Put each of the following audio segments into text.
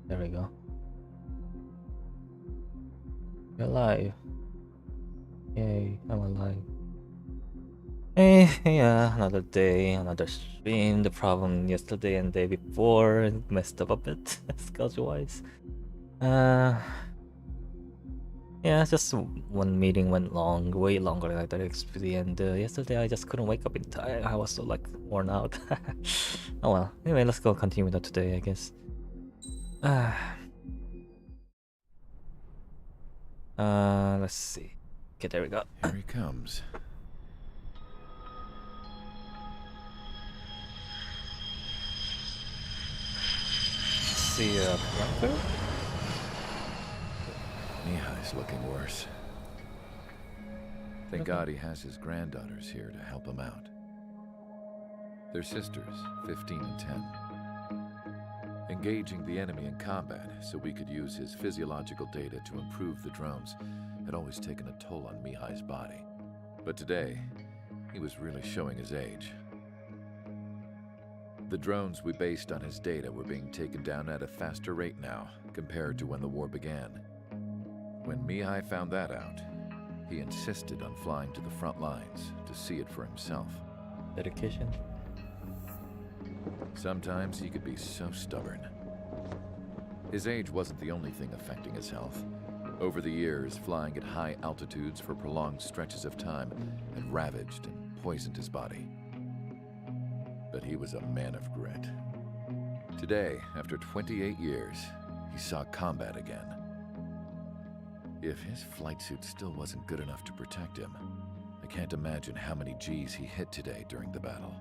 There we go. You're alive. Yay, I'm alive. Hey, yeah, another day, another stream. The problem yesterday and day before it messed up a bit schedule-wise. Yeah, just one meeting went long, way longer than I thought it would be, and yesterday I just couldn't wake up in time. I was so like worn out. Oh well. Anyway, let's go continue with that today, I guess. Let's see. Okay, there we go. Here he comes. See, bunker? Mihai's looking worse. Thank God he has his granddaughters here to help him out. They're sisters, 15 and 10. Engaging the enemy in combat so we could use his physiological data to improve the drones had always taken a toll on Mihai's body. But today, he was really showing his age. The drones we based on his data were being taken down at a faster rate now compared to when the war began. When Mihai found that out, he insisted on flying to the front lines to see it for himself. Dedication. Sometimes he could be so stubborn. His age wasn't the only thing affecting his health. Over the years, flying at high altitudes for prolonged stretches of time had ravaged and poisoned his body. But he was a man of grit. Today, after 28 years, he saw combat again. If his flight suit still wasn't good enough to protect him, I can't imagine how many Gs he hit today during the battle.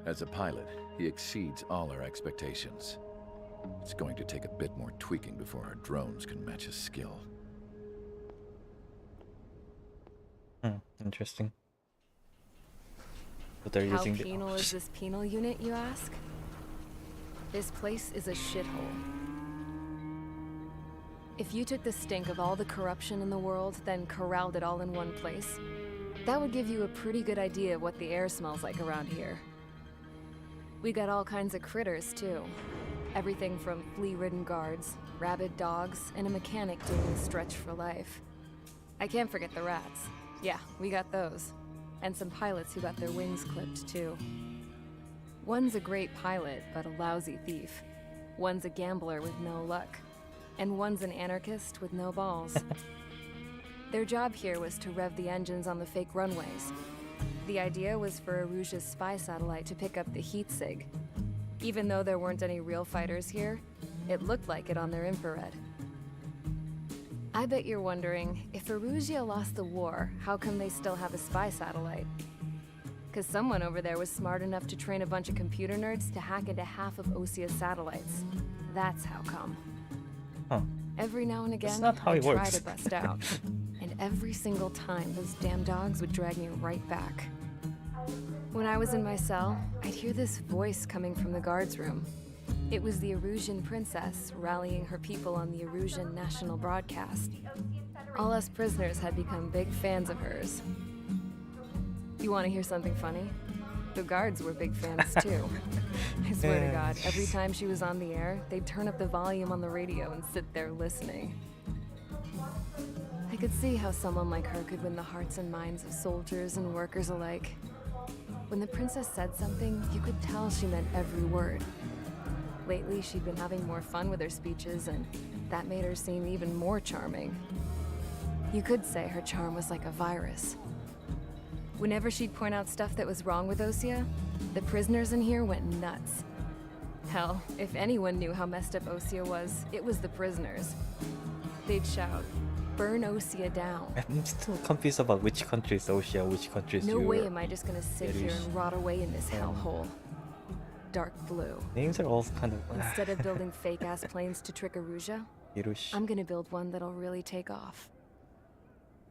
As a pilot, he exceeds all our expectations. It's going to take a bit more tweaking before our drones can match his skill. Interesting. But they're How using penal is this penal unit, you ask? This place is a shithole. If you took the stink of all the corruption in the world, then corralled it all in one place, that would give you a pretty good idea of what the air smells like around here. We got all kinds of critters, too. Everything from flea-ridden guards, rabid dogs, and a mechanic doing the stretch for life. I can't forget the rats. Yeah, we got those. And some pilots who got their wings clipped, too. One's a great pilot, but a lousy thief. One's a gambler with no luck. And one's an anarchist with no balls. Their job here was to rev the engines on the fake runways. The idea was for Aruja's spy satellite to pick up the heat sig. Even though there weren't any real fighters here, it looked like it on their infrared. I bet you're wondering, if Aruja lost the war, how come they still have a spy satellite? Because someone over there was smart enough to train a bunch of computer nerds to hack into half of Osia's satellites. That's how come. Huh. Every now and again, That's not how I it try works. to bust out. And every single time, those damn dogs would drag me right back. When I was in my cell, I'd hear this voice coming from the guards room. It was the Arusian princess rallying her people on the Arusian national broadcast. All us prisoners had become big fans of hers. You want to hear something funny? The guards were big fans too. I swear to God, every time she was on the air, they'd turn up the volume on the radio and sit there listening. I could see how someone like her could win the hearts and minds of soldiers and workers alike. When the princess said something, you could tell she meant every word. Lately, she'd been having more fun with her speeches, and that made her seem even more charming. You could say her charm was like a virus. Whenever she'd point out stuff that was wrong with Osia, the prisoners in here went nuts. Hell, if anyone knew how messed up Osia was, it was the prisoners. They'd shout, "Burn Osia down." I'm still confused about which country is Oceania, which country is No way Europe. am I just gonna sit here Irish. and rot away in this hellhole. Dark blue. Names are all kind of Instead of building fake-ass planes to trick Aruja, Irish. I'm gonna build one that'll really take off.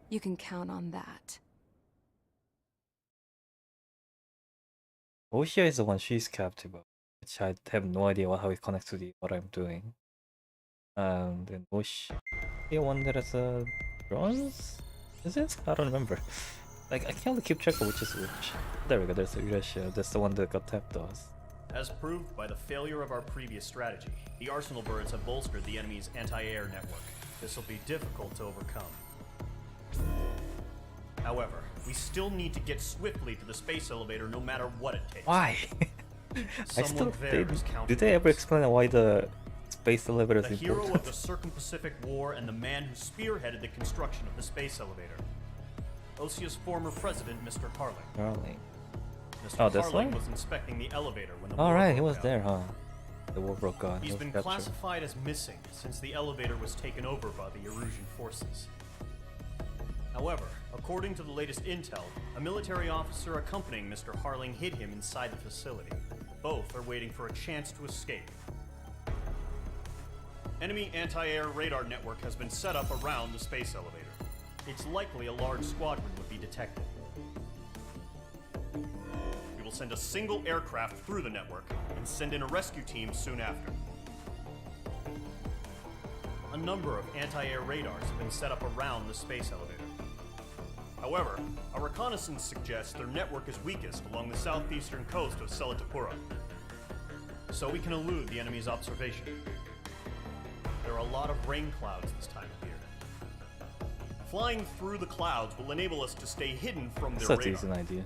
You can count on that. Oceania is the one she's captive of, which I have no idea how it connects to what I'm doing. Then Oceania, one that has drones? Is it? I don't remember. Like I can't keep track of which is which. There we go. There's Eurasia. That's the one that got tapped to us. As proved by the failure of our previous strategy, the Arsenal birds have bolstered the enemy's anti-air network. This will be difficult to overcome. However, we still need to get swiftly to the space elevator no matter what it takes. Why? I Someone still there is did counting they ever us. explain why the space elevator is The hero of important? the Circum-Pacific War and the man who spearheaded the construction of the space elevator. Osia's former president, Mr. Harling. Darling. Mr. Oh, this Harling one? was inspecting the elevator when the All war right, he broke was out. there, huh? The war broke out. he He's was been captured. classified as missing since the elevator was taken over by the Erusian forces. However, according to the latest intel, a military officer accompanying Mr. Harling hid him inside the facility. Both are waiting for a chance to escape. Enemy anti-air radar network has been set up around the space elevator. It's likely a large squadron would be detected. We will send a single aircraft through the network and send in a rescue team soon after. A number of anti-air radars have been set up around the space elevator. However, our reconnaissance suggests their network is weakest along the southeastern coast of Selatapura, so we can elude the enemy's observation. There are a lot of rain clouds this time of year. Flying through the clouds will enable us to stay hidden from their That's a radar. decent idea.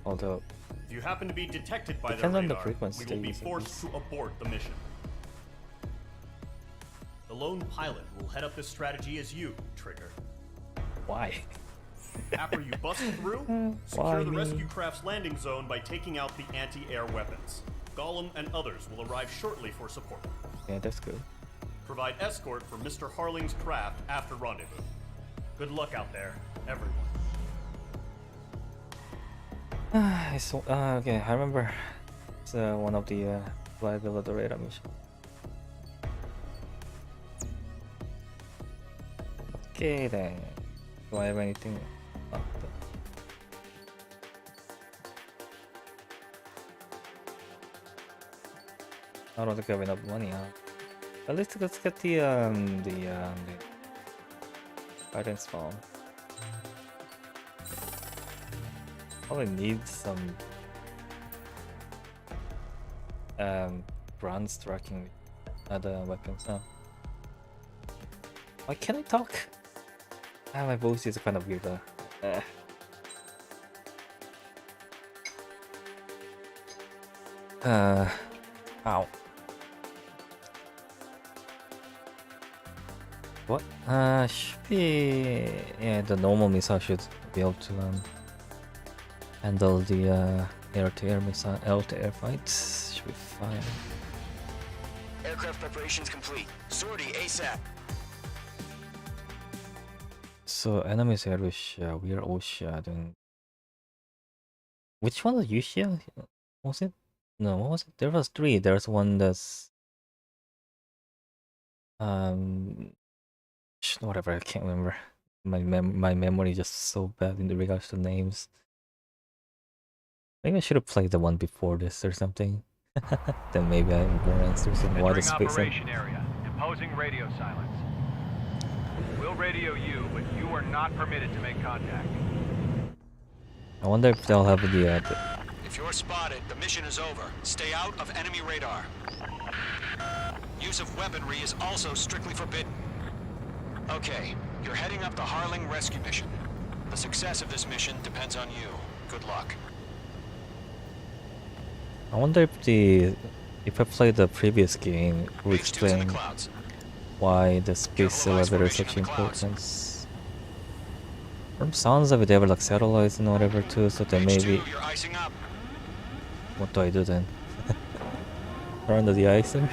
Although, If you happen to be detected by their depends on the radar, frequency we will they be use, I forced guess. to abort the mission. The lone pilot will head up this strategy as you, Trigger. why? After you bust through, Why secure the me? rescue craft's landing zone by taking out the anti-air weapons. Gollum and others will arrive shortly for support. Yeah, that's good. Provide escort for Mr. Harling's craft after rendezvous. Good luck out there, everyone. Okay, I remember. It's one of the fly below the radar mission. Okay then. Do I have anything? Oh, I don't think I have enough money, huh? At least let's get the guidance phone. Probably need some bronze striking other weapons, huh? Why can't I talk? My voice is kind of weird. Ow. What? Should be, yeah, the normal missile should be able to handle the air-to-air missile, air-to-air fights. Should be fine. Aircraft preparations complete. Sortie ASAP. So enemies are Russia, we are Osha. Then which one was Yushia? Was it? No, what was it? There was three. There's one that's whatever. I can't remember. My memory is just so bad in the regards to names. Maybe I should have played the one before this or something. Then maybe I have more answers on why the Entering space. operation area. Imposing radio silence. We'll radio you, but you are not permitted to make contact. I wonder if they'll have the If you're spotted, the mission is over. Stay out of enemy radar. Use of weaponry is also strictly forbidden. Okay, you're heading up the Harling rescue mission. The success of this mission depends on you. Good luck. I wonder if I played the previous game, we H2's in the explain clouds. why the space Careful of elevator is formation such in the clouds. importance. From sounds of it, they have like satellites and whatever too, so then maybe. H2, you're icing up. What do I do then? Turn to the icing?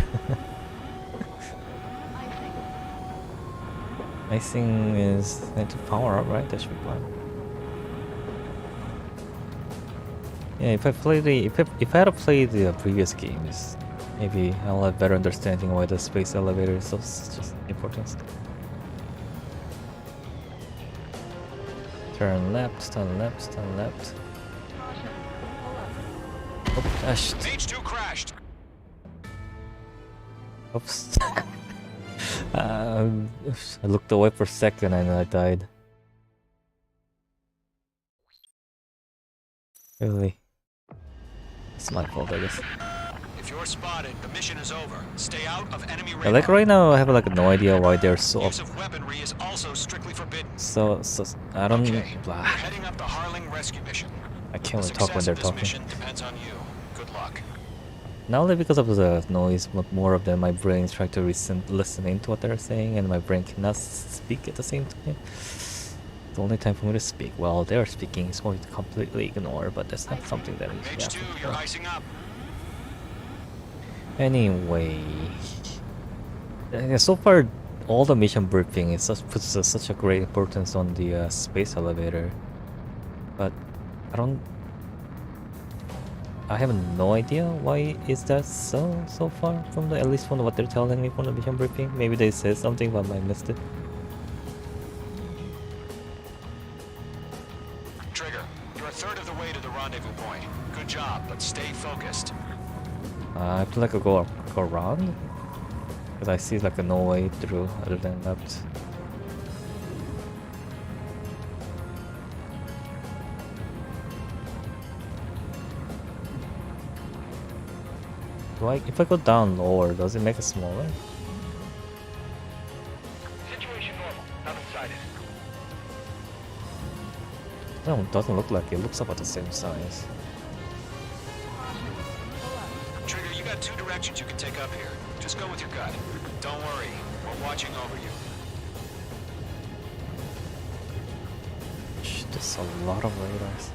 Icing is need to power up, right? That should be fine. Yeah, if I had played the previous games, maybe I'll have better understanding why the space elevator is so just important. Turn left, turn left, turn left. Oh, dashed. H2 crashed. Oops. I looked away for a second and I died. Really? It's my fault, I guess. you're spotted, the mission is over. Stay out of enemy radar. Yeah, like right now, I have like no idea why they're so Use of weaponry is also strictly forbidden. so. I don't. Okay, Blah. you're heading up the Harling rescue mission. I can't The really talk when success they're of this talking. mission depends on you. Good luck. Not only because of the noise, but more of them, my brain is trying to listen into what they're saying, and my brain cannot speak at the same time. The only time for me to speak while they're speaking is going to completely ignore, but that's not something that is H2, you're icing up. Anyway, so far all the mission briefing is puts such a great importance on the space elevator, but I have no idea why is that so far from at least from what they're telling me from the mission briefing. Maybe they said something but I missed it. Trigger, you're a third of the way to the rendezvous point. Good job, but stay focused. I feel like I go around because I see like a no way through other than left. If I go down lower, does it make it smaller? Situation normal. Nothing sighted. No, it doesn't look like it. It looks about the same size. Trigger, you got two directions you can take up here. Just go with your gut. Don't worry, we're watching over you. There's a lot of radars.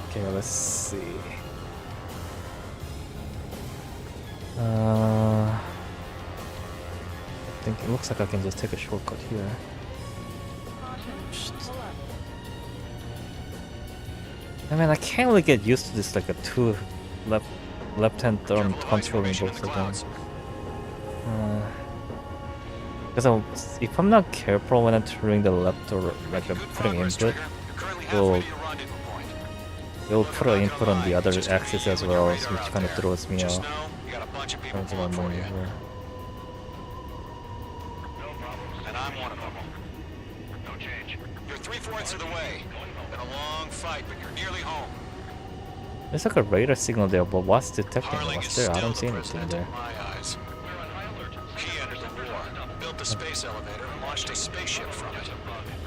Okay, let's see. I think it looks like I can just take a shortcut here. I mean, I can't really get used to this like a two left-hand thumb controlling both of them. Because if I'm not careful when I'm turning the left or like I'm putting input, it'll put an input on the other axis as well, which kind of throws me off. And I'm one of them. No change. You're 3/4 of the way. Been a long fight, but you're nearly home. There's like a radar signal there, but what's detecting? Harling What's is there? I still don't the see anything president there. in my eyes. He entered the war, built the space elevator, and launched a spaceship from it.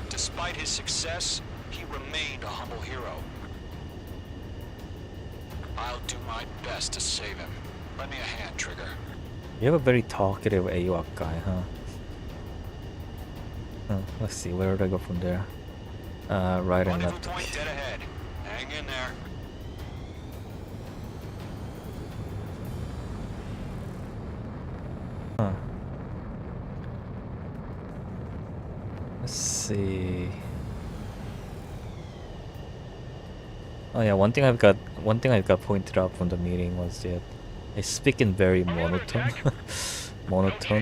Despite his success, he remained a humble hero. I'll do my best to save him. Lend me a hand, Trigger. You have a very talkative AWAC guy, huh? Let's see, where do I go from there? Right and Rendezvous left. point dead ahead. Hang in there. Huh. Let's see. Oh yeah, one thing I've got pointed out from the meeting was that I speak in very monotone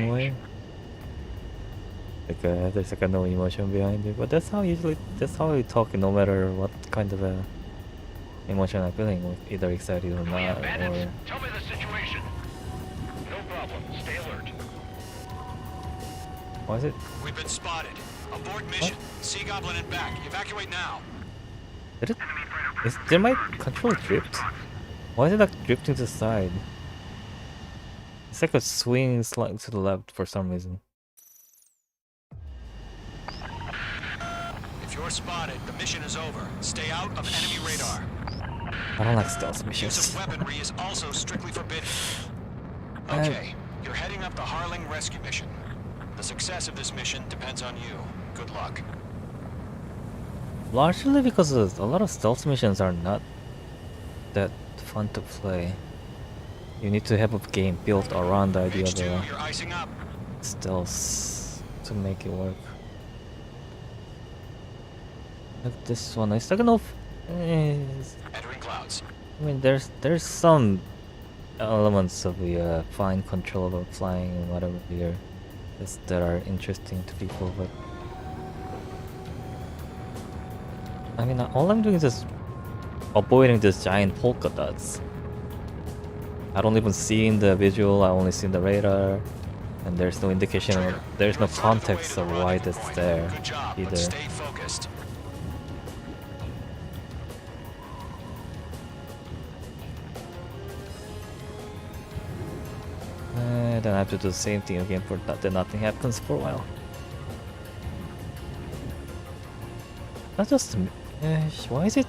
way. Like there's like no emotion behind it, but that's how I talk, no matter what kind of emotion I'm feeling, either excited or not. Or Tell me the situation. No problem. Stay alert. why is it? We've been spotted. Abort mission. Sea Goblin and back. Evacuate now. Did my control drift? Why is it like drifting to the side? It's like a swing slightly to the left for some reason. If you're spotted, the mission is over. Stay out of enemy radar. I don't like stealth Use missions. of weaponry is also strictly forbidden. Okay, you're heading up the Harling rescue mission. The success of this mission depends on you. Good luck. Largely because a lot of stealth missions are not that fun to play. You need to have a game built around the idea of H2, you're icing up. stealth to make it work. Like this one, I still don't know if, Entering clouds. I mean, there's some elements of the fine control of flying and whatever here that are interesting to people, but I mean, all I'm doing is just avoiding this giant polka dots. I don't even see in the visual, I only see in the radar, and there's no indication, there's no context of why that's there Good job, but either. stay focused. And then I have to do the same thing again for that, then nothing happens for a while. Not just why is it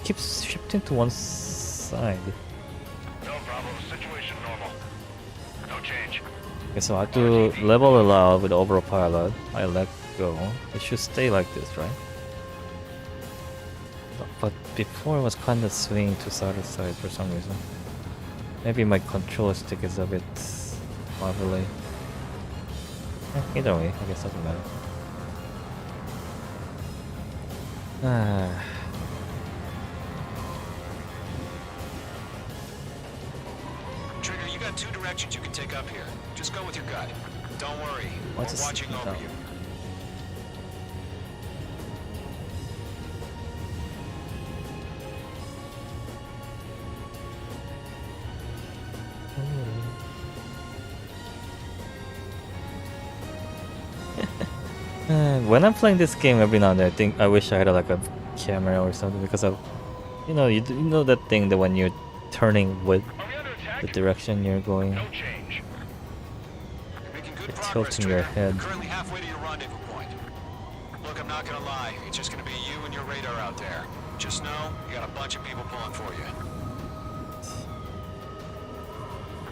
keeps shifting to one side? No problem. Situation normal. No change. Okay, so I have to level it out with overpilot. I let go. It should stay like this, right? But before it was kind of swinging to side to side for some reason. Maybe my control stick is a bit wobbly. Either way, I guess doesn't matter. Trigger, you got two directions you can take up here. Just go with your gut. Don't worry, What's we're this watching over about? you. When I'm playing this game every now and then, I think I wish I had like a camera or something because of, you know that thing that when you're turning with Are we under attack? the direction you're going, No change. You're making good it progress, tilts in your Trigger. head. You're currently halfway to your rendezvous point. Look, I'm not gonna lie. It's just gonna be you and your radar out there. Just know, you got a bunch of people pulling for you.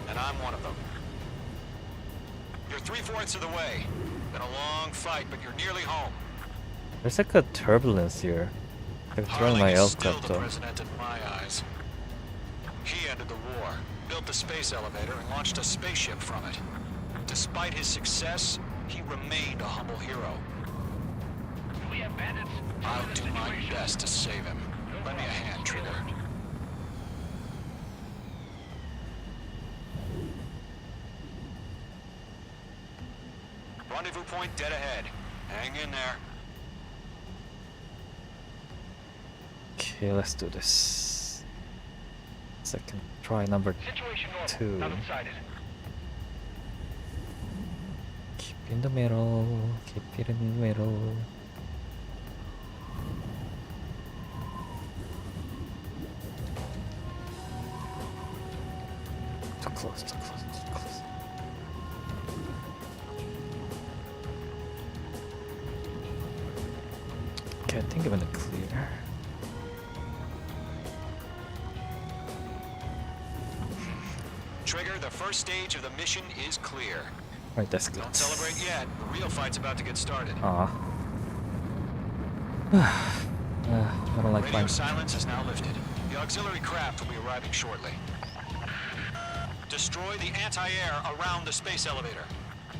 And I'm one of them. You're 3/4 of the way. Been a long fight, but you're nearly home. There's like a turbulence here. Like throwing my Harling is still the helicopter. president in my eyes. He ended the war, built the space elevator, and launched a spaceship from it. Despite his success, he remained a humble hero. Do we have bandits? I'll do my best to save him. Lend me a hand, Trigger. Rendezvous point dead ahead. Hang in there. Okay, let's do this. Second try number Situation normal. 2. Not excited. Keep in the middle. Keep it in the middle. Too close, too close, too close. Okay, I think I'm gonna clear. Trigger, the first stage of the mission is clear. Right, that's good. Don't celebrate yet. The real fight's about to get started. Aw. I don't like Radio mine. silence is now lifted. The auxiliary craft will be arriving shortly. Destroy the anti-air around the space elevator.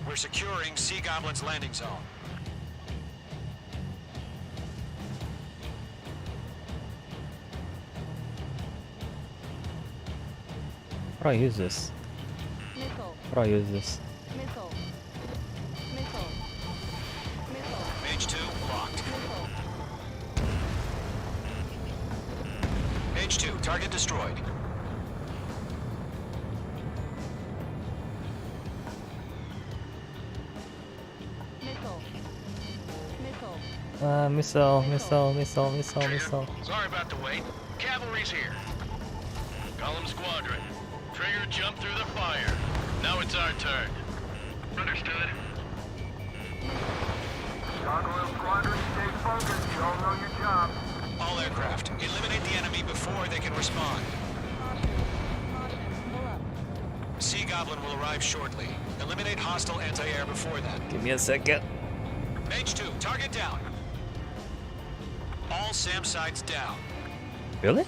We're securing Sea Goblin's landing zone. How do I use this? Missile. How do I use this? Missile. Missile. Missile. Mage 2, locked. Missile. Mage 2, target destroyed. Missile. Missile. Missile. Sorry about the wait. Cavalry's here. Column squadron. Trigger jumped through the fire. Now it's our turn. Understood. Gargoyle Squadron, stay focused. You all know your job. All aircraft, eliminate the enemy before they can respond. Pull up. Sea Goblin will arrive shortly. Eliminate hostile anti-air before that. Give me a second. Mage 2, target down. All SAM sites down. Really?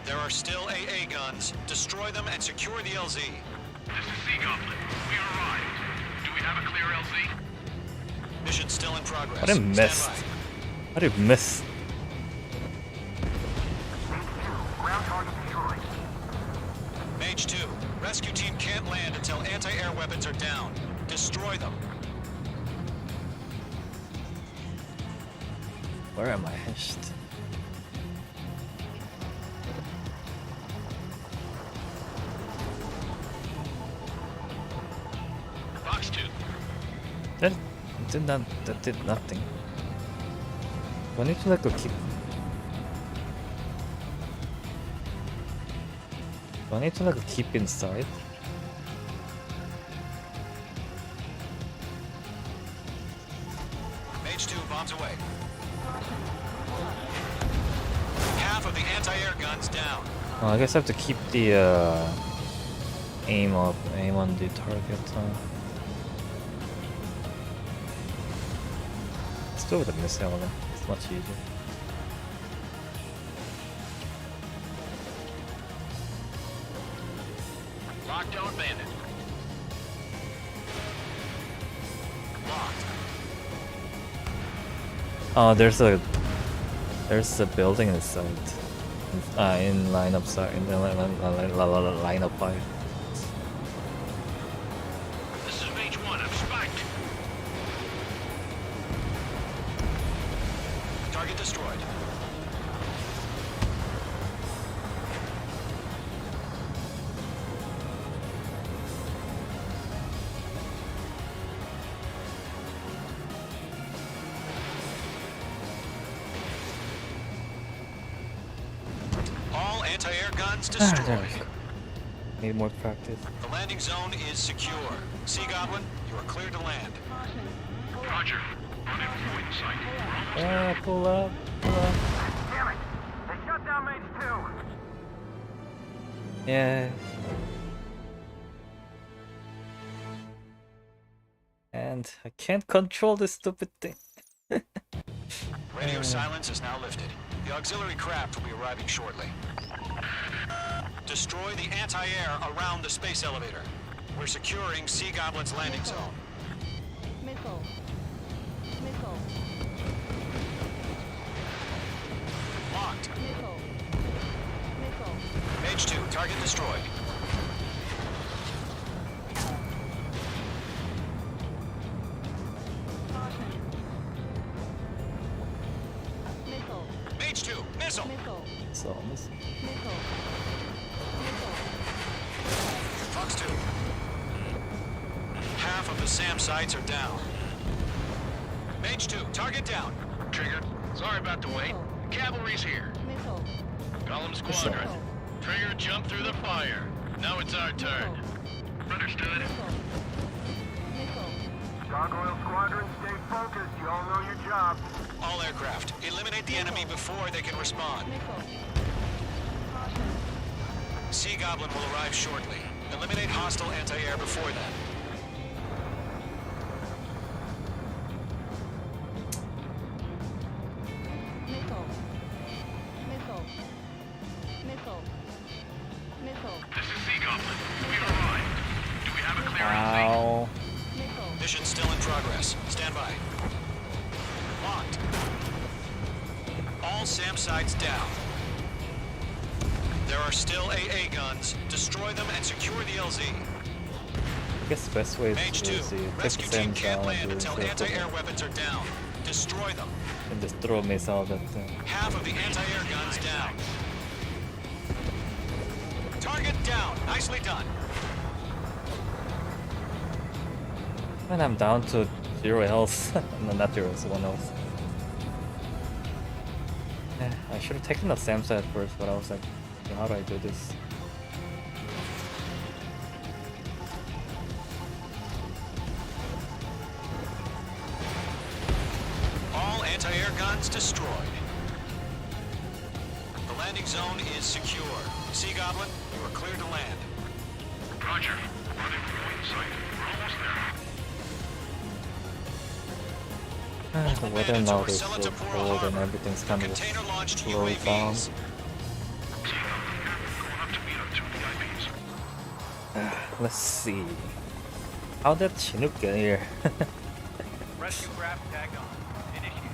There are still AA guns. Destroy them and secure the LZ. This is Sea Goblin. We arrived. Do we have a clear LZ? Mission still in progress. What a mess. Stand How did I miss? Ground target destroyed. by. Mage 2, rescue team can't land until anti-air weapons are down. Destroy them. Where am I hitched? Box 2. That did nothing. Do I need to like go keep? Do I need to like keep inside? Mage 2, bombs away. Half of the anti-air guns down. Oh, I guess I have to keep the aim up, aim on the target. Let's do it with a missile then. It's much easier. Lockdown bandit. Locked. Oh, there's a building inside. In line of sight, in the line of fire. This is Mage 1. I'm spiked. Target destroyed. All anti-air guns There destroyed. we go. Need more practice. The landing zone is secure. Sea Goblin, you are clear to land. Roger. Running point sight. We're almost Pull up, pull up. Damn it! They shut down Mage 2! Yeah. And I can't control this stupid thing. Radio silence is now lifted. The auxiliary craft will be arriving shortly. Destroy the anti-air around the space elevator. We're securing Sea Goblin's landing zone. Missile. Missile. Locked. Missile. Missile. Mage 2, target destroyed. Caution. Missile. Mage 2, missile. Missile. So almost. Missile. Missile. Fox 2. Half of the SAM sites are down. Mage 2, target down. Trigger. Sorry about the wait. Cavalry's here. Missile. Column squadron. Trigger jumped through the fire. Now it's our turn. Understood. Missile. Missile. Gargoyle Squadron, stay focused. You all know your job. All aircraft, eliminate the enemy before they can respond. Missile. Caution. Sea Goblin will arrive shortly. Eliminate hostile anti-air before then. Missile. Missile. Missile. Missile. This is Sea Goblin. We arrived. Do we have a clear exit? Ow. Missile. Mission still in progress. Stand by. Locked. All SAM sites down. There are still AA guns. Destroy them and secure the LZ. I guess the best way is Mage to 2, see take the rescue same team can't down land to until circle anti-air weapons are down. Destroy them. and just throw a missile at that thing. Half of the anti-air guns down. Target down. Nicely done. And I'm down to 0 health. No, not 0, it's 1 health. I should have taken the SAM side first, but I was like, how do I do this? All anti-air guns destroyed. The landing zone is secure. Sea Goblin, you are clear to land. Roger. Running point sight. We're almost there. The weather now is so cold and everything's kind of Container launched slowed UAVs. down. Sea Goblin, going up to meet up 2 VIPs. Let's see. How did Chinook get here? Rescue craft tagged on. Initiate.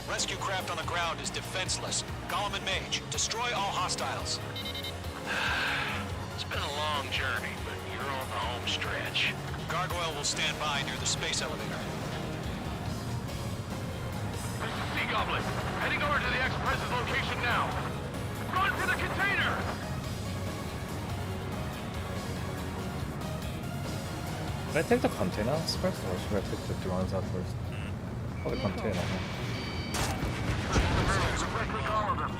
Rescue craft on the ground is defenseless. Golem and Mage, destroy all hostiles. It's been a long journey, but you're on the home stretch. Gargoyle will stand by near the space elevator. This is Sea Goblin. Heading over to the Express's location now. Run for the container! Should I take the containers first or should I take the drones out first? Probably container, huh? Quickly all of them.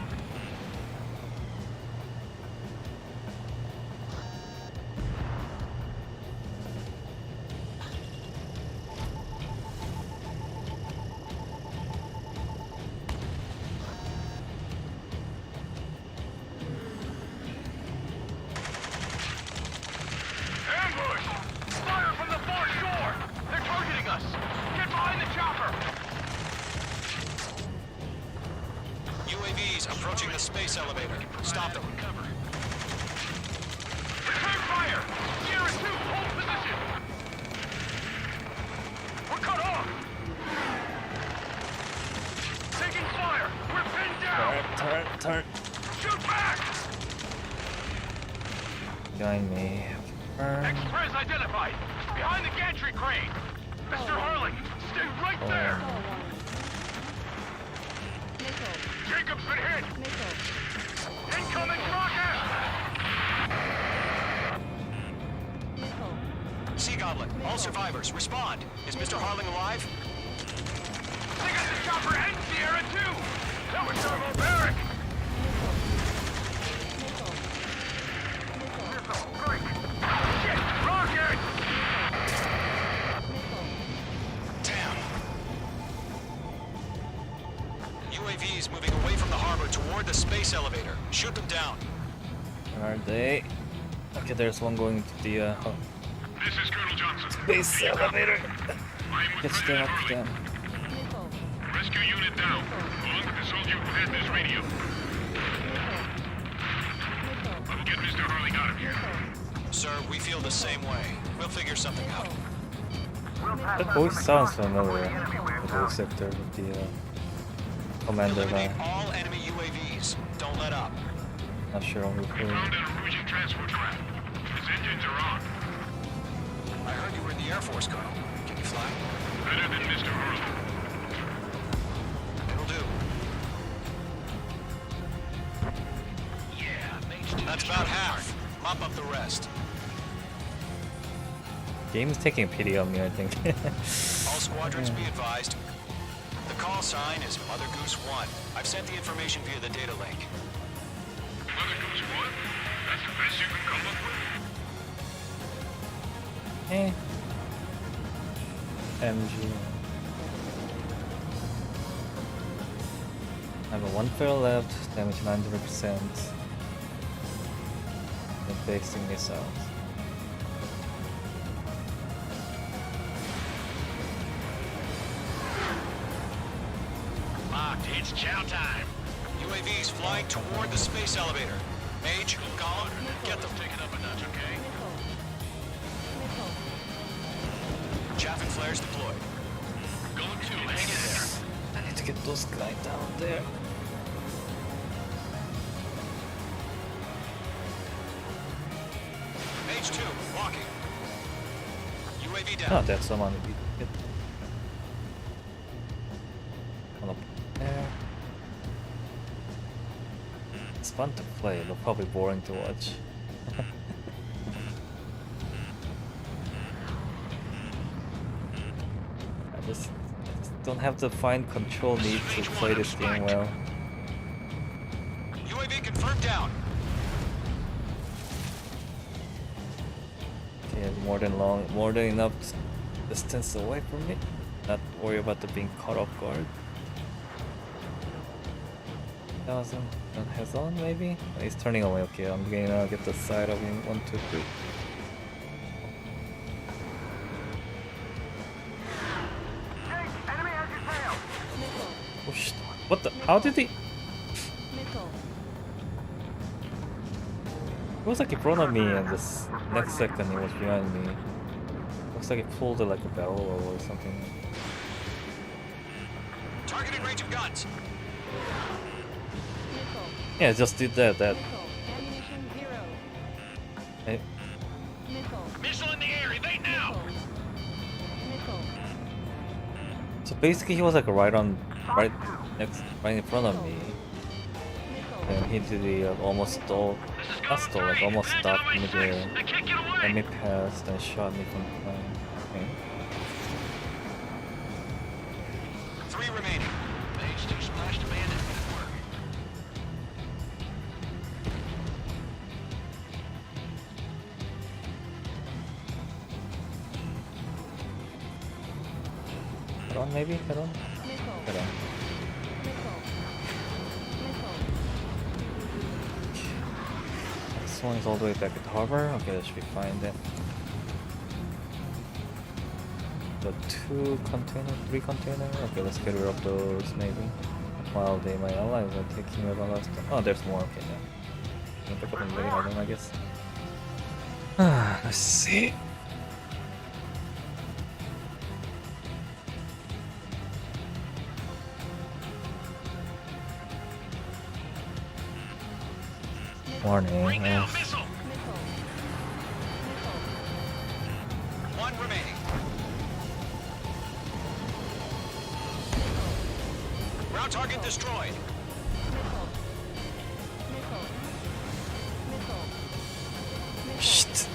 space elevator. Stop them. Return fire! Sierra 2, hold position! We're cut off! Taking fire! We're pinned down! Turn. Shoot back! Behind me. Turn. Express identified! Behind the gantry crane! Mr. Harling, stay right there! Call 1. Missile. Jacob's been hit! Missile. Incoming rocket! Missile. Sea Goblin, all survivors, respond. Is Mr. Harling alive? They got the chopper and Sierra 2! That was barbaric! Missile. Missile, break! Shit! Rocket! Missile. Damn. UAVs moving away from the harbor toward the space elevator. Shoot them down. Where are they? Okay, there's one going to the This is Colonel Johnson. space elevator. I'm with Gets President them up to Harling. them. Missile. Rescue unit down. Along with the soldier who had this radio. Missile. I'll get Mr. Harling out of here. Sir, we feel the same way. We'll figure something out. That voice sounds familiar. The voice actor with the commander guy. Eliminate all enemy UAVs. Don't let up. Not sure on who. Found an Erusian transport craft. Its engines are on. I heard you were in the Air Force, Colonel. Can you fly? Better than Mr. Harling. It'll do. That's about half. Mop up the rest. Game is taking pity on me, I think. All squadrons be advised. The call sign is Mother Goose 1. I've sent the information via the data link. Mother Goose 1? That's the best you can come up with? Eh. MG. I have a 1 fail left, damage 93%. And facing missiles. Locked. It's chow time. UAVs flying toward the space elevator. Mage, Column, get them. Take it up a notch, okay? Missile. Missile. Chaffing flares deployed. Going to. Hang in there. I need to get those guys down there. Mage 2, walking. UAV Oh, down. that's someone. Come up there. It's fun to play, but probably boring to watch. I just don't have the fine control need to play this game well. UAV confirmed down. Okay, more than enough distance away from me. Not worry about the being caught off guard. 1000 has on maybe? Oh, he's turning away. Okay, I'm gonna get the side of him. 1, 2, 3. Jake, enemy has your tail. Missile. Oh shit! What the? How did he? Missile. He was like in front of me, and this next second he was behind me. Looks like he pulled it like a barrel roll or something. Targeting range of guns. Missile. Yeah, just did that. Missile. Ammunition 0. Eh, Missile. Missile in the air. Evade now. Missile. So basically, he was like right in front of me, Missile. and he did the almost stole, not stole, like almost stopped midair. They can't get away. Let me pass, then shot me from behind. Okay. 3 remaining. Mage 2 splashed a bandit. Good work. Head on, maybe? Head on? Missile. Head on. Missile. Missile. This one is all the way back at the harbor. Okay, that should be fine then. The 2 container, 3 container. Okay, let's get rid of those maybe. while my allies are taking over a lot of stuff. Oh, there's more. Okay, yeah. I'll pick up them later then, I guess. Let's see. Warning. Bring down missile. Missile. Missile. One remaining. Ground target destroyed. Missile. Missile. Missile. Missile. Shit. Missile.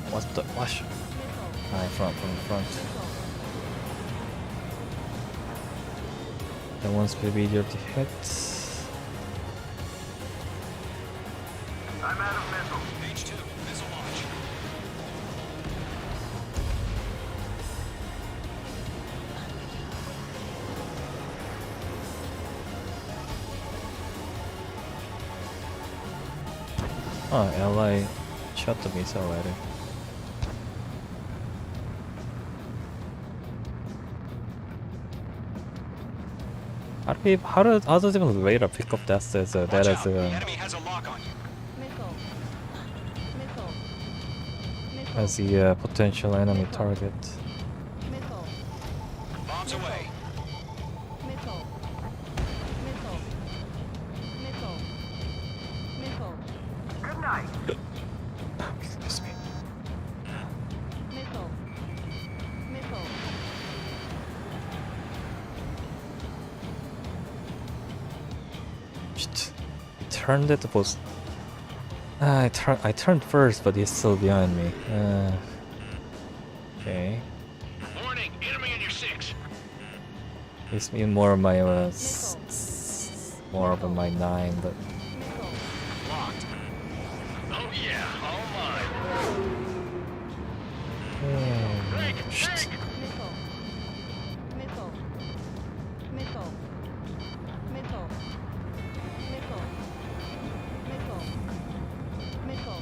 What's the wash? Missile. From the front. That one's will be easier to hit. I'm out of missiles. H2, missile launch. Oh, ally shot the missile already. How does even radar pick up that as Watch that out. as The a enemy has a lock on you. Missile. Missile. Missile. as the potential enemy target? Missile. Bombs away. Missile. Missile. Missile. Missile. Good night. Excuse me. Missile. Missile. Shit. Turned it was. I turned first, but he's still behind me. Okay. Warning, enemy in your 6. He's me more of my Missile. more of my 9, but Missile. Locked. Oh yeah, all mine. Break, shit. break. Missile. Missile. Missile. Missile. Missile. Missile. Missile.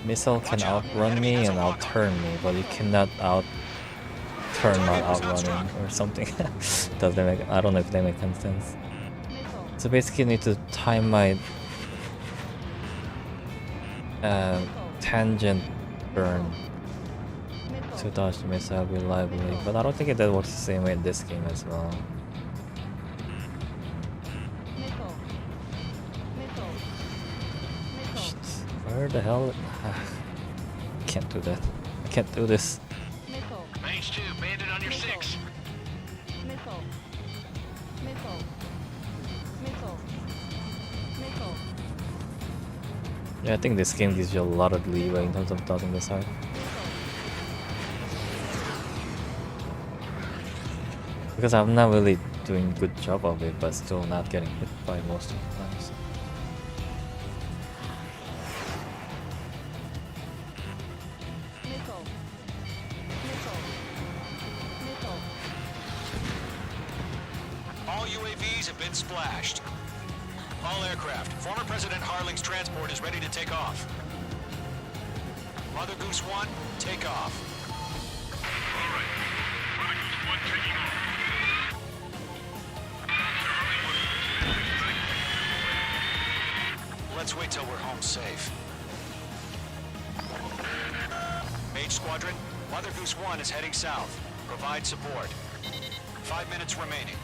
Missile can Watch out. outrun Enemy me has a and lock on. outturn me, but you cannot turn not Target was not outrunning struck. or something. Does that make? I don't know if that makes any sense. Missile. So basically, I need to time my tangent burn to Missile. dodge the missile reliably, but I don't think that works the same way in this game as well. Missile. Missile. Missile. Shit. Where the hell? Can't do that. I can't do this. Missile. H2, bandit on your 6. Missile. Missile. Missile. Missile. Yeah, I think this game gives you a lot of leeway in terms of dodging this hard. Because I'm not really doing good job of it, but still not getting hit by most of the times. Missile. Missile. Missile. All UAVs have been splashed. All aircraft. Former President Harling's transport is ready to take off. Mother Goose 1, take off. All right. Mother Goose 1 taking off. Let's wait till we're home safe. Mage Squadron, Mother Goose 1 is heading south. Provide support. 5 minutes remaining.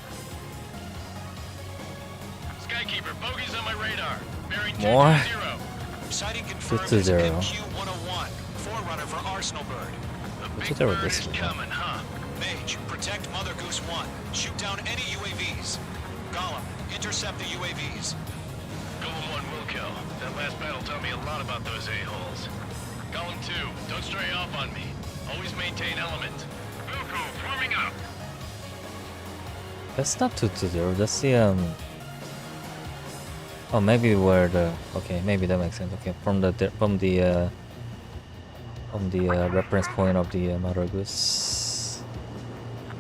Skykeeper, bogeys on my radar. Bearing More? 220. Sighting confirmed as 220. MQ-101, forerunner for Arsenal Bird. The What's big there with bird this is one? coming, huh? Mage, protect Mother Goose 1. Shoot down any UAVs. Gollum, intercept the UAVs. Golem 1 will kill. That last battle taught me a lot about those a-holes. Golem 2, don't stray off on me. Always maintain element. Wilco, forming up. That's not 220. That's the Oh, maybe where the okay, maybe that makes sense. Okay, from the reference point of the Mother Goose.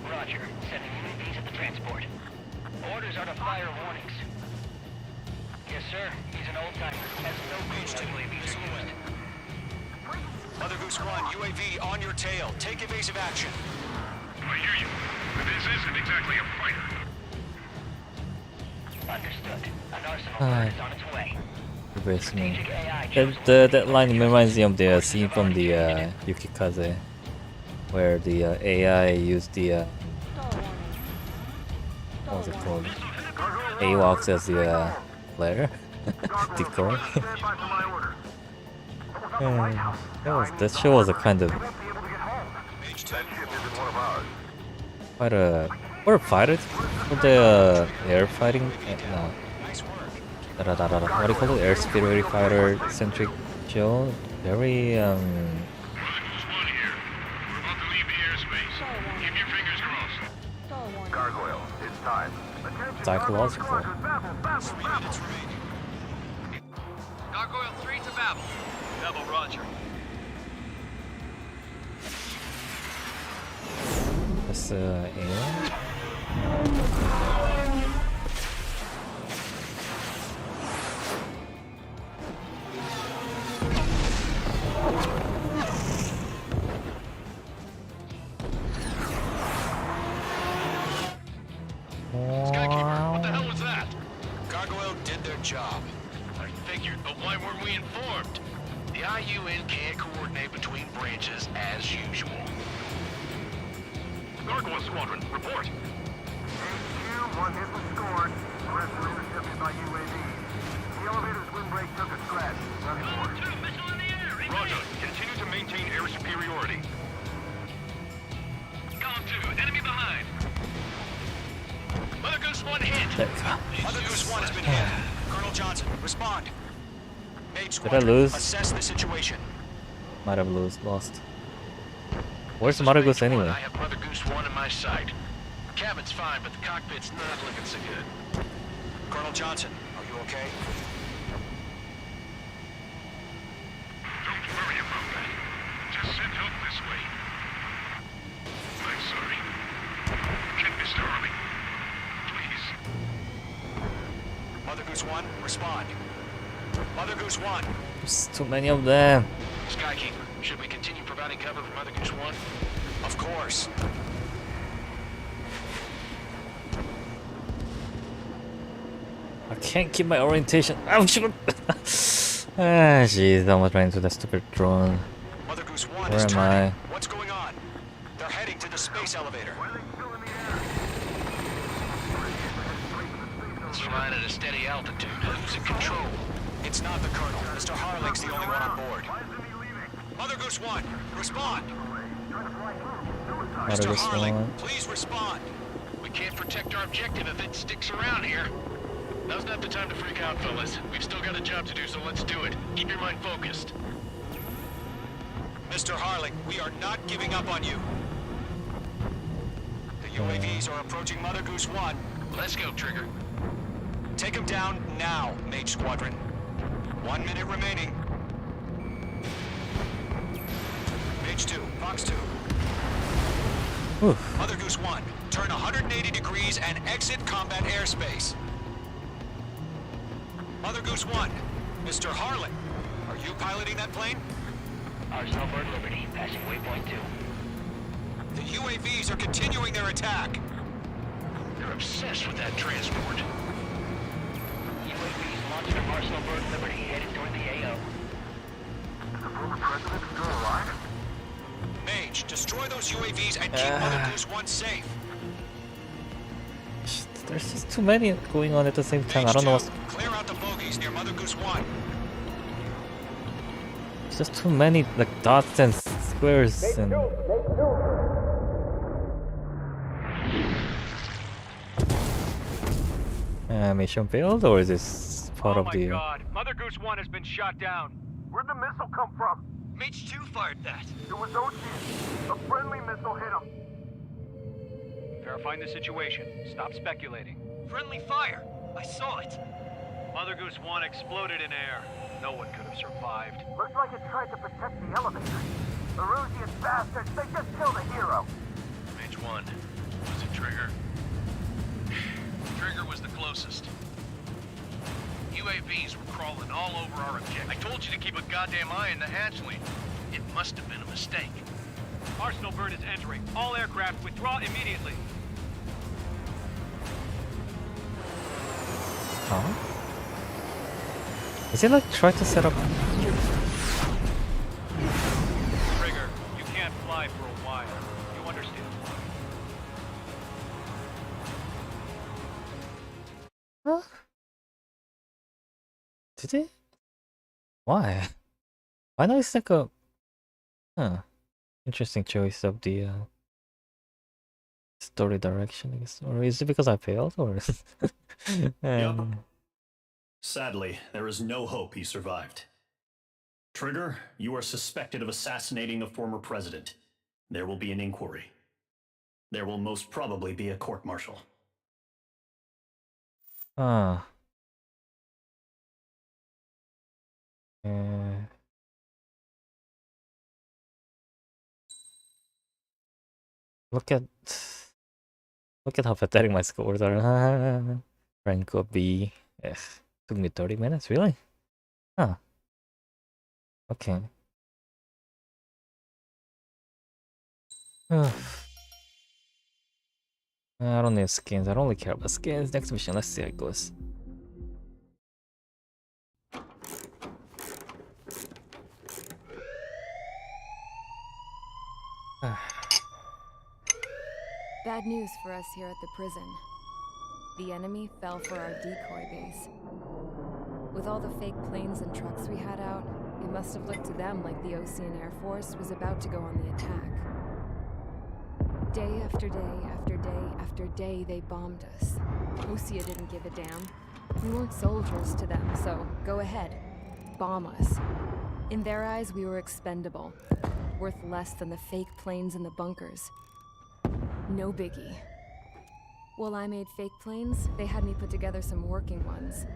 Roger. Sending UAVs at the transport. Goose 1, UAV on your tail. Take evasive action. I hear you. But this isn't exactly a fighter. Understood. An arsenal Ah. bird is on its way. Basement. Strategic AI That line reminds me of the scene from the Yukikaze, where the AI used the Stall warning. what was it Stall called? warning. AWACS as the player decoy. Stand by for my orders. That show was a kind of They won't be able to get home. Mage 2. That ship isn't one of ours. quite a fighter for the air fighting. No, Nice work. what do you call it? Air speed fighter centric show. Very Mother Goose 1 here. We're about to leave the airspace. Stall warning. Keep your fingers crossed. Stall warning. Gargoyle, it's time. Attention, Psychological. Gargoyle squadron, babble, 3 babble, minutes babble. remaining. Gargoyle 3 to Babel. Babel, roger. this alien. Skykeeper, what the hell was that? Gargoyle did their job. I figured, but why weren't we informed? The IUN can't coordinate between branches as usual. Gargoyle Squadron, report. HQ, one hit was scored. The rest were intercepted by UAV. The elevator's windbreak took a scratch. Running for it. Roger, continue to maintain air superiority. Column 2, enemy behind. Mother Goose 1 hit. There you go. Mother Goose 1 has been hit. Colonel Johnson, respond. Mage Did I Squadron, lose? assess the situation. Might have lost. Where's Mother Goose anyway? I have Mother Goose 1 in my sight. Cabin's fine, but the cockpit's not looking so good. Colonel Johnson, are you okay? Don't worry about that. Just send help this way. I'm sorry. Get Mr. Army. Please. Mother Goose 1, respond. Mother Goose 1, There's too many of them. Skykeeper, should we continue providing cover for Mother Goose 1? of course. I can't keep my orientation. Oh shoot! Ah, jeez, I'm almost running into that stupid drone. Mother Goose 1 Where is am turning. I? What's going on? They're heading to the space elevator. Why are they still in the air? It's flying at a steady altitude. Who's in control? It's not the Colonel. Mr. Harling's the only one on board. Why isn't he leaving? Mother Goose 1, respond. Trying to fly through. Suicide. Mother Mr. Goose Harling, 1. please respond. We can't protect our objective if it sticks around here. Now's not the time to freak out, fellas. We've still got a job to do, so let's do it. Keep your mind focused. Mr. Harling, we are not giving up on you. The UAVs are approaching Mother Goose 1. Let's go, Trigger. Take him down now, Mage Squadron. 1 minute remaining. Mage 2, Fox 2. Oof. Mother Goose 1, turn 180 degrees and exit combat airspace. Mother Goose 1, Mr. Harlan, are you piloting that plane? Arsenal Bird Liberty, passing waypoint 2. The UAVs are continuing their attack. They're obsessed with that transport. UAVs launched from Arsenal Bird Liberty, headed toward the AO. Is the former president still alive? Mage, destroy those UAVs and keep Mother Goose 1 safe. There's just too many going on at the same time. I Mage don't know 2, what's. clear out the bogies near Mother Goose 1. It's just too many like dots and squares and. Mission failed, or is this part of the? God, Mother Goose 1 has been shot down. Where'd the missile come from? Mage 2 fired that. It was Ocean. A friendly missile hit him. Verifying the situation. Stop speculating. Friendly fire. I saw it. Mother Goose 1 exploded in air. No one could have survived. Looks like it tried to protect the elevator. Erusian bastards, they just killed a hero. Mage 1. Was it Trigger? Trigger was the closest. UAVs were crawling all over our objective. I told you to keep a goddamn eye on the hatchling. It Must have been a mistake. Arsenal bird is entering. All aircraft withdraw immediately. Huh? Is it like try to set up? Trigger, you can't fly for a while. You understand? Huh? Did it? Why? I know it's like a interesting choice of the story direction, I guess. Or is it because I failed? Or Yep. Sadly, there is no hope he survived. Trigger, you are suspected of assassinating a former president. There will be an inquiry. There will most probably be a court-martial. Ah. Look at how pathetic my scores are. Rank of B. Yes. Took me 30 minutes, really? Huh. Okay. I don't need skins. I don't really care about skins. Next mission, let's see how it goes. Bad news for us here at the prison. The enemy fell for our decoy base. With all the fake planes and trucks we had out, it must have looked to them like the Ocean Air Force was about to go on the attack. Day after day after day after day, they bombed us. Osea didn't give a damn. We weren't soldiers to them, so go ahead. Bomb us. In their eyes, we were expendable. Worth less than the fake planes in the bunkers. No biggie. While I made fake planes, they had me put together some working ones.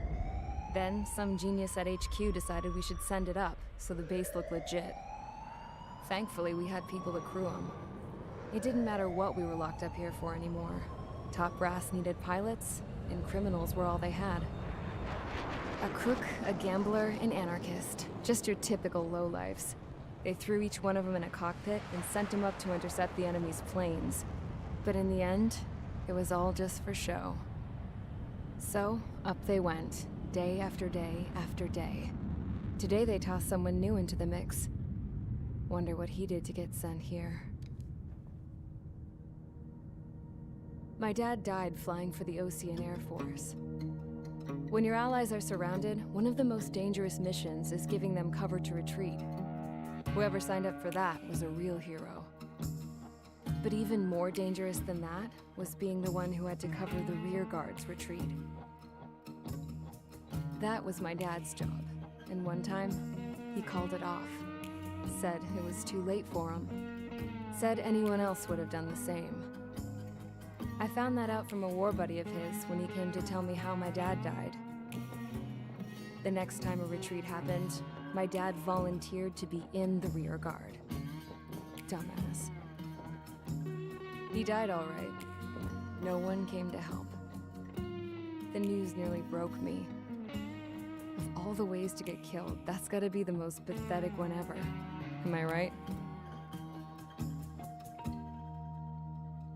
Then, some genius at HQ decided we should send it up, so the base looked legit. Thankfully, we had people to crew them. It didn't matter what we were locked up here for anymore. Top brass needed pilots, and criminals were all they had. A crook, a gambler, an anarchist. Just your typical lowlifes. They threw each one of them in a cockpit and sent them up to intercept the enemy's planes. But in the end, it was all just for show. So, up they went, day after day after day. Today they tossed someone new into the mix. Wonder what he did to get sent here. My dad died flying for the Ocean Air Force. When your allies are surrounded, one of the most dangerous missions is giving them cover to retreat. Whoever signed up for that was a real hero. But even more dangerous than that was being the one who had to cover the rear guard's retreat. That was my dad's job, and one time, he called it off. Said it was too late for him. Said anyone else would have done the same. I found that out from a war buddy of his when he came to tell me how my dad died. The next time a retreat happened, my dad volunteered to be in the rear guard. Dumbass. He died all right. No one came to help. The news nearly broke me. Of all the ways to get killed, that's gotta be the most pathetic one ever. Am I right?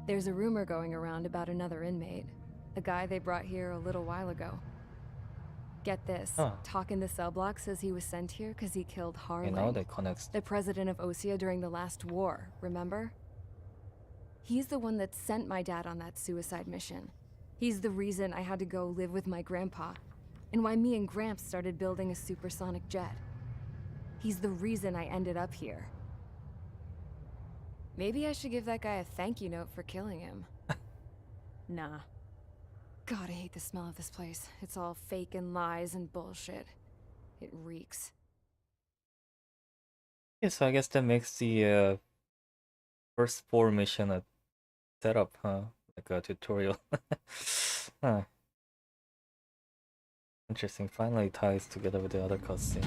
There's a rumor going around about another inmate. A guy they brought here a little while ago. Get this, Talk in the cell block says he was sent here because he killed Harling, that connects. the president of Osea during the last war, remember? He's the one that sent my dad on that suicide mission. He's the reason I had to go live with my grandpa, and why me and Gramps started building a supersonic jet. He's the reason I ended up here. Maybe I should give that guy a thank you note for killing him. Nah. God, I hate the smell of this place. It's all fake and lies and bullshit. It reeks. Yeah, so I guess that makes the first 4 mission a setup, huh? Like a tutorial. Huh. Interesting. Finally ties together with the other cutscene.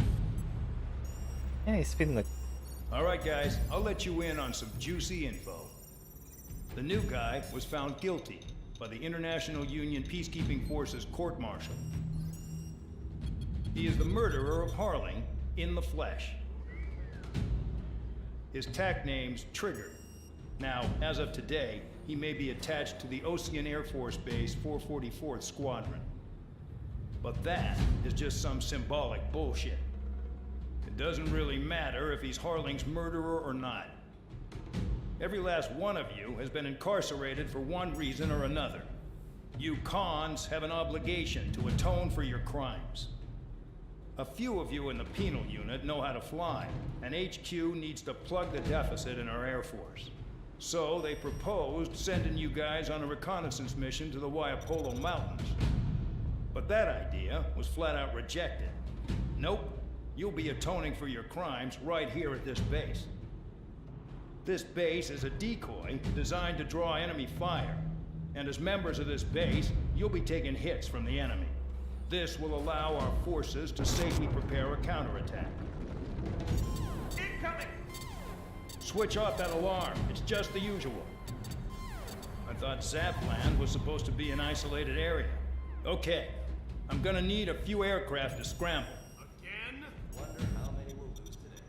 Yeah, it's been like... Alright guys, I'll let you in on some juicy info. The new guy was found guilty by the International Union Peacekeeping Forces court-martial. He is the murderer of Harling in the flesh. His TAC name's Trigger. Now, as of today, he may be attached to the Ocean Air Force Base 444th Squadron. But that is just some symbolic bullshit. It doesn't really matter if he's Harling's murderer or not. Every last one of you has been incarcerated for one reason or another. You cons have an obligation to atone for your crimes. A few of you in the penal unit know how to fly, and HQ needs to plug the deficit in our Air Force. So they proposed sending you guys on a reconnaissance mission to the Waiapolo Mountains. But that idea was flat out rejected. Nope, you'll be atoning for your crimes right here at this base. This base is a decoy designed to draw enemy fire. And as members of this base, you'll be taking hits from the enemy. This will allow our forces to safely prepare a counterattack. Incoming! Switch off that alarm. It's just the usual. I thought Zapland was supposed to be an isolated area. Okay, I'm gonna need a few aircraft to scramble. Again? Wonder how many we'll lose today.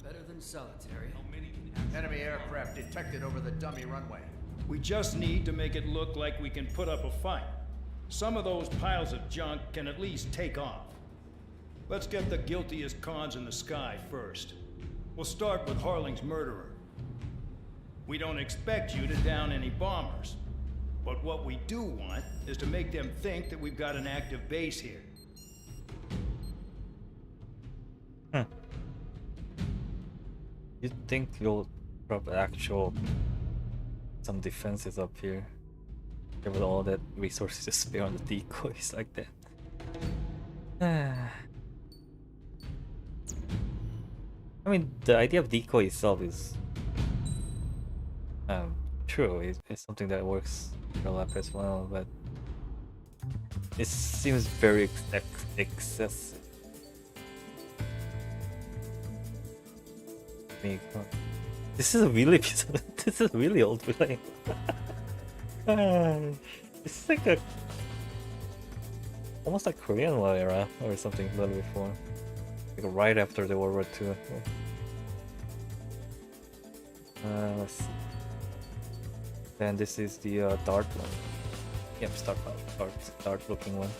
Better than solitary. How many can Enemy aircraft detected over the dummy runway. We just need to make it look like we can put up a fight. Some of those piles of junk can at least take off. Let's get the guiltiest cons in the sky first. We'll start with Harling's murderer. We don't expect you to down any bombers. But what we do want is to make them think that we've got an active base here. You'd think you'll drop actual some defenses up here. With all that resources to spare on the decoys like that. I mean, the idea of decoy itself is true. It's something that works real life as well, but it seems very excessive. This is a really this is a really old villain. It's like a almost like Korean War era or something a little before, like right after the World War II. Let's see. Then this is the dart one. Yep, dart looking one.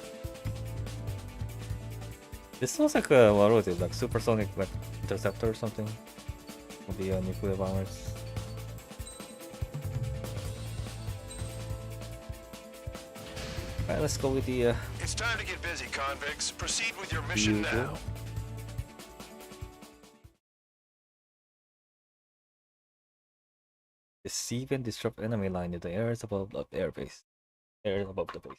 This was like a, what was it, like supersonic like interceptor or something? Of the nuclear bombers. Alright, let's go with the It's time to get busy, convicts. Proceed with your mission now. Deceive and disrupt enemy line in the areas above the airbase. Areas above the base.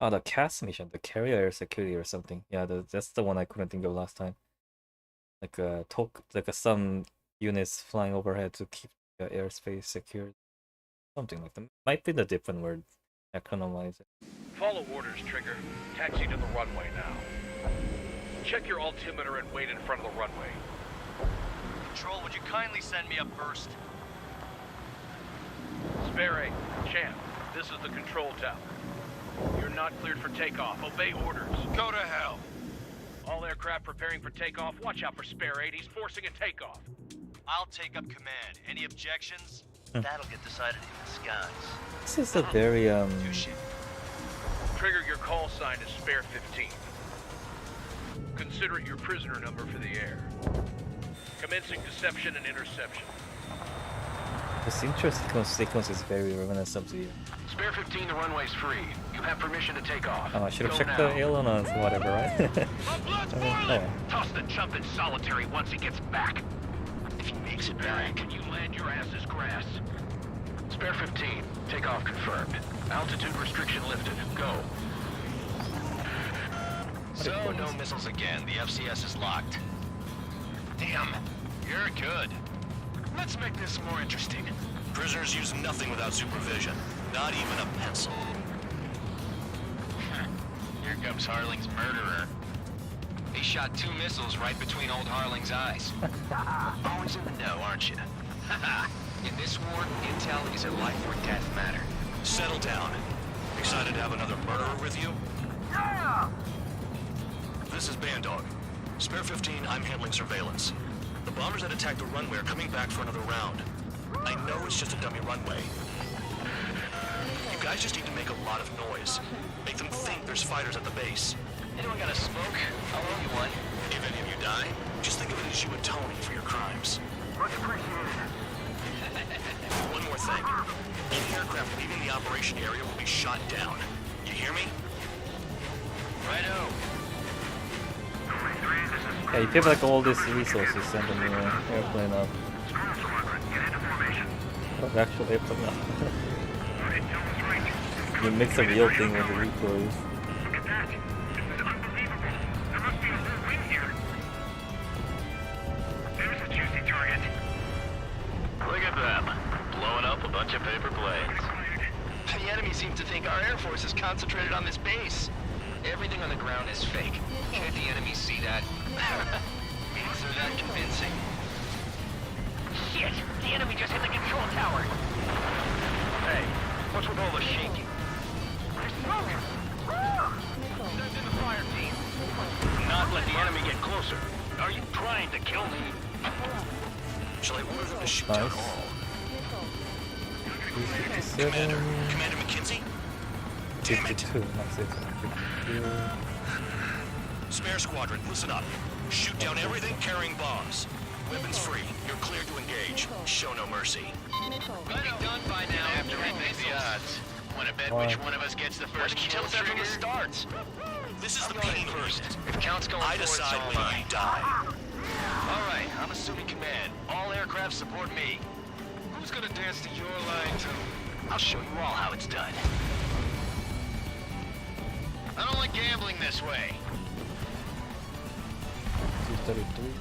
Oh, the CAS mission, the carrier air security or something. Yeah, that's the one I couldn't think of last time. Like some units flying overhead to keep the airspace secured. Something like that. Might be the different word. Economize it. Follow orders, Trigger. Taxi to the runway now. Check your altimeter and wait in front of the runway. Control, would you kindly send me up first? Spare 8, Champ, this is the control tower. You're not cleared for takeoff. Obey orders. Go to hell. All aircraft preparing for takeoff. Watch out for Spare 8. He's forcing a takeoff. I'll take up command. Any objections? That'll get decided in the skies. This is a very Trigger, your call sign is Spare 15. Consider it your prisoner number for the air. Commencing deception and interception. this intro sequence is very reminiscent of the Spare 15, the runway's free. You have permission to take off. I should have Go checked now. the ailerons, whatever, right? My blood's boiling! Toss the chump in solitary once he gets back. If he makes it back, you land your ass as grass. Spare 15, takeoff confirmed. Altitude restriction lifted. Go. So, no missiles again. The FCS is locked. Damn, you're good. Let's make this more interesting. Prisoners use nothing without supervision. Not even a pencil. Here comes Harling's murderer. He shot 2 missiles right between old Harling's eyes. Always in the know, aren't you? In this war, intel is a life or death matter. Settle down. Excited to have another murderer with you? Yeah! This is Bandog. Spare 15, I'm handling surveillance. The bombers that attacked the runway are coming back for another round. I know it's just a dummy runway. You guys just need to make a lot of noise. Make them think there's fighters at the base. Anyone got a smoke? I'll owe you one. If any of you die, just think of it as you atoning for your crimes. Much appreciated. One more thing. Any aircraft leaving the operation area will be shot down. You hear me? Righto. Yeah, you give like all these resources, send a new airplane up. Well, actual airplane up. You mix a real thing with the recoils. Look at that. This is unbelievable. There must be a whole wing here. There's a juicy target. Look at them. Blowing up a bunch of paper planes. The enemy seems to think our Air Force is concentrated on this base. Everything on the ground is fake. Can't the enemy see that? Means they're that convincing. Shit! The enemy just hit the control tower. Hey, what's with all the shaking? There's smoke. Send in the fire team. Not let the enemy get closer. Are you trying to kill me? Shall I order them to shoot down Nice. all? 357, Commander McKenzie? Damn it! 52, not 52. Spare squadron, listen up. Shoot down everything carrying bombs. Weapons free. You're cleared to engage. Show no mercy. We'd be done by now. After we make the odds. Wanna bet which one of us gets the first kill trigger? Starts. This is the I'm going PD. first. If count's going I forward, it's decide all when mine. you die. All right, I'm assuming command. All aircraft support me. Who's gonna dance to your line too? I'll show you all how it's done. I don't like gambling this way. 233.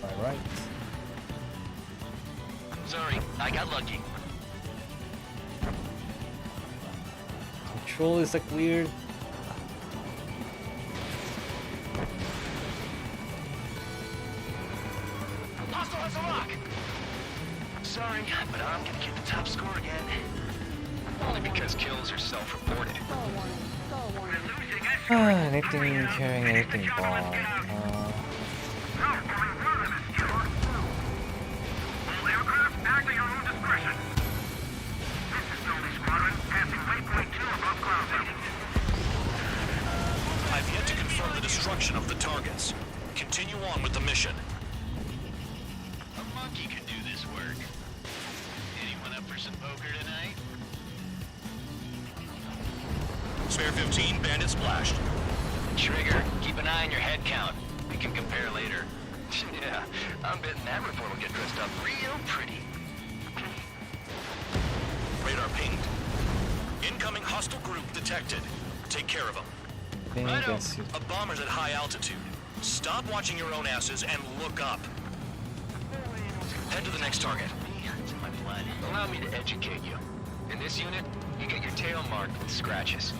My right. Sorry, I got lucky. Control is like weird. Hostile has a lock. Sorry, but I'm gonna get the top score again. Only because kills are self-reported. Anything carrying anything bomb. All aircraft, act at your own discretion. This is Philly Squadron, passing waypoint 2 above ground level. I've yet to confirm the destruction of the targets. Continue on with the mission. A monkey can do this work. Anyone up for some poker tonight? Spare 15, bandit splashed. Trigger, keep an eye on your head count. We can compare later. Yeah, I'm betting that report will get dressed up real pretty. Radar pinged. Incoming hostile group detected. Take care of them. A bomber's at high altitude. Stop watching your own asses and look up. Head to the next target. It's in my blood. Allow me to educate you. In this unit, you get your tail marked with scratches.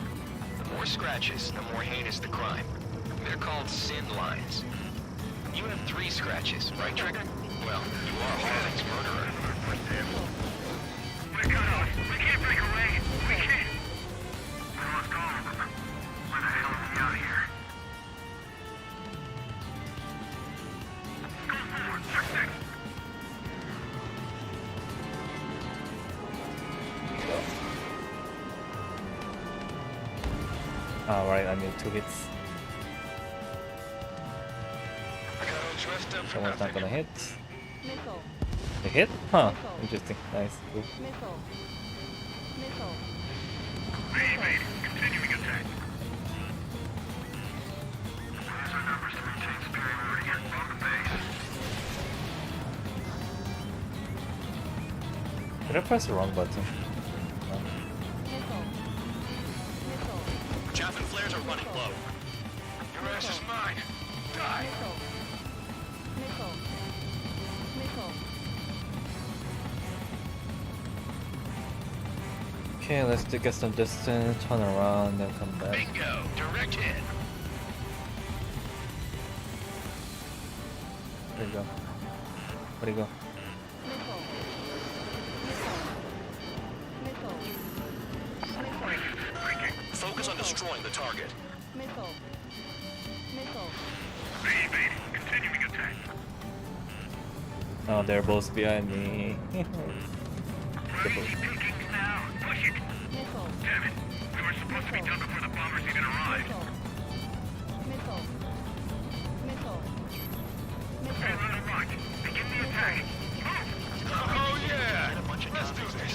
The more scratches, the more heinous the crime. They're called sin lines. You have 3 scratches, right, Trigger? Well, you are Harling's murderer. We're cut off. We can't break away. We can't. We lost all of them. Where the hell is he out of here? Go forward. Check six. Alright, I need 2 hits. I got all dressed up for Someone's not nothing. gonna hit. Missile. They hit? Huh. Missile. Interesting. Nice. Cool. Missile. Missile. Made. Continuing attack. These are numbers to maintain superiority on the base. Did I press the wrong button? No. Missile. Missile. Chaff and flares are running low. Your ass is mine. Die. Missile. Missile. Missile. Okay, let's get some distance, turn around, then come back. Bingo. Direct hit. Where'd he go? Where'd he go? Missile. Missile. Missile. Missile. Focus on destroying the target. Missile. Missile. Made. Oh, they're both behind me. Pickings now. Push it. Missile. Damn it. We were supposed to be done before the bombers even arrived. Missile. Missile. Missile. Hey, Little Rock. Begin the attack. Oh yeah! Let's do this.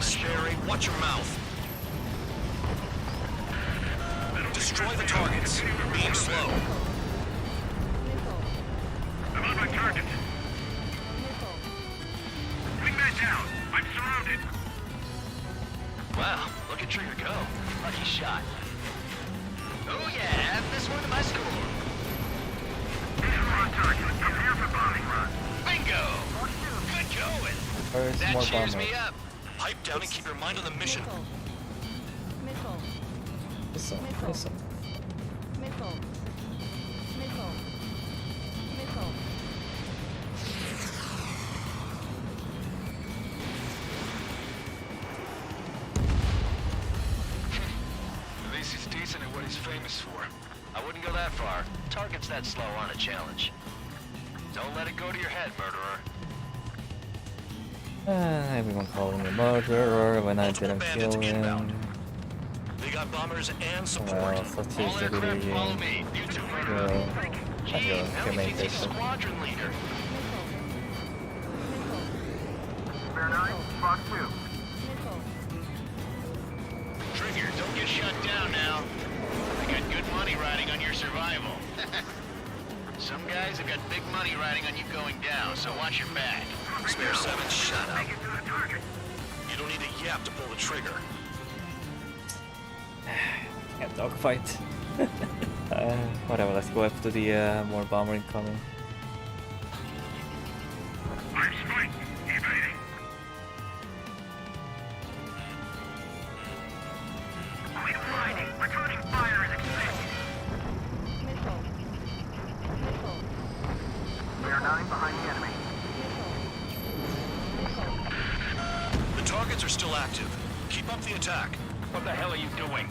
Sperry, watch your mouth. Destroy the targets. Being slow. Missile. I'm on my target. Missile. Wingman down. I'm surrounded. Wow, look at Trigger go. Lucky shot. Oh yeah, add this one to my score. Visual on target. Prepare for bombing run. Bingo! Good going. Where's That more cheers bombers? me up. Pipe down and keep your mind on the mission. Missile. Missile, Missile. missile. Missile. Missile. Missile. At least he's decent at what he's famous for. I wouldn't go that far. Targets that slow aren't a challenge. Don't let it go to your head, murderer. Everyone calling me murderer when I Multiple didn't bandits kill inbound. him. They got bombers and support. Well, such All is the aircraft follow video. me. You two Go. murderer. Go. Gee, now Your he main thinks he's a station. squadron leader. Bear 9, Fox 2. Missile. Trigger, don't get shut down now. I got good money riding on your survival. Some guys have got big money riding on you going down, so watch your back. Spare 7, shut up. Make it to the target. You don't need a yap to pull the trigger. Yeah, dogfight. Whatever, let's go after the more bomber incoming. I'm strike. Evading. Quit fighting. Returning fire is expected. Missile. Missile. Bear 9 behind the enemy. Missile. The targets are still active. Keep up the attack. What the hell are you doing?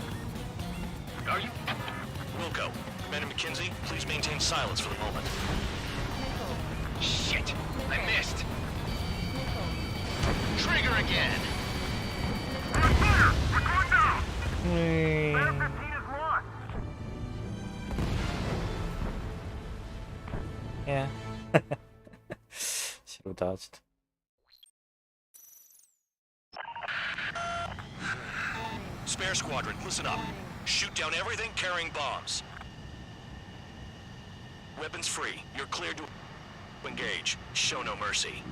Are you... Wilco, Commander McKenzie, please maintain silence for the moment. Shit! I missed! Trigger again! We're on fire! We're going down! Bear 15 is lost. Yeah. Should have dodged. Spare squadron, listen up. Shoot down everything carrying bombs. Weapons free. You're cleared to engage. Show no mercy.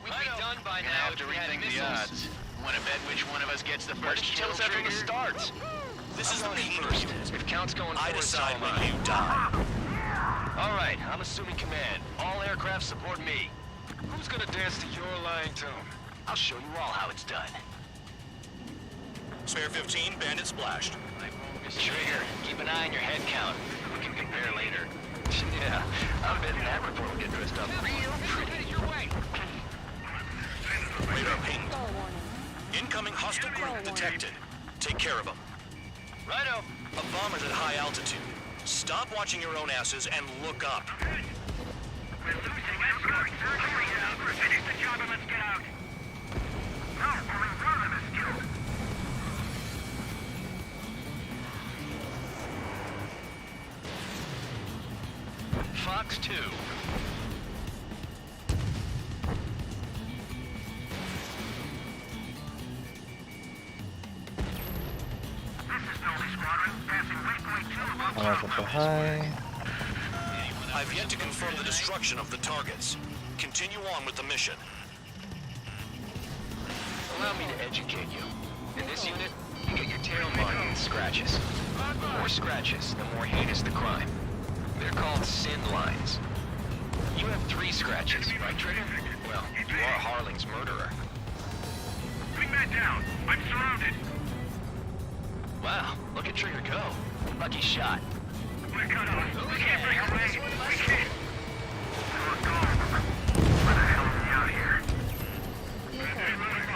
We'd be done by now if we had missiles. Want to bet which one of us gets the first kill? Tell us that from the start. This is the main first. unit. If count's going I forward, decide so when am I. you die. All right, I'm assuming command. All aircraft support me. Who's gonna dance to your lying tune? I'll show you all how it's done. Spare 15, bandit splashed. Trigger, keep an eye on your head count. We can compare later. Yeah, I'm betting that report will get dressed up real pretty. Your way. Radar pinged. Skull warning. Incoming hostile group detected. Take care of them. Righto. A bomber's at high altitude. Stop watching your own asses and look up. We're losing escort. Hurry up. Finish the job and let's get out. No, we're in front of this kill. Fox 2. This is Dolly Squadron. Passing waypoint 2 above I'm up Bravo. high. I've yet to confirm the destruction of the targets. Continue on with the mission. Allow me to educate you. In this unit, you get your tail marked with scratches. The more scratches, the more heinous the crime. They're called sin lines. You have 3 scratches, right, Trigger? Well, you are Harling's murderer. Wingman down. I'm surrounded. Wow, look at Trigger go. Lucky shot. We're cut off. We can't break away. We can't. We're gone. Where the hell are we out here?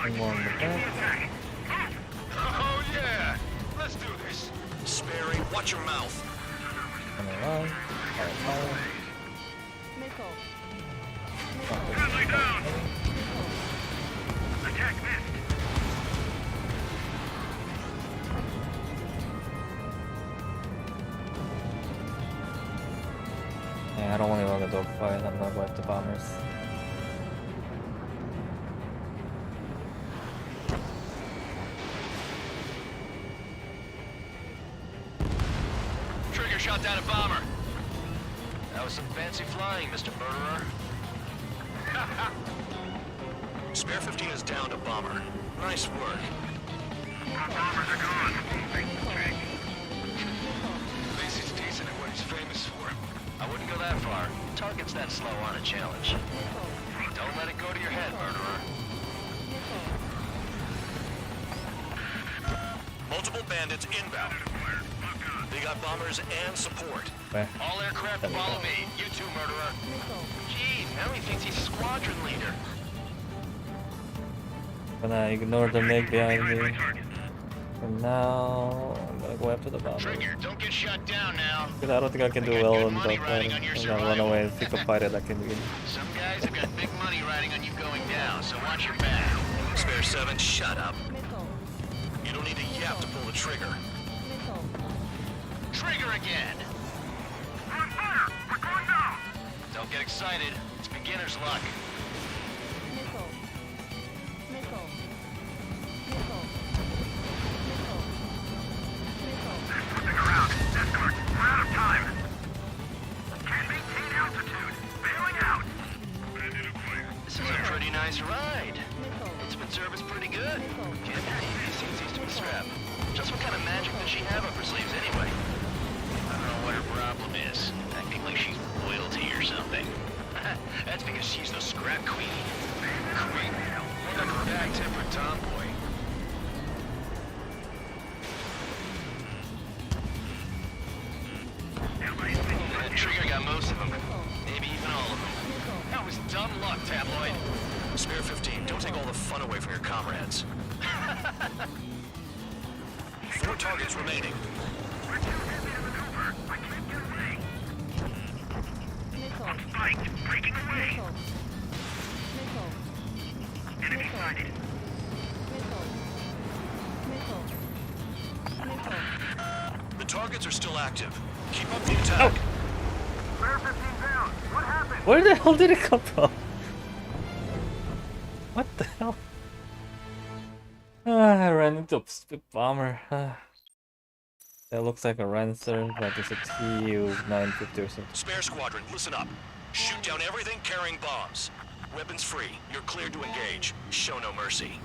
One more in the back. Oh yeah! Let's do this. Sperry, watch your mouth. Come around. Fire, fire. Missile. Fire. down! Attack missed! Yeah, I don't really want to dogfight. I'm not going to bombers. Trigger shot down a bomber. That was some fancy flying, Mr. Murderer. Spare 15 is down to bomber. Nice work. Our bombers are gone. Lacey's decent at what he's famous for. I wouldn't go that far. Target's that slow on a challenge. Don't let it go to your head, Murderer. Multiple bandits inbound. They got bombers and support. Where? All aircraft follow me. You too, Murderer. Geez, now he thinks he's squadron leader. Gonna ignore the MiG behind me. And now I'm gonna go after the bomber. Trigger, don't get shot down now. Because I don't think I can do well in dogfighting. I'm gonna run away and think a fight that I can win. Some guys have got big money riding on you going down, so watch your back. Spare 7, shut up. You don't need to yap to pull the trigger. Trigger again! We're on fire! We're going down! Don't get excited. It's beginner's luck. Flipping around. Escort, we're out of time. Can't maintain altitude. Bailing out. This is a pretty nice ride. It's been serviced pretty good. Can't believe these things used to be scrap. Just what kind of magic does she have up her sleeves anyway? I don't know what her problem is. Acting like she's royalty or something. That's because she's the scrap queen. Queen? More like a bad-tempered tomboy. That trigger got most of them. Maybe even all of them. That was dumb luck, Tabloid. Spare 15, don't take all the fun away from your comrades. 4 targets remaining. We're too busy to maneuver. I can't get away. I'm spiked. Breaking away. Enemy sighted. The targets are still active. Keep up the attack. Spare 15 down. What happened? Where the hell did it come from? What the hell? I ran into a stupid bomber. That looks like a Rancer, but it's a TU-950 or something. Spare squadron, listen up. Shoot down everything carrying bombs. Weapons free. You're cleared to engage. Show no mercy.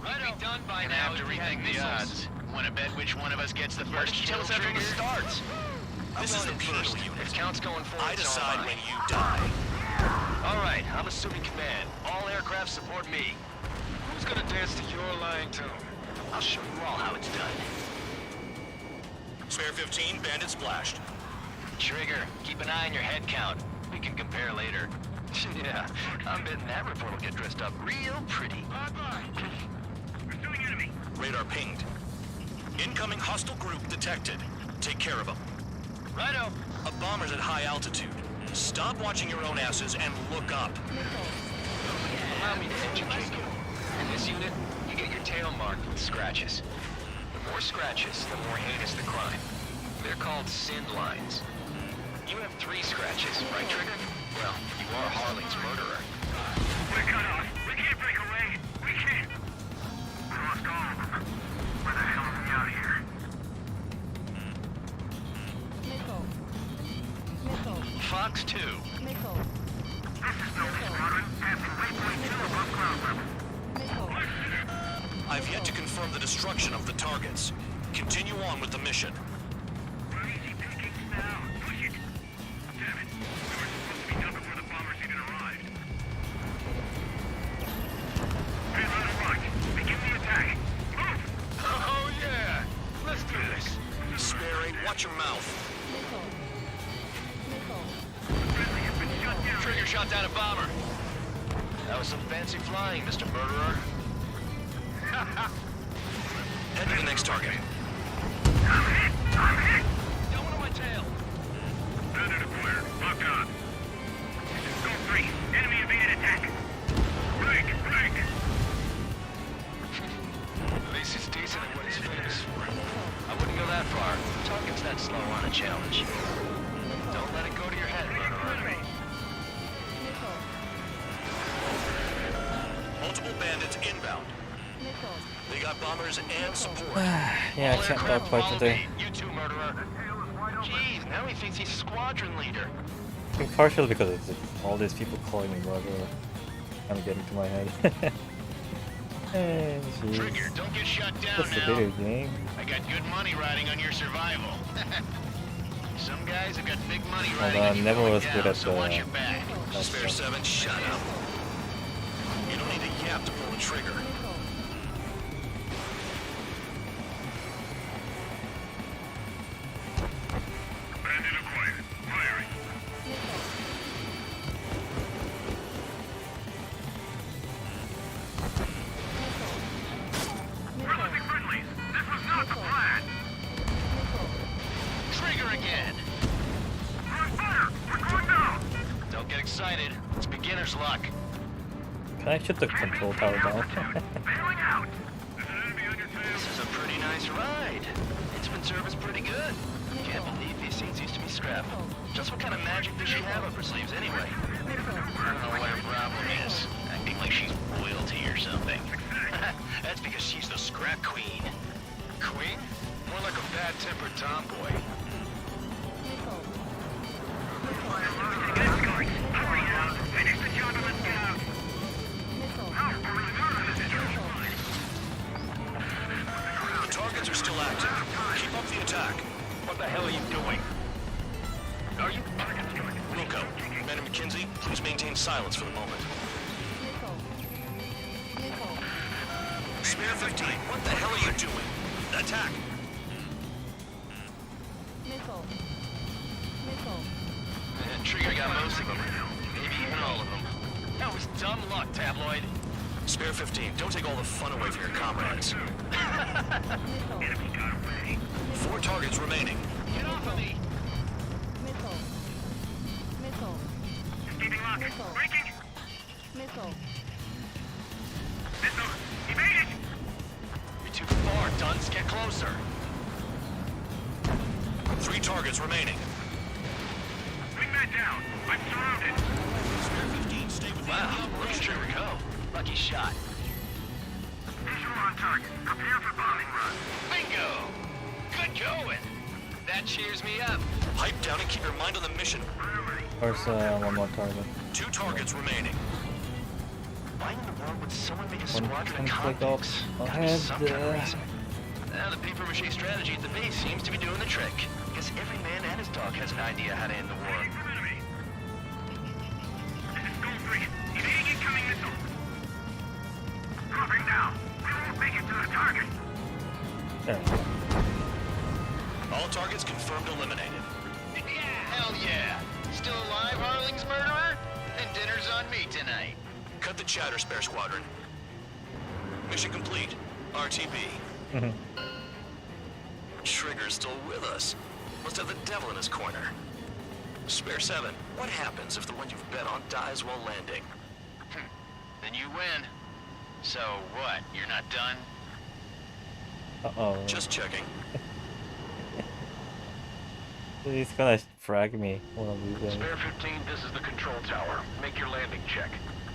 Righto. Be done by now. Have to rethink the odds. Want to bet which one of us gets the first kill? Tell us that from the starts. This is the penal unit. If count's going forward, I decide when you die. All right, I'm assuming command. All aircraft support me. Who's gonna dance to your lying tune? I'll show you all how it's done. Spare 15, bandit splashed. Trigger, keep an eye on your head count. We can compare later. Yeah, I'm betting that report will get dressed up real pretty. Bye-bye. Pursuing enemy. Radar pinged. Incoming hostile group detected. Take care of them. Righto. A bomber's at high altitude. Stop watching your own asses and look up. Allow me to educate you. In this unit, you get your tail marked with scratches. The more scratches, the more heinous the crime. They're called sin lines. You have 3 scratches, right, Trigger? Well, you are Harley's murderer. We're cut off. We can't break away. We can't. We lost all of them. Where the hell are we out here? Fox 2. This is Delta Squadron. Passing waypoint 2 above ground level. I've yet to confirm the destruction of the targets. Continue on with the mission. We're easy pickings now. Push it. Damn it. We were supposed to be done before the bombers even arrived. Payload and launch. Begin the attack. Move! Oh, yeah. Let's do this. Sperry, watch your mouth. Friendly has been shut down. Trigger shot down a bomber. That was some fancy flying, Mr. Murderer. Head to the next target. I'm hit! I'm hit! Don't want my tail. Bandit acquired. Locked on. Go 3. Enemy evaded attack. Targets inbound. Missiles. They got bombers and support. Yeah, I can't talk quite today. You too, murderer. Jeez, now he thinks he's squadron leader. I think partially because it's all these people calling me murderer. Kind of getting to my head. Hey, jeez. Trigger, don't get shut down Just a now. video game. I got good money riding on your survival. Some guys have got big money riding on you never going was down, good at so watch your the- back. Spare 7, shut up. You don't need a yap to pull the trigger. Bandit acquired. Firing. We're losing friendlies. This was not the plan. Trigger again. We're on fire. We're going down. Don't get excited. It's beginner's luck. Can I shoot the control tower down? Bailing out. This is enemy on your tail. This is a pretty nice ride. It's been serviced pretty good. Can't believe these things used to be scrap. Just what kind of magic does she have up her sleeves anyway? I don't know what her problem is. Acting like she's royalty or something. That's because she's the scrap queen. Queen? More like a bad-tempered tomboy. Hurry now. Finish the job and let's get out. The targets are still active. Keep up the attack. What the hell are you doing? Are you... Wilco, Man and McKinsey, please maintain silence for the moment. Spare 15, what the hell are you doing? Attack! Missile. Missile. Trigger got most of them. Maybe even all of them. That was dumb luck, Tabloid. Spare 15, don't take all the fun away from your comrades. Enemy got away. 4 targets remaining. Get off of me! Missile. Missile. Escaping lock. Missile. Breaking. Missile. Missile. Evaded. You're too far, Dunce. Get closer. 3 targets remaining. Wingman down. I'm surrounded. Spare 15, stay with Wow, the where'd operation. Trigger go? Lucky shot. Visual on target. Prepare for bombing run. Bingo! Good going! That cheers me up. Pipe down and keep your mind on the mission. Where's one more target? 2 targets remaining. Why in the world would someone make a One squadron of click up convicts? Gotta be ahead. some kind of reason. Now the paper-mache strategy at the base seems to be doing the trick. Guess every man and his dog has an idea how to end the war. Some enemy. This is Gold 3. Evading incoming missile. Dropping down. We won't make it to the target. There. All targets confirmed eliminated. Hell yeah! Still alive, Harling's murderer? And dinner's on me tonight. Cut the chatter, Spare Squadron. Mission complete. RTB. Trigger's still with us. Must have the devil in his corner. Spare 7, what happens if the one you've bet on dies while landing? Then you win. So what, you're not done? Uh-oh. Just checking. He's gonna frag me one of these days. Spare 15, this is the control tower. Make your landing check.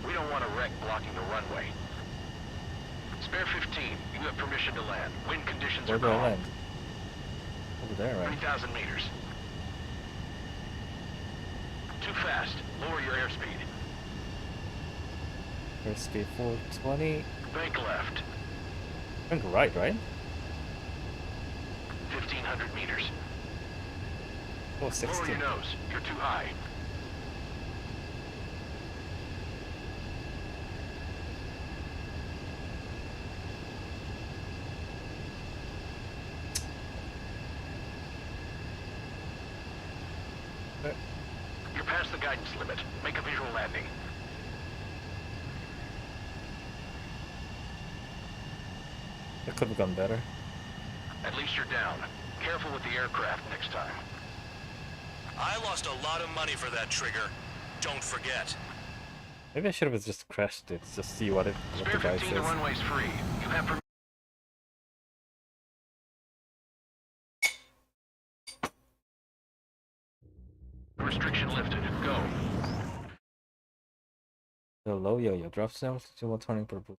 We don't want a wreck blocking the runway. Spare 15, you have permission to land. Wind conditions Where are do I calm. land? Over there, right? 3,000 meters. Too fast. Lower your airspeed. Airspeed 420. Bank left. I think right? 1,500 meters. Oh, Lower 60. your nose. You're too high. You're past the guidance limit. Make a visual landing. It could have gone better. At least you're down. Careful with the aircraft next time. I lost a lot of money for that Trigger. Don't forget. Maybe I should have just crashed it, just see what the Spare guy 15, the says. runway's free. You have permission. Restriction lifted. Go. The low yo-yo drops down to 120 per boost.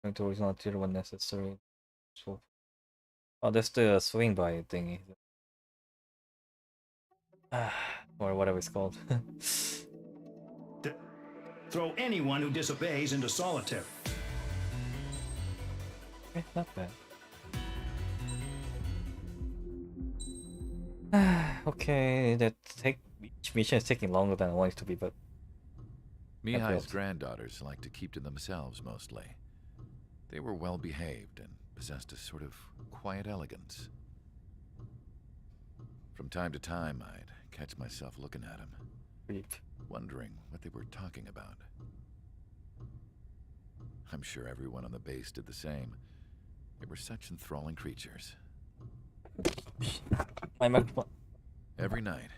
Going to original tier when necessary. So, oh, that's the swing by thingy. Or whatever it's called. Throw anyone who disobeys into solitary. Not bad. Okay, each mission is taking longer than I want it to be, but Mihai's granddaughters liked to keep to themselves mostly. They were well behaved and possessed a sort of quiet elegance. From time to time, I'd catch myself looking at them, wondering what they were talking about. I'm sure everyone on the base did the same. They were such enthralling creatures. My microphone. Every night,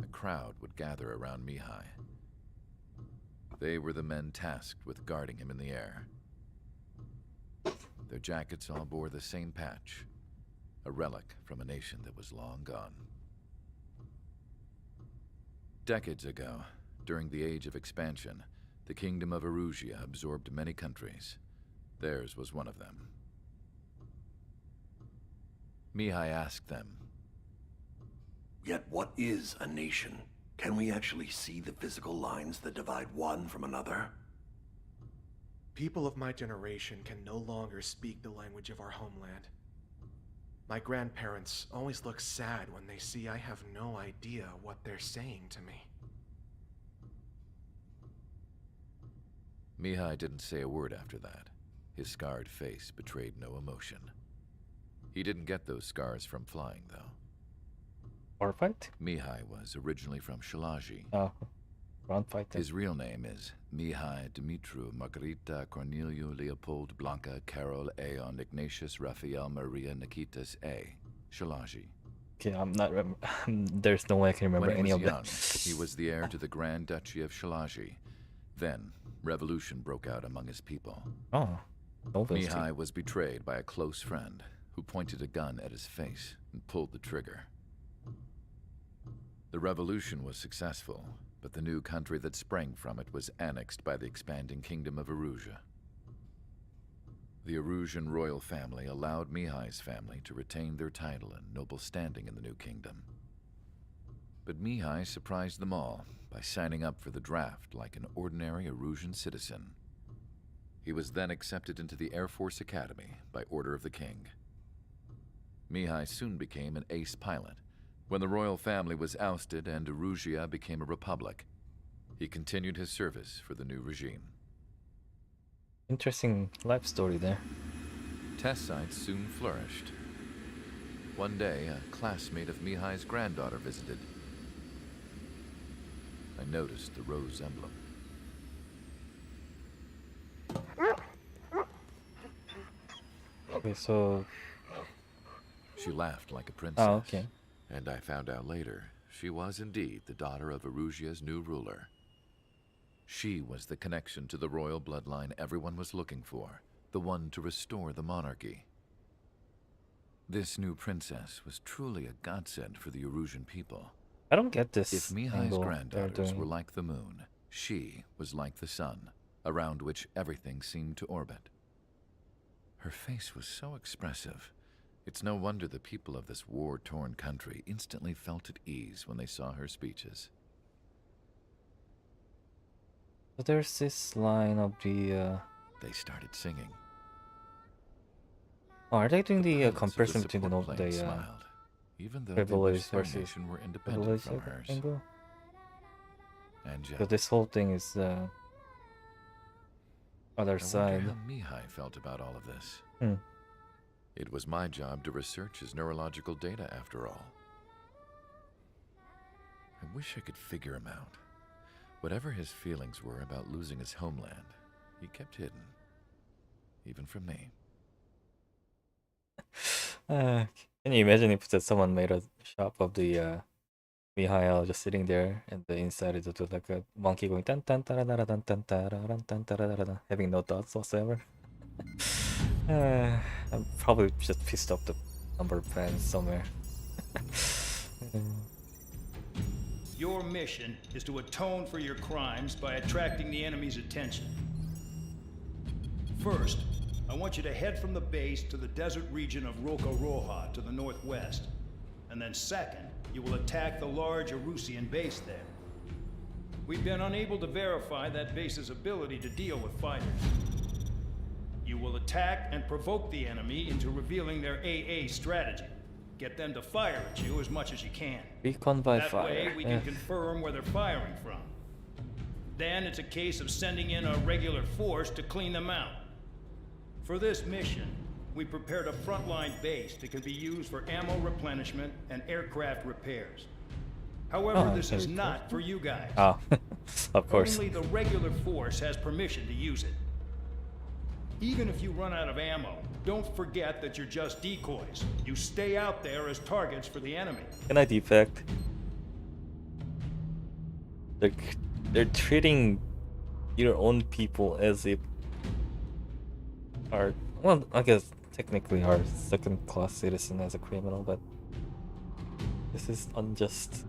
a crowd would gather around Mihai. They were the men tasked with guarding him in the air. Their jackets all bore the same patch, a relic from a nation that was long gone. Decades ago, during the Age of Expansion, the Kingdom of Erusia absorbed many countries. Theirs was one of them. Mihai asked them, "Yet what is a nation? Can we actually see the physical lines that divide one from another?" People of my generation can no longer speak the language of our homeland. My grandparents always look sad when they see I have no idea what they're saying to me. Mihai didn't say a word after that. His scarred face betrayed no emotion. He didn't get those scars from flying, though. War fight? Mihai was originally from Shalaji. Oh, round fight. His real name is Mihai Dumitru Margarita Corneliu Leopold Blanca Carol Aeon Ignatius Raphael Maria Nikitas A. Shalaji. Okay, I'm not. There's no way I can remember any of young, that. He was the heir to the Grand Duchy of Shalaji. Then, revolution broke out among his people. Oh, Mihai was betrayed by a close friend who pointed a gun at his face and pulled the trigger. The revolution was successful, but the new country that sprang from it was annexed by the expanding Kingdom of Erusia. The Erusian royal family allowed Mihai's family to retain their title and noble standing in the new kingdom. But Mihai surprised them all by signing up for the draft like an ordinary Erusian citizen. He was then accepted into the Air Force Academy by order of the king. Mihai soon became an ace pilot. When the royal family was ousted and Erusia became a republic, he continued his service for the new regime. Interesting life story there. Test sites soon flourished. One day, a classmate of Mihai's granddaughter visited. I noticed the rose emblem. Okay, so... She laughed like a princess. Oh, okay. And I found out later, she was indeed the daughter of Erusia's new ruler. She was the connection to the royal bloodline everyone was looking for, the one to restore the monarchy. This new princess was truly a godsend for the Erusian people. I don't get this. If Mihai's granddaughters were like the moon, she was like the sun, around which everything seemed to orbit. Her face was so expressive. It's no wonder the people of this war-torn country instantly felt at ease when they saw her speeches. So there's this line of the... They started singing. Oh, are they doing the comparison the between the support plane the smiled, even though privileged they versus nation were independent from hers. angle? And yet, So this whole thing is other I side. wonder how Mihai felt about all of this. Hmm. It was my job to research his neurological data, after all. I wish I could figure him out. Whatever his feelings were about losing his homeland, he kept hidden, even from me. Can you imagine if that someone made a shop of the Mihail just sitting there, and the inside is just like a monkey going tan tan tararara tan tan tararara tan tararara, having no thoughts whatsoever? I'm probably just pissed off the number of fans somewhere. Your mission is to atone for your crimes by attracting the enemy's attention. First, I want you to head from the base to the desert region of Roca-Roja to the northwest. And then second, you will attack the large Erusian base there. We've been unable to verify that base's ability to deal with fighters. You will attack and provoke the enemy into revealing their AA strategy. Get them to fire at you as much as you can. Recon by That fire. way, we can confirm where they're firing from. Then it's a case of sending in a regular force to clean them out. For this mission, we prepared a frontline base that can be used for ammo replenishment and aircraft repairs. However, this is not for you guys. Oh, of course. Only the regular force has permission to use it. Even if you run out of ammo, don't forget that you're just decoys. You stay out there as targets for the enemy. Can I defect? They're treating your own people as if are, well, I guess technically are second-class citizen as a criminal, but this is unjust.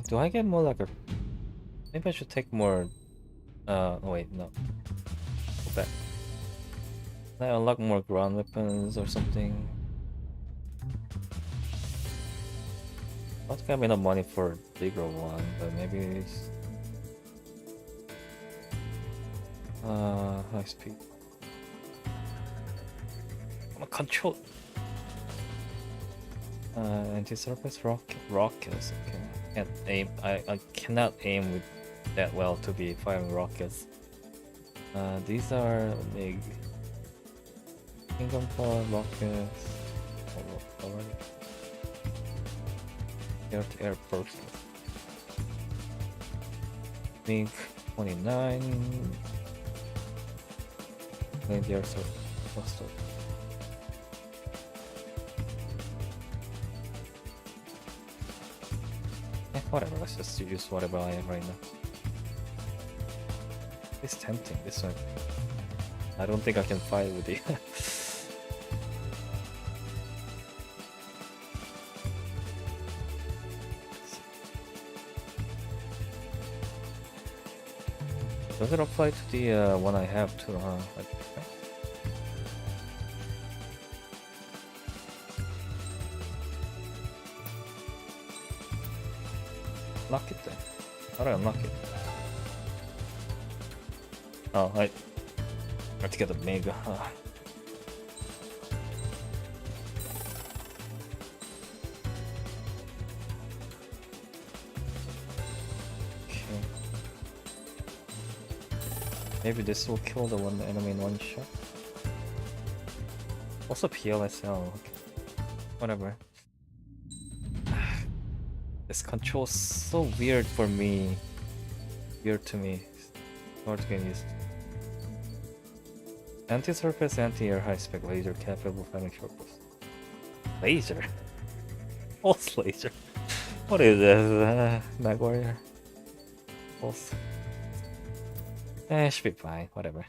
Do I get more like a... Maybe I should take more... oh wait, no. Go back. Can I unlock more ground weapons or something? I don't think I have enough money for a bigger one, but maybe it's... high speed. Control... anti-surface rockets, okay. Can't aim. I cannot aim with that well to be firing rockets. These are big kingdom pod rockets. Air-to-air burst. MiG 29. Reindeer cluster. Whatever, let's just use whatever I have right now. It's tempting, this one. I don't think I can fight with it. Does it apply to the one I have too, huh? Unlock it then. How do I unlock it? Oh, I have to get the mega. Okay. Maybe this will kill the enemy in one shot. Also PLSL. Okay. Whatever. This control's so weird for me. Weird to me. Hard to get used to. Anti-surface, anti-air, high-spec laser capable of firing short bursts. Laser? Pulse laser? What is this? Mag warrior? Pulse. Should be fine. Whatever.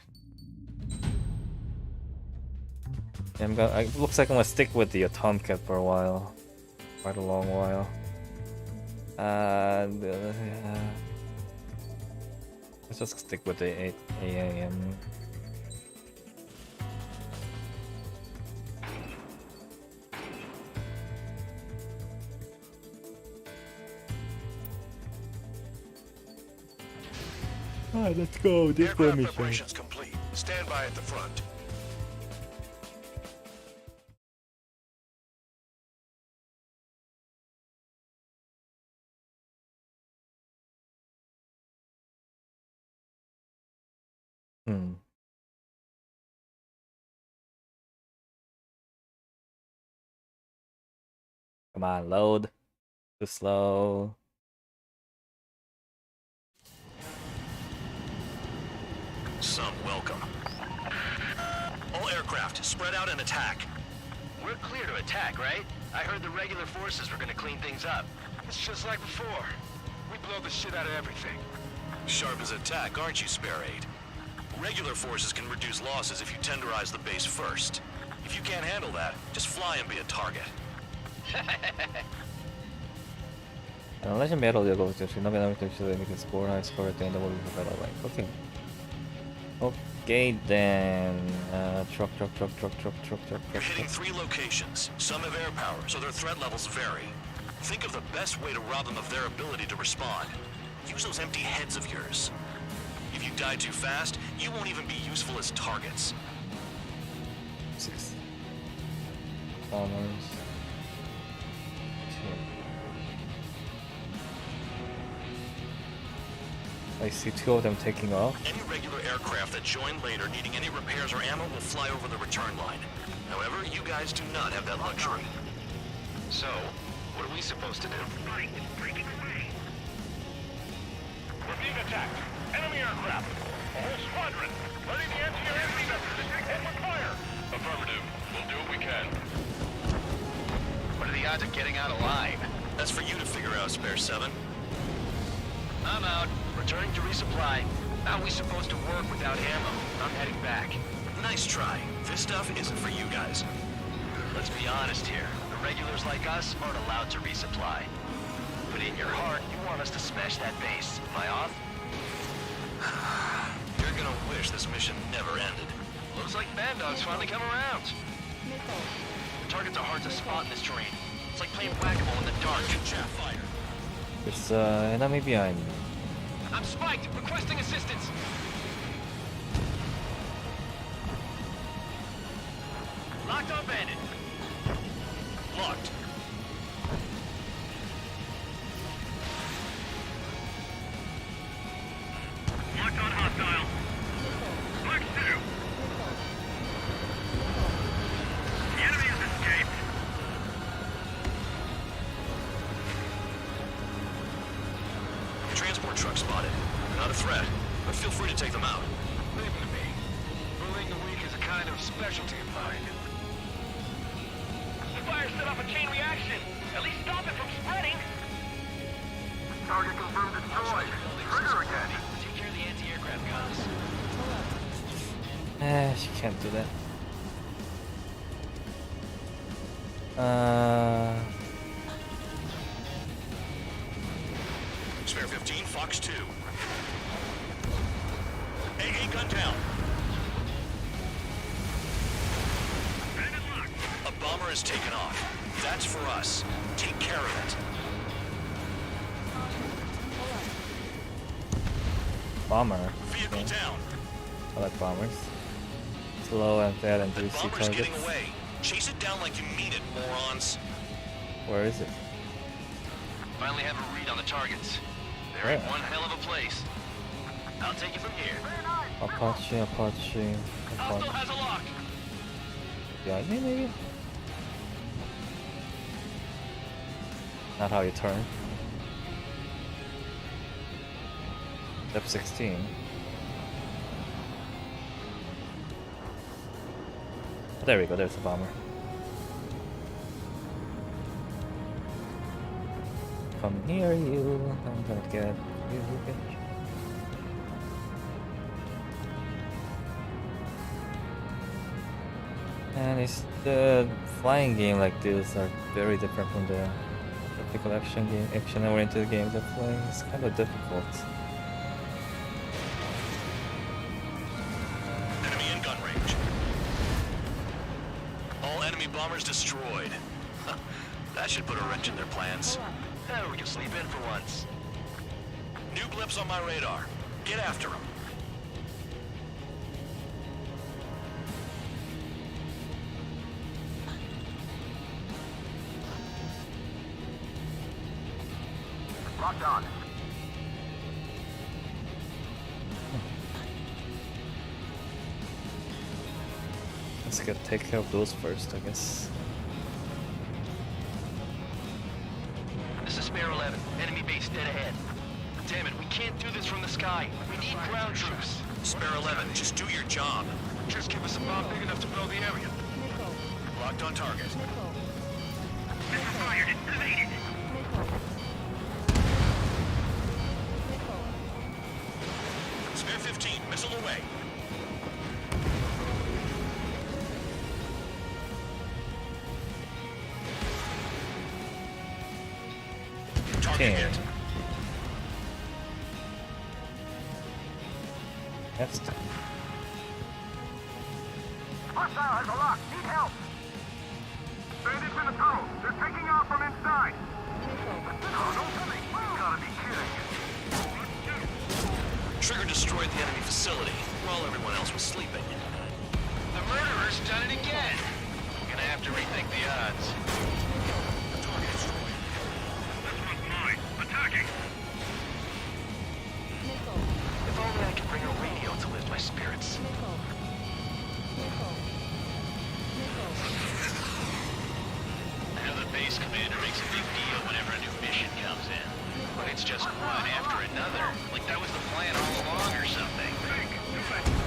Yeah, looks like I'm gonna stick with the Tomcat for a while. Quite a long while. Let's just stick with the 8 AM. Alright, let's go. This Aircraft preparations complete. Stand by at the front. Come on, load. Too slow. Some welcome. All aircraft, spread out and attack. We're clear to attack, right? I heard the regular forces were gonna clean things up. It's just like before. We blow the shit out of everything. Sharp as attack, aren't you, Spare Aid? Regular forces can reduce losses if you tenderize the base first. If you can't handle that, just fly and be a target. Unless metal goes to should not be able to show that you can score high score at the end of the battle rank. Okay. Okay then. Truck. You're hitting 3 locations. Some have air power, so their threat levels vary. Think of the best way to rob them of their ability to respond. Use those empty heads of yours. If you die too fast, you won't even be useful as targets. 6 bombers. I see 2 of them taking off. Any regular aircraft that join later needing any repairs or ammo will fly over the return line. However, you guys do not have that luxury. So, what are we supposed to do? Fight is breaking away. We're being attacked. Enemy aircraft. A whole squadron. Ready the anti-air enemy members. Open fire. Affirmative. We'll do what we can. What are the odds of getting out alive? That's for you to figure out, Spare 7. I'm out. Returning to resupply. How are we supposed to work without ammo? I'm heading back. Nice try. This stuff isn't for you guys. Let's be honest here. The regulars like us aren't allowed to resupply. But in your heart, you want us to smash that base. Am I off? You're gonna wish this mission never ended. Looks like Bad Dog's finally come around. The targets are hard to spot in this terrain. It's like playing whack-a-mole in the dark. Chaff fire. There's enemy behind me. I'm spiked! Requesting assistance! Locked on bandit. Locked. Locked on hostile. Mark 2. The enemy has escaped. Transport truck spotted. They're not a threat, but feel free to take them out. Leave them to me. Bullying the weak is a kind of specialty of mine. The fire set off a chain reaction. At least stop it from spreading. Target confirmed destroyed. Trigger again. Secure the anti-aircraft guns. She can't do that. Spare 15, Fox 2. AA gun down. A bomber is taken off. That's for us. Take care of it. Bomber. Vehicle down. I like bombers. Slow and fast and The juicy bomber's targets. getting away. Chase it down like you mean it, morons. Where is it? Finally have a read on the targets. They're in Where? one hell of a place. I'll take it from here. Apache. Hostile has a lock. Behind me, maybe? Not how you turn. Step 16. There we go, there's a bomber. Come here, you. I'm gonna get you, bitch. And it's the flying game like this are very different from the typical action-oriented games I play. It's kind of difficult. Enemy in gun range. All enemy bombers destroyed. That should put a wrench in their plans. Oh, we can sleep in for once. New blips on my radar. Get after them. Locked on. Let's take care of those first, I guess. This is Spare 11. Enemy base dead ahead. Damn it, we can't do this from the sky. We need ground troops. Spare 11, just do your job. Just give us a bomb big enough to blow the area. Locked on target. Missile fired. Evaded. Spare 15, missile away. 15. Next. Hostile has a lock. Need help. Bandits in the tunnel. They're taking off from inside. Oh, no coming. You gotta be kidding. Trigger destroyed the enemy facility while everyone else was sleeping. The murderer's done it again. Gonna have to rethink the odds. Target destroyed. This one's mine. Attacking! Missile. If only I could bring a radio to lift my spirits. Missile. Missile. Missile. I know the base commander makes a big deal whenever a new mission comes in. But it's just one after another. Like that was the plan all along or something.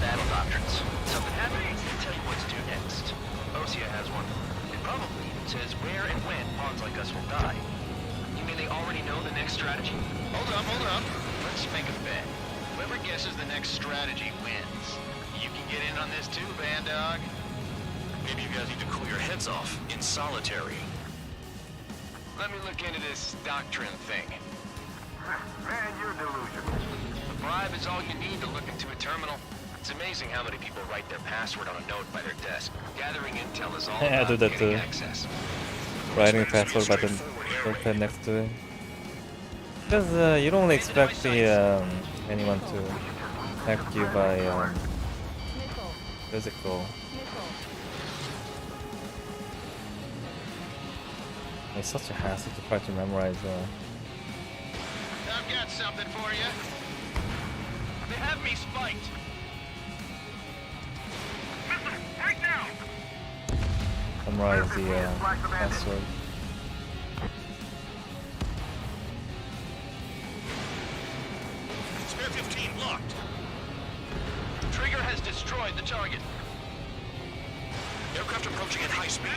Battle doctrines. Something happens, they tell you what to do next. Osea has one. It probably says where and when pawns like us will die. You mean they already know the next strategy? Hold up. Let's make a bet. Whoever guesses the next strategy wins. You can get in on this too, Band Dog. Maybe you guys need to cool your heads off in solitary. Let me look into this doctrine thing. Man, you're delusional. The bribe is all you need to look into a terminal. It's amazing how many people write their password on a note by their desk. Gathering intel is all Yeah, I about do that getting too. access. Writing a password button notepad next to it. Because you don't expect the anyone to hack you by Missile. physical. Missile. It's such a hassle to try to memorize. I've got something for you. They have me spiked. Right now! Memorize the password. Spare 15 locked. Trigger has destroyed the target. Aircraft approaching at high speed.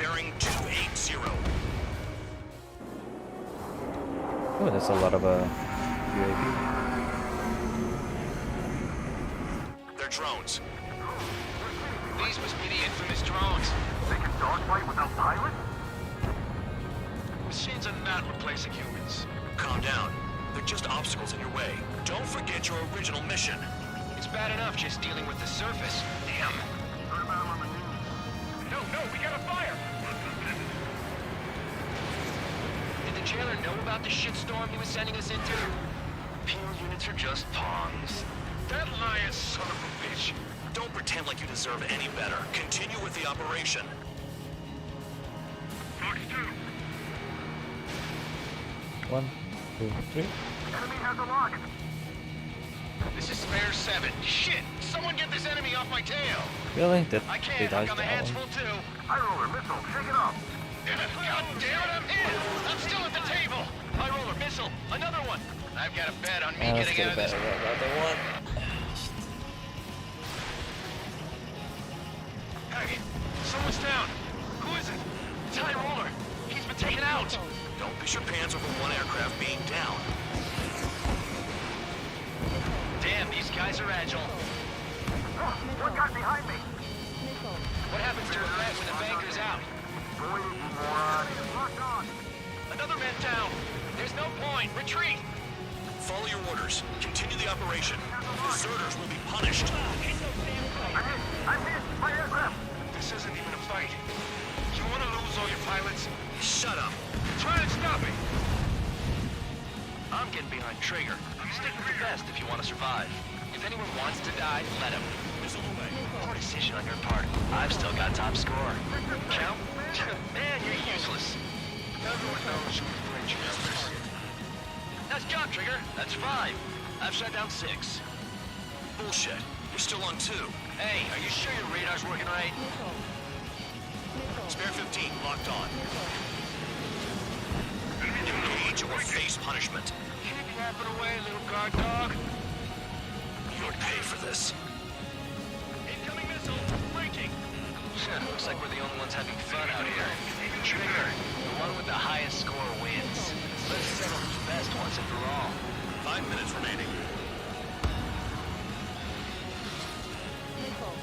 Bearing 280. Oh, there's a lot of UAV. They're drones. These must be the infamous drones. They can dogfight without pilots? Machines are not replacing humans. Calm down. They're just obstacles in your way. Don't forget your original mission. It's bad enough just dealing with the surface. Damn. Heard about 'em on the news. No, we got a fire! Did the jailer know about the shitstorm he was sending us into? Penal units are just pawns. That lion son of a bitch! Don't pretend like you deserve any better. Continue with the operation. Fox 2. 1, 2, 3. Enemy has a lock. This is Spare 7. Shit! Someone get this enemy off my tail! Really? That I they can't. I dodged got my that hands one. full too. High roller missile. Shake it off. God damn it, I'm in! I'm still at the table! High roller missile, another one! I've got a bet on me Let's getting get out of this. another one. Hey, someone's down. Who is it? It's High roller. He's been taken out. Don't piss your pants over one aircraft being down. Damn, these guys are agile. Oh, one got behind me. Missile. What happens to a threat when the banker's out? Boy, you moron. Locked on. Another man down. There's no point. Retreat. Follow your orders. Continue the operation. Deserters will be punished. I'm hit. My aircraft. This isn't even a fight. You want to lose all your pilots? Shut up. Try and stop me! I'm getting behind Trigger. Stick with the best if you want to survive. If anyone wants to die, let him. Poor decision on your part. I've still got top score. Count? Man, you're useless. Everyone knows who brings numbers. Nice job, Trigger. That's 5. I've shut down 6. Bullshit. You're still on 2. Hey, are you sure your radar's working right? Missile. Missile. Spare 15 locked on. Missile. Engage or face punishment. Keep yapping away, little guard dog. You'll pay for this. Incoming missile. Breaking. Looks like we're the only ones having fun out here. Trigger, the one with the highest score wins. Let's settle who's best once and for all. 5 minutes remaining. Missile.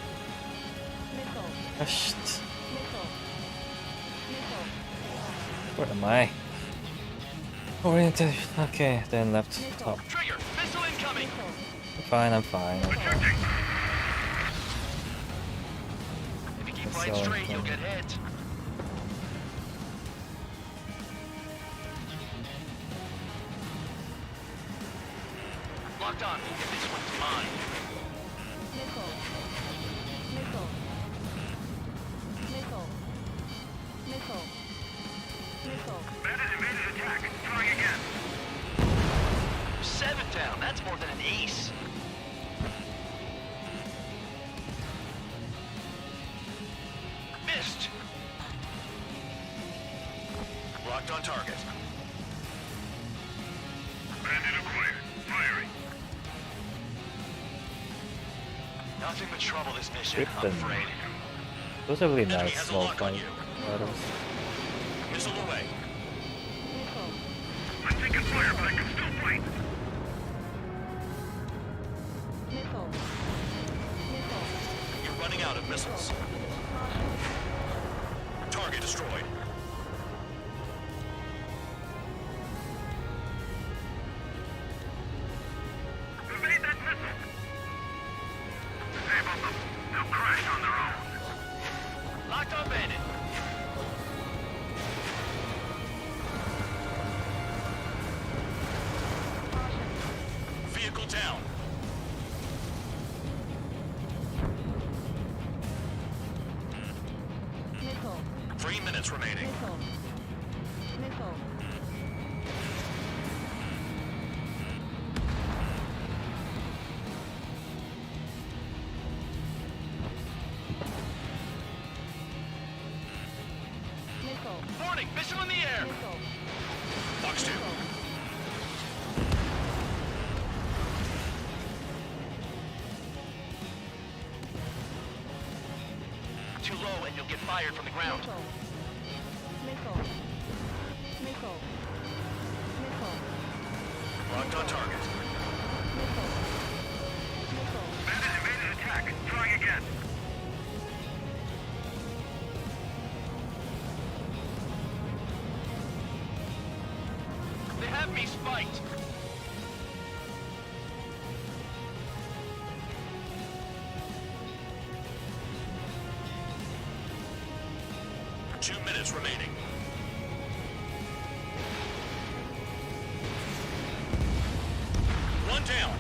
Missile. Ah, shit. Missile. Missile. Where am I? Orientation. Okay, then left top. Trigger, missile incoming. Fine, I'm fine. If you keep flying straight, you'll get hit. Locked on. This one's mine. Missile. Missile. Missile. Missile. Missile. Bandit evaded attack. Trying again. 7 down. That's more than an ace. Missed. Locked on target. Bandit acquired. Firing. Nothing but trouble this mission, I'm Krypton. afraid. Those are really Enemy nice has a small lock on fight you. battles. Missile away. Missile. I'm taking fire, but I can still fight. Missile. Missile. You're running out of missiles. Target destroyed. Evade that missile. Save them. They'll crash on their own. Locked on bandit. Vehicle down. Missile. 3 minutes remaining. Missile. Missile. Missile. Warning, missile in the air. Missile. Box 2. Too low and you'll get fired from the ground. Missile. Missile. Missile. Missile. Locked on target. Missile. Missile. Bandit evaded attack. Trying again. They have me spiked. Two minutes remaining. One down.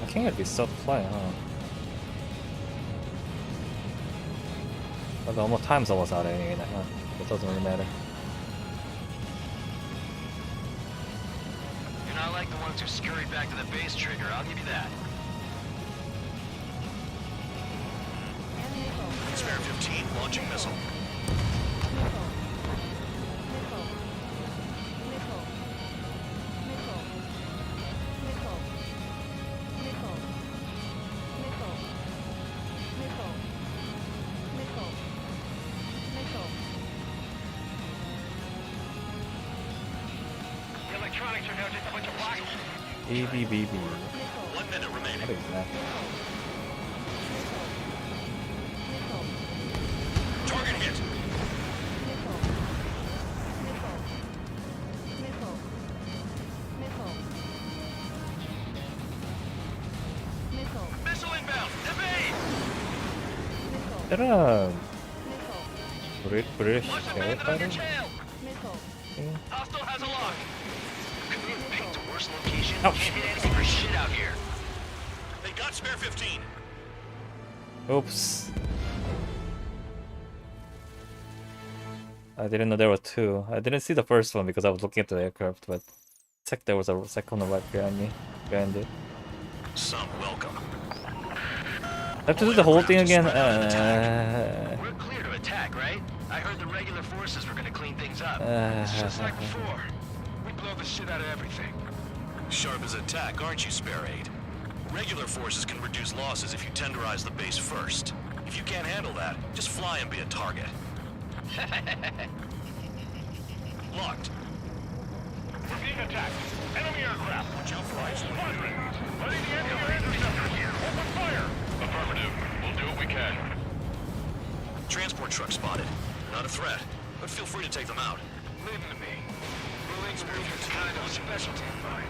I think it'd be self-flying, huh? But almost time's almost out anyway, huh? It doesn't really matter. You're not like the ones who scurry back to the base, Trigger. I'll give you that. And missile. Spare 15 launching missile. Missile. Missile. Missile. Missile. Missile. Missile. Missile. Missile. Missile. Missile. The electronics are now just a bunch of blocks. BBBB. 1 minute remaining. What is that? Target hit. Missile. Missile. Missile. Missile. Missile. Missile inbound. Evade. Missile. Is that a Missile. British Watch the air bandit on your fighter? tail. Missile. Yeah. Hostile has a lock. Couldn't have picked a worse location. Ouch. Can't hit anything for shit out here. They got spare 15. Oops. I didn't know there were two. I didn't see the first one because I was looking at the aircraft, but check there was a second one right behind me. Behind it. Some welcome. I have to do the whole thing again? We're clear to attack, right? I heard the regular forces were gonna clean things up. It's just like before. We blow the shit out of everything. Sharp as a tack, aren't you, Spare 8? Regular forces can reduce losses if you tenderize the base first. If you can't handle that, just fly and be a target. Locked. We're being attacked. Enemy aircraft. Watch out for eyes. Squadron. Ready the anti-air interceptors here. Open fire. Affirmative. We'll do what we threat, but feel free to take them out. Leave them to me. Bullying the Rangers kind of a specialty of mine.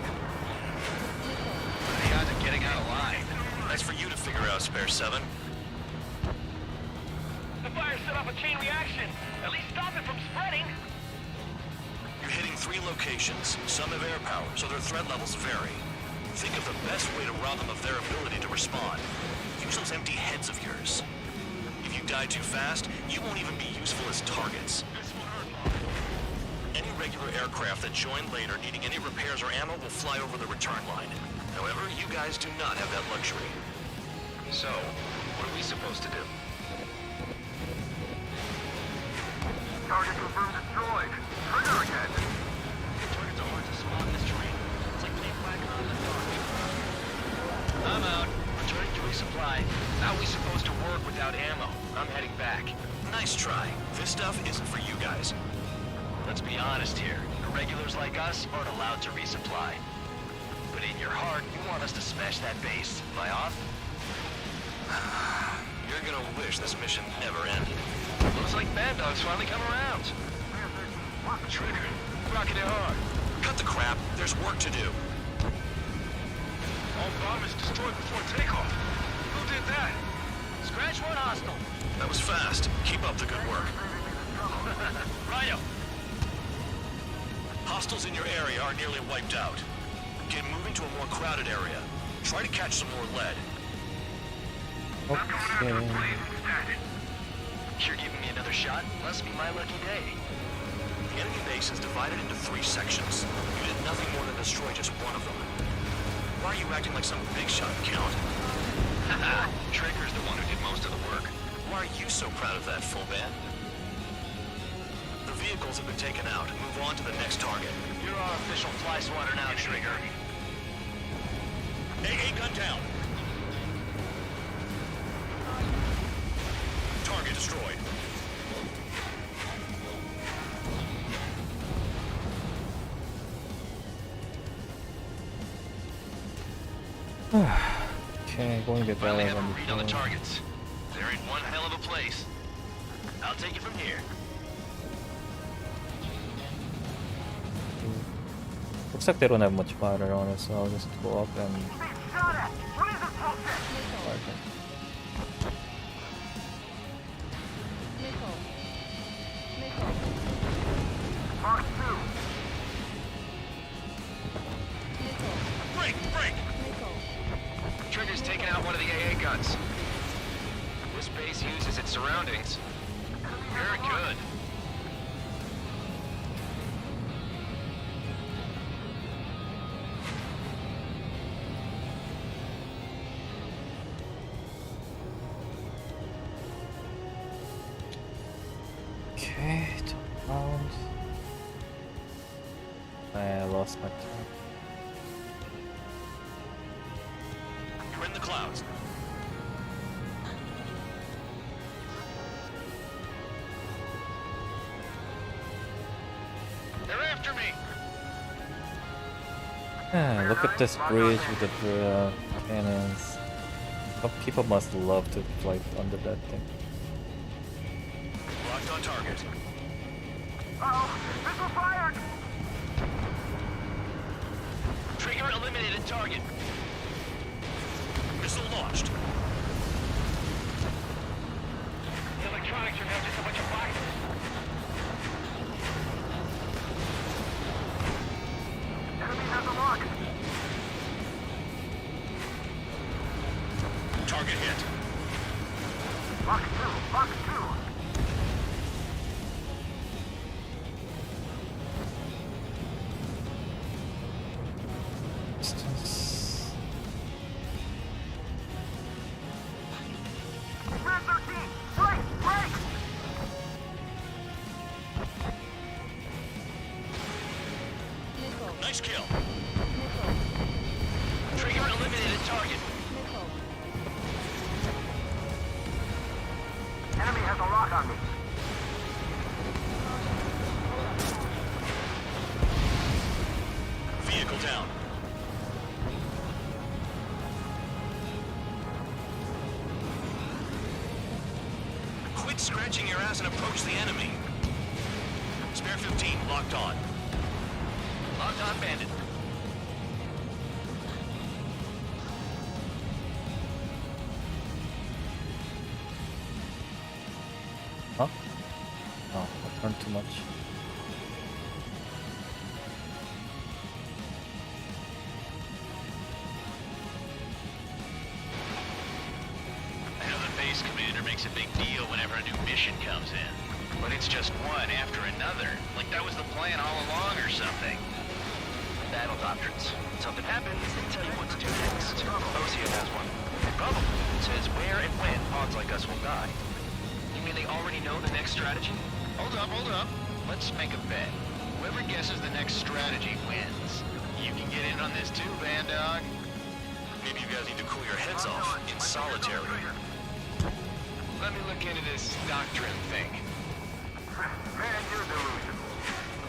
The odds of getting out alive. That's for you to figure out, Spare 7. The fire set off a chain reaction. At least stop it from spreading. You're hitting 3 locations. Some have air power, so their threat levels vary. Think of the best way to rob them of their ability to respond. Use those empty heads of yours. If you die too fast, you won't even be useful as targets. Any regular aircraft that join later needing any repairs or ammo will fly over the return line. However, you guys do not have that luxury. So, what are we supposed to do? Target confirmed destroyed. Trigger again. Targets are hard to spot in this terrain. It's like playing whack-a-mole in the dark. I'm out. Returning to resupply. How are we supposed to work without ammo? I'm heading back. Nice try. This stuff isn't for you guys. Let's be honest here. Irregulars like us aren't allowed to resupply. But in your heart, you want us to smash that base. Am I off? You're gonna wish this mission never ended. Looks like Bad Dog's finally come around. Trigger. Rocking it hard. Cut the crap. There's work to do. All bombers destroyed before takeoff. Who did that? Scratch one hostile. That was fast. Keep up the good work. Rhino. Hostiles in your area are nearly wiped out. Get moving to a more crowded area. Try to catch some more lead. Okay. You're giving me another shot? Must be my lucky day. The enemy base is divided into 3 sections. You did nothing more than destroy just one of them. Why are you acting like some big shot, Count? Haha, Trigger's the one who did most of the work. Why are you so proud of that, full band? The vehicles have been taken out. Move on to the next target. You're our official fly swatter now, Trigger. AA gun down. Target destroyed. Okay, going to get Finally better have a than read on the before. targets. They're in one hell of a place. I'll take it from here. Looks like they don't have much fire on it, so I'll just go up and Shot at. What is this bullshit? fire them. Missile. Missile. Mark 2. Missile. Break! Break! Missile. Trigger's taking out one of the AA guns. This base uses its surroundings. Very good. Okay, turn around. I lost my turn. You're in the clouds. They're after me. Yeah, look at this bridge with the cannons. People must love to fly under that thing. Locked on target. Uh-oh. Missile fired. Trigger eliminated target. Missile launched. The electronics are now just a bunch of boxes. Enemy has a lock. Target hit. Lock 2. Lock 2. Distance. Red 13. Break. Break. Missile. Nice kill. Missile. Trigger eliminated target. Missile. Enemy has a lock on me. Vehicle down. Quit scratching your ass and approach the enemy. Spare 15, locked on. Locked on, Bandit. Huh? Oh, I turned too much. I know the base commander makes a big deal whenever a new mission comes in. But it's just one after another. Like that was the plan all along or something. Battle doctrines. Something happens, they tell you what to do next. Osea has one. Probably. It says where and when pawns like us will die. You mean they already know the next strategy? Hold up. Let's make a bet. Whoever guesses the next strategy wins. You can get in on this too, Van Dog. Maybe you guys need to cool your heads off in solitary. Let me look into this doctrine thing. Man, you're delusional.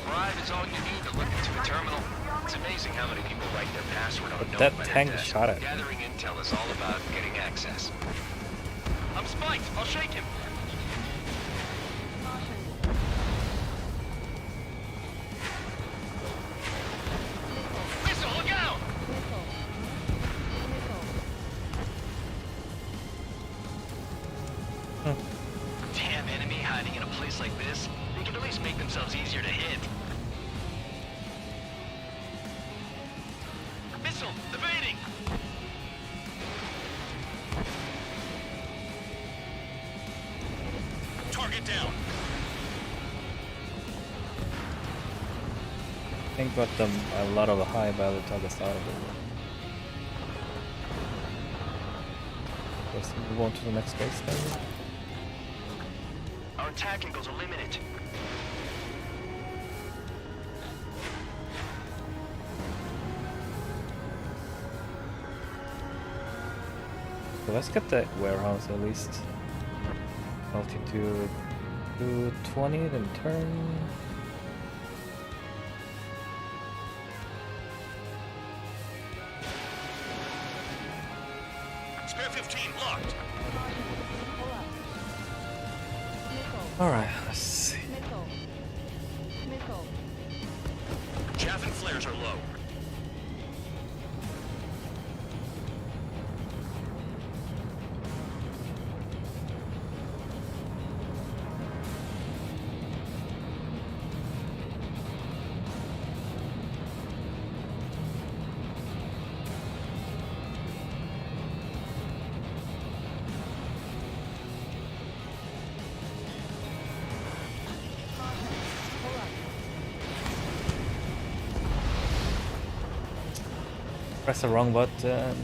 Bribe is all you need to look into a terminal. It's amazing how many people write their password on a But that notepad tank test. shot at me. Gathering intel is all about getting access. I'm spiked. I'll shake him. Missile, look out! Damn enemy hiding in a place like this. They can at least make themselves easier to hit. Missile, evading! Target down. I think got them a lot of high value targets out of it. Let's move on to the next base then. Our attack angles are limited. So let's get the warehouse at least. Altitude 220, then turn. Spare 15, locked. Pull up. Missile. Alright, let's see. Missile. Missile. Chaff and flares are low. Pull up. Press the wrong button.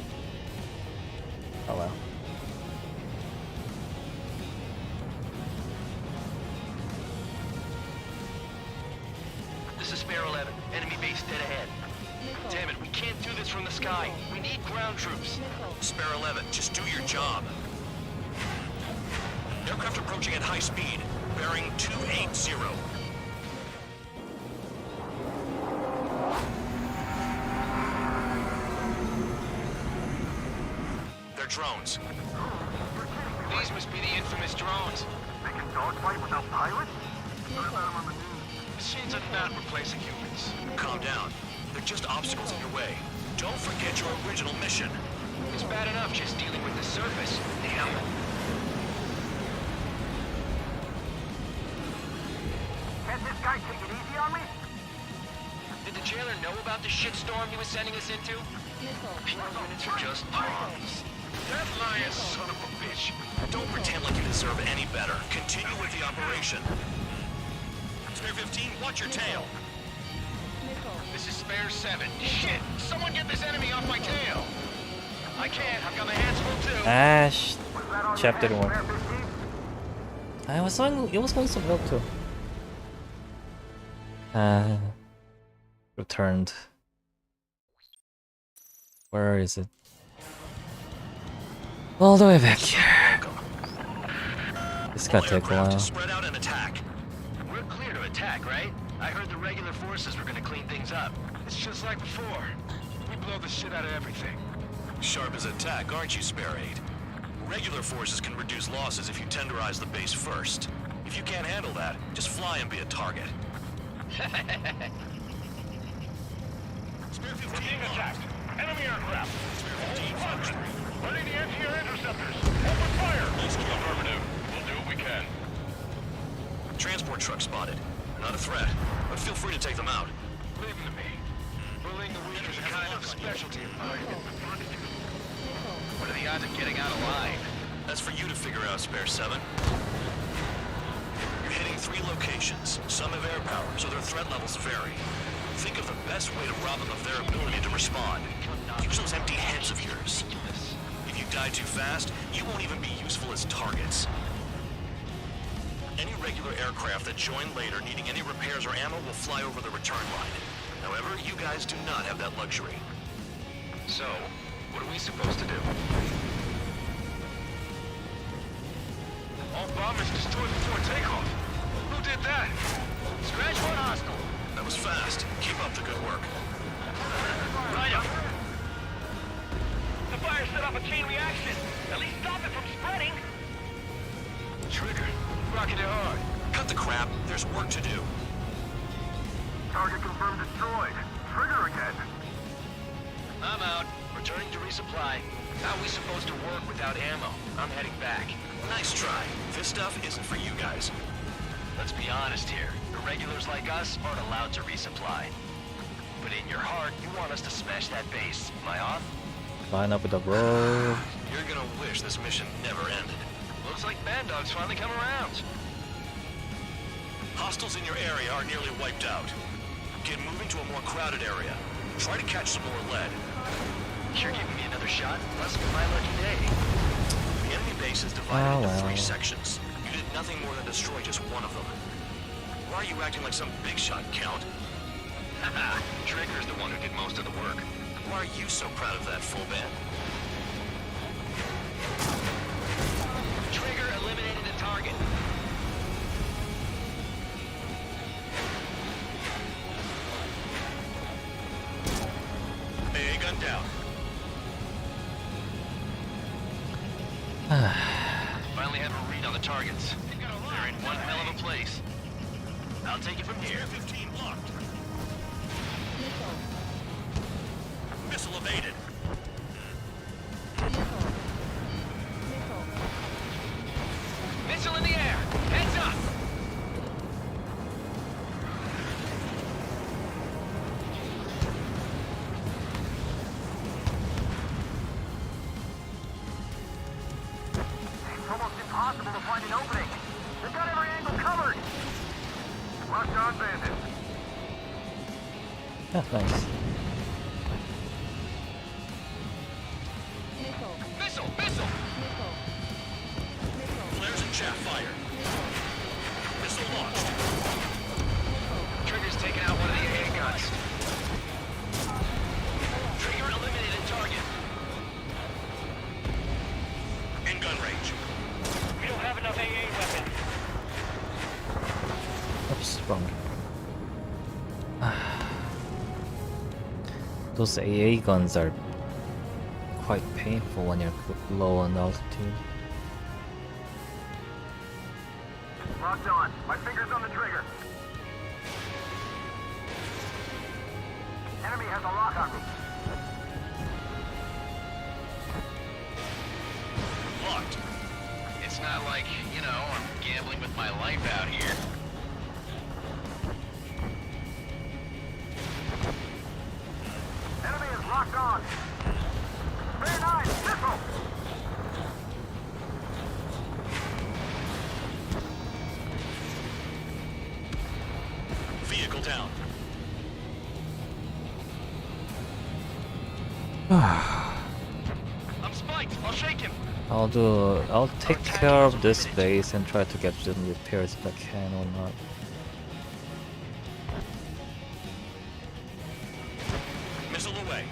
Oh well. This is Spare 11. Enemy base dead ahead. Missile. Damn it, we can't do this from the sky. We need ground troops. Missile. Spare 11, just do your job. Aircraft approaching at high speed. Bearing 280. They're drones. These must be the infamous drones. They can dogfight without pilots? Machines are not replacing humans. Calm down. They're just obstacles in your way. Don't forget your original mission. It's bad enough just dealing with the surface. Damn. Can't this guy take it easy on me? Did the jailer know about the shitstorm he was sending us into? Missile. Our units are just pawns. That lion son of a bitch. Don't pretend like you deserve any better. Continue with the operation. Spare 15, watch your tail. Missile. This is Spare 7. Shit! Someone get this enemy off my tail! I can't. I've got my hands full too. Ash, Was that all chapter you had, 1. Spare 15? I was on. It was going so well too. Returned. Where is it? All the way back here. It's gonna take a Aircraft while. spread out and attack. We're clear to attack, right? I heard the regular forces were gonna clean things up. It's just like before. We blow the shit out of everything. Sharp as a tack, aren't you, Spare 8? Regular forces can reduce losses if you tenderize the base first. If you can't handle that, just fly and be a target. We're being attacked. Enemy aircraft. Ready the anti-air interceptors. Open fire. Affirmative. We'll do what we can. Transport truck spotted. They're not a threat, but feel free to take them out. Leave them to me. Bullying the weak is a kind of specialty of mine. What are the odds of getting out alive? That's for you to figure out, Spare 7. You're hitting 3 locations. Some have air power, so their threat levels vary. Think of the best way to rob them of their ability to respond. Use those empty heads of yours. If you die too fast, you won't even be useful as targets. Any regular aircraft that join later needing any repairs or ammo will fly over the return line. However, you guys do not have that luxury. So, what are we supposed to do? All bombers destroyed before takeoff. Who did that? Scratch one hostile. That was fast. Keep up the good work. Right up. The fire set off a chain reaction. At least stop it from spreading. Trigger, rocket it hard. Cut the crap. There's work to do. Target confirmed destroyed. Trigger again. I'm out. Returning to resupply. How are we supposed to work without ammo? I'm heading back. Nice try. This stuff isn't for you guys. Let's be honest here. Irregulars like us aren't allowed to resupply. But in your heart, you want us to smash that base. Am I off? Line up with the road. You're gonna wish this mission never ended. Looks like Band Dog's finally come around. Hostiles in your area are nearly wiped out. Get moving to a more crowded area. Try to catch some more lead. You're giving me another shot? Must be my lucky day. The enemy base is divided into 3 sections. You did nothing more than destroy just one of them. Why are you acting like some big shot, Count? Haha, Trigger's the one who did most of the work. Why are you so proud of that, full band? Trigger eliminated a target. AA gun down. Finally have a read on the targets. They're in one hell of a place. I'll take it from here. 15 locked. Missile evaded. Missile in the air! Heads up! It's almost impossible to find an opening. They've got every angle covered. Locked on bandit. Ah, nice. Missile! Missile! Flares and chaff fire. Missile launched. Trigger's taken out one of the AA guns. Trigger eliminated target. In gun range. We don't have enough AA weapons. Oops, wrong. Those AA guns are quite painful when you're low on altitude. Locked on. My finger's on the trigger. Enemy has a lock on me. Locked. It's not like, I'm gambling with my life out here. Enemy is locked on. Spare 9, missile! Vehicle down. I'm spiked. I'll shake him. I'll take care of this base and try to get some repairs if I can or not. Missile away.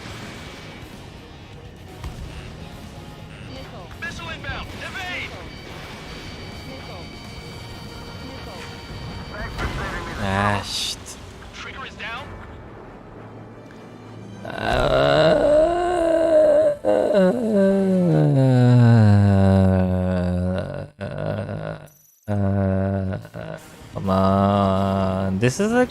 Missile inbound. Evade! Thanks for saving me. Ah, shit. Trigger is down. Come on. this is like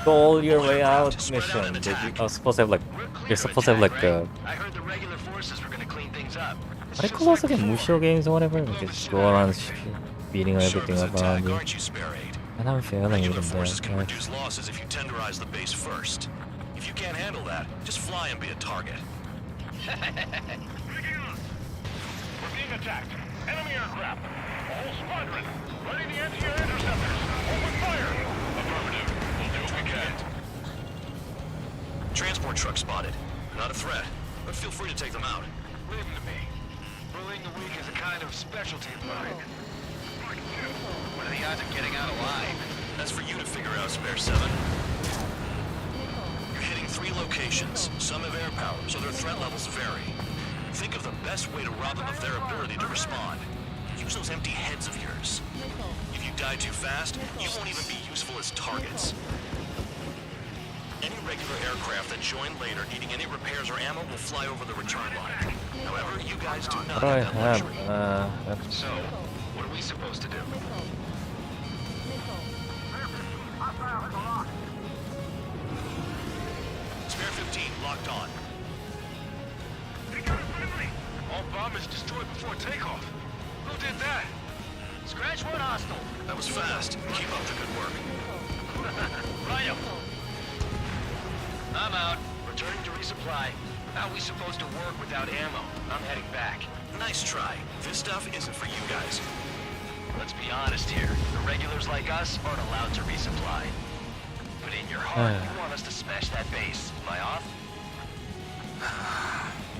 goal your way out mission. Did you are supposed to have like you're supposed to have like I heard the regular forces were gonna clean things up. what do you call those like Musho games or whatever? Like just go around beating everything up around you. Aren't you, Spare Aid? And I'm failing Regular even there. forces can reduce losses if you tenderize the base first. If you can't handle that, just fly and be a target. Picking up. We're being attacked. Enemy aircraft. All squadron. Ready the anti-air interceptors. Open fire. Affirmative. We'll do what we can. Transport truck spotted. Not a threat, but feel free to take them out. Leave them to me. Bullying the weak is a kind of specialty of mine. What are the odds of getting out alive? That's for you to figure out, Spare 7. You're hitting 3 locations. Some have air power, so their threat levels vary. Think of the best way to rob them of their ability to respond. Use those empty heads of yours. If you die too fast, you won't even be useful as targets. Any regular aircraft that join later needing any repairs or ammo will fly over the return line. However, you guys do not What do I have that luxury. have? So, what are we supposed to do? Spare 15 locked on. All bombers destroyed before takeoff. Who did that? Scratch one hostile. That was fast. Keep up the good work. Right up. I'm out. Returning to resupply. How are we supposed to work without ammo? I'm heading back. Nice try. This stuff isn't for you guys. Let's be honest here. The regulars like us aren't allowed to resupply. But in your heart, you want us to smash that base. Am I off?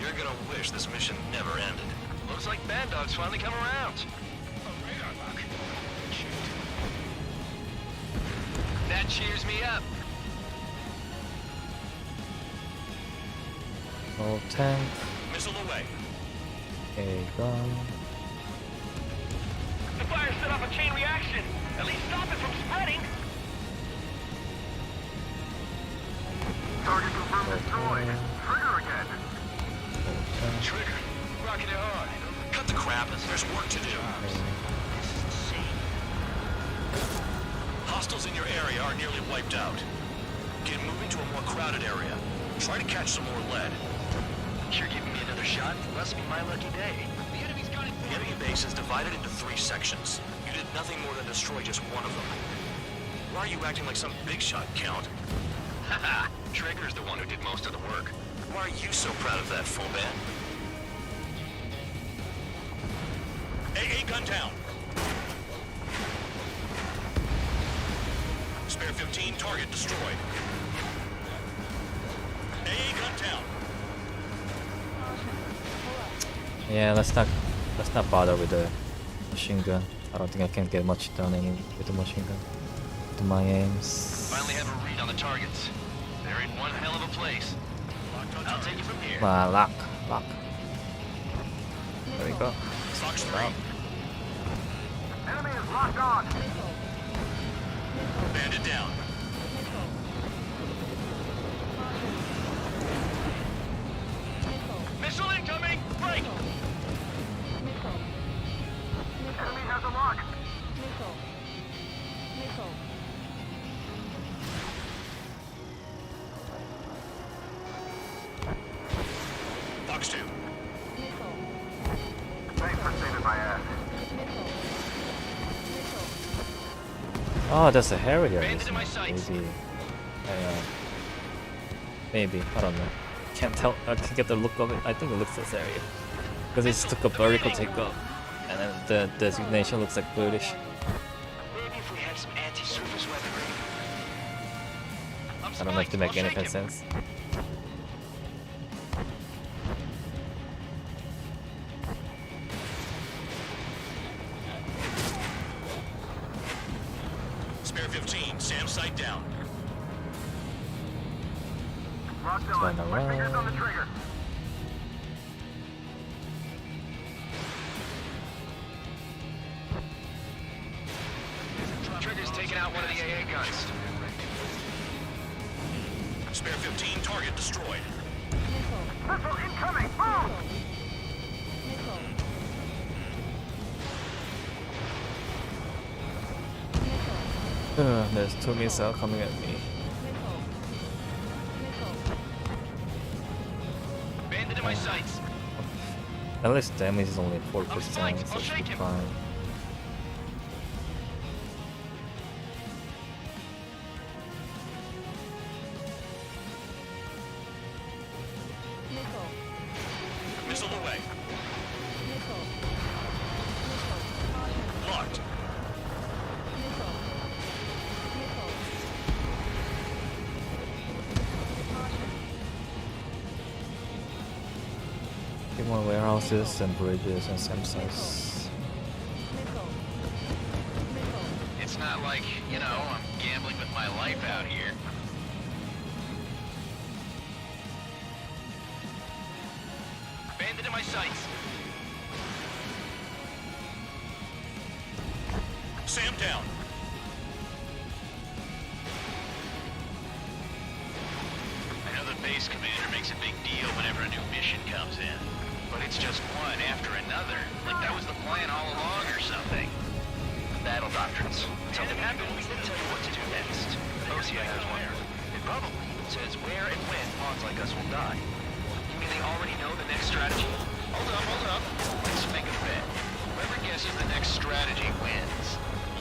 You're gonna wish this mission never ended. Looks like Band Dog's finally come around. A radar lock. Shoot. That cheers me up. Oh, tank. Missile away. Okay, gun. The fire set off a chain reaction. At least stop it from spreading. Target confirmed destroyed. Trigger again. Trigger. Rocking it hard. Cut the crap. There's work to do. Hostiles in your area are nearly wiped out. Get moving to a more crowded area. Try to catch some more lead. You're giving me another shot? Must be my lucky day. The enemy's got it. The enemy base is divided into 3 sections. You did nothing more than destroy just one of them. Why are you acting like some big shot, Count? Haha. Trigger's the one who did most of the work. Why are you so proud of that, Foban? AA gun down. Spare 15, target destroyed. AA gun down. Yeah, let's not bother with the machine gun. I don't think I can get much done with the machine gun. To my aims. Finally have a read on the targets. They're in one hell of a place. I'll take it from here. Lock. There we go. Fox 3. Enemy is locked on. Bandit down. Missile incoming! Break! Enemy has a lock. Fox 2. Thanks for saving my ass. Oh, that's a Harrier. Bandit in my sights. Maybe. I don't know. Can't tell. I can't get the look of it. I think it looks as Harrier. Because it took a vertical takeoff. And then the designation looks like British. Maybe if we had some anti-surface weaponry. I don't know if they make any sense. Spare 15, SAM sight down. Locked on. My fingers on the trigger. Trigger's taking out one of the AA guns. Spare 15, target destroyed. Missile incoming. Boom! There's two missiles coming at me. Bandit in my sights. At least damage is only 4%, so it should be fine. Missile away. Locked. Get more warehouses and bridges and same size. It's not like, you know, I'm gambling with my life out here. Bandit in my sights. Sam down. I know the base commander makes a big deal whenever a new mission comes in. But it's just one after another. Like that was the plan all along or something. Battle doctrines. Something happens, they tell you what to do next. OCI has one. It probably says where and when pawns like us will die. You mean they already know the next strategy? Hold up. Let's make a bet. Whoever guesses the next strategy wins.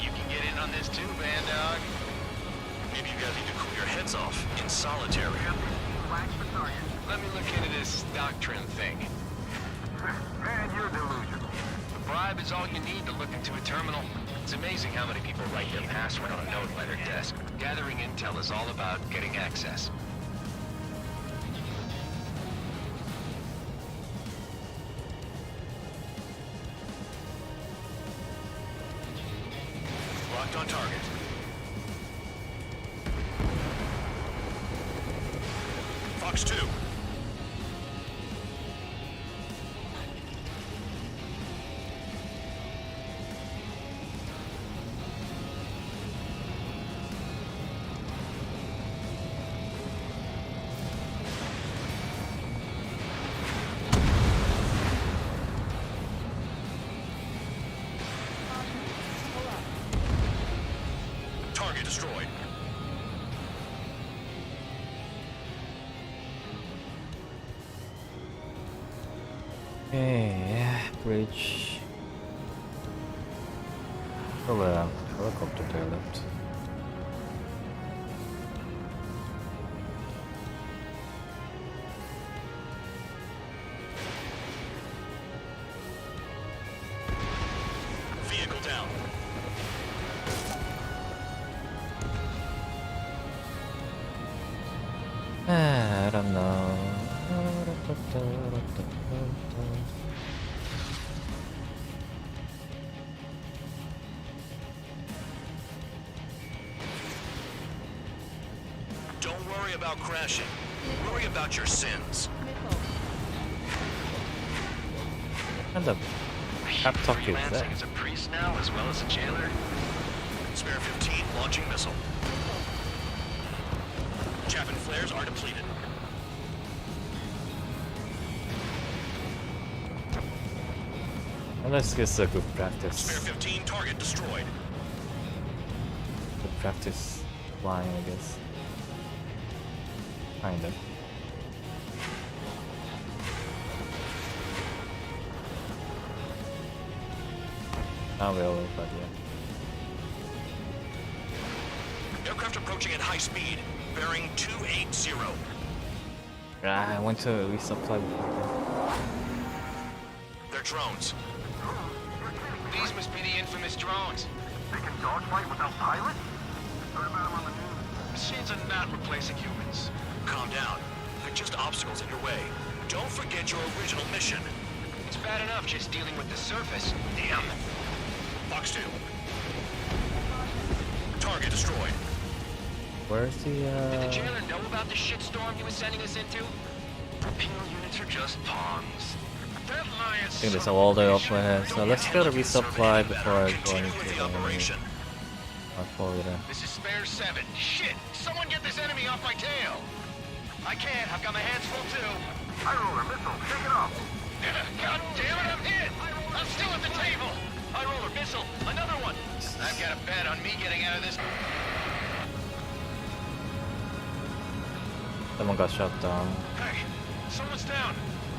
You can get in on this too, Band Dog. Maybe you guys need to cool your heads off in solitary. Let me look into this doctrine thing. Man, you're delusional. The bribe is all you need to look into a terminal. It's amazing how many people write their password on a note by their desk. Gathering intel is all about getting access. Locked on target. Fox 2. Target destroyed. Okay, bridge. Oh, helicopter developed. Vehicle down. I don't know. Don't worry about crashing. Worry about your sins. And the pep talk is Freelancing that? as a priest now, as well as a jailer. Spare 15 launching missile. Chaff and flares are depleted. Unless it's a good Spare practice. 15 target destroyed. Good practice flying, I guess. Kinda. Not really, but yeah. Aircraft approaching at high speed. Bearing 280. Ah, I went to resupply before. They're drones. These must be the infamous drones. They can dogfight without pilots? Heard about them on the news. Machines are not replacing humans. Calm down. They're just obstacles in your way. Don't forget your original mission. It's bad enough just dealing with the surface. Damn. Fox 2. Target destroyed. Where's the Did the jailer know about the shitstorm he was sending us into? Penal units are just pawns. That lion I think there's a wall there off my head, so let's go to resupply before I go into the operation. This is Spare 7. Shit! Someone get this enemy off my tail! I can't. I've got my hands full too. High roller missile, take it off. God damn it, I'm hit! I'm still at the table! High roller missile, another one! I've got a bet on me getting out of this. Someone got shot down. Hey, someone's down.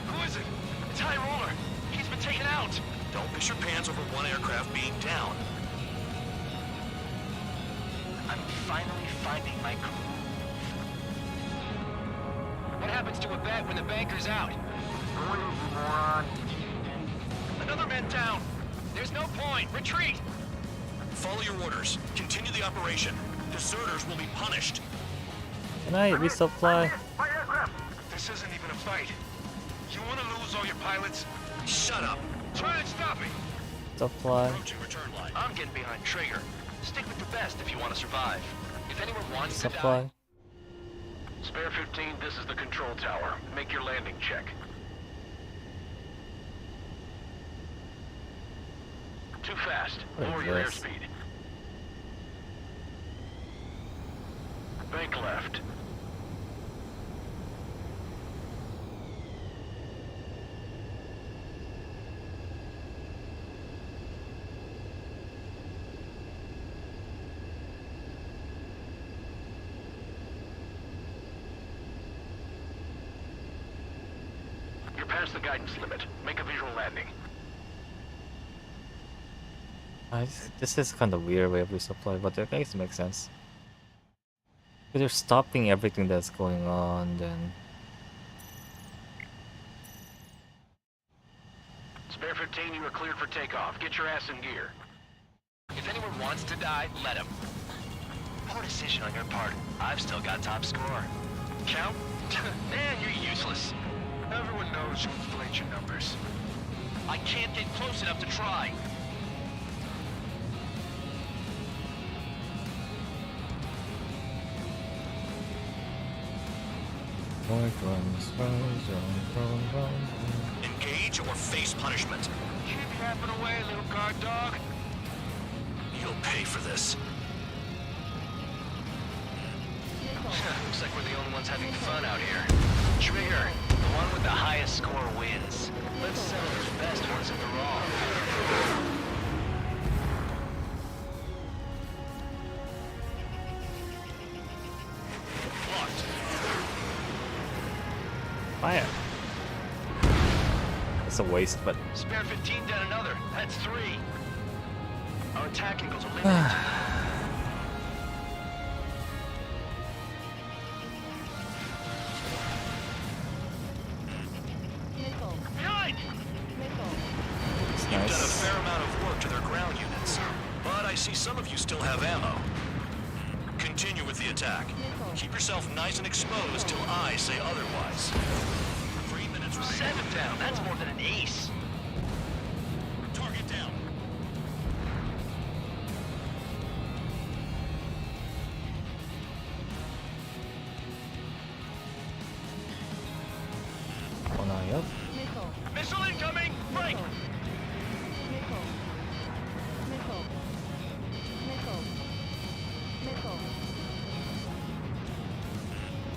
Who is it? It's High Roller. He's been taken out. Don't piss your pants over one aircraft being down. I'm finally finding my groove. What happens to a bet when the banker's out? Moron. Another man down. There's no point. Retreat. Follow your orders. Continue the operation. Deserters will be punished. Can I resupply? This isn't even a fight. You want to lose all your pilots? Shut up. Try and stop me. Supply. Approaching return line. I'm getting behind Trigger. Stick with the best if you want to survive. If anyone wants to Supply. die... Spare 15, this is the control tower. Make your landing check. Too fast. Lower your this? airspeed. Bank left. You're past the guidance limit. Make a visual landing. This is kind of weird way of resupply, but I guess it makes sense. But they're stopping everything that's going on, then. Spare 15, you are cleared for takeoff. Get your ass in gear. If anyone wants to die, let him. Poor decision on your part. I've still got top score. Count? Man, you're useless. Everyone knows you inflate your numbers. I can't get close enough to try. Engage or face punishment. Keep yapping away, little guard dog. You'll pay for this. Looks like we're the only ones having fun out here. Trigger, the one with the highest score wins. Let's settle those best ones in the wrong. Locked. Fire. It's a waste, but Spare 15 down another. That's 3. Our attack angles are limited. Behind! it's You've done a nice. fair amount of work to their ground units, but I see some of you still have ammo. Continue with the attack. Keep yourself nice and exposed till I say otherwise. 3 minutes remaining. 7 down. That's more than an ace. Target down. One eye up. Missile incoming! Break!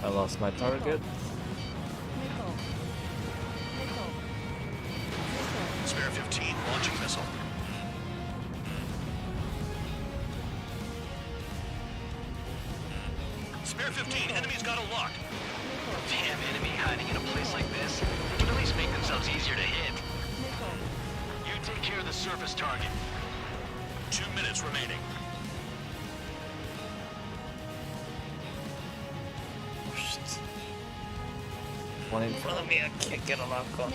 I lost my target. Spare 15 launching missile. Spare 15, enemy's got a lock. Damn enemy hiding in a place like this. They can at least make themselves easier to hit. You take care of the surface target. 2 minutes remaining. Shit. One in front of me, I can't get a lock on.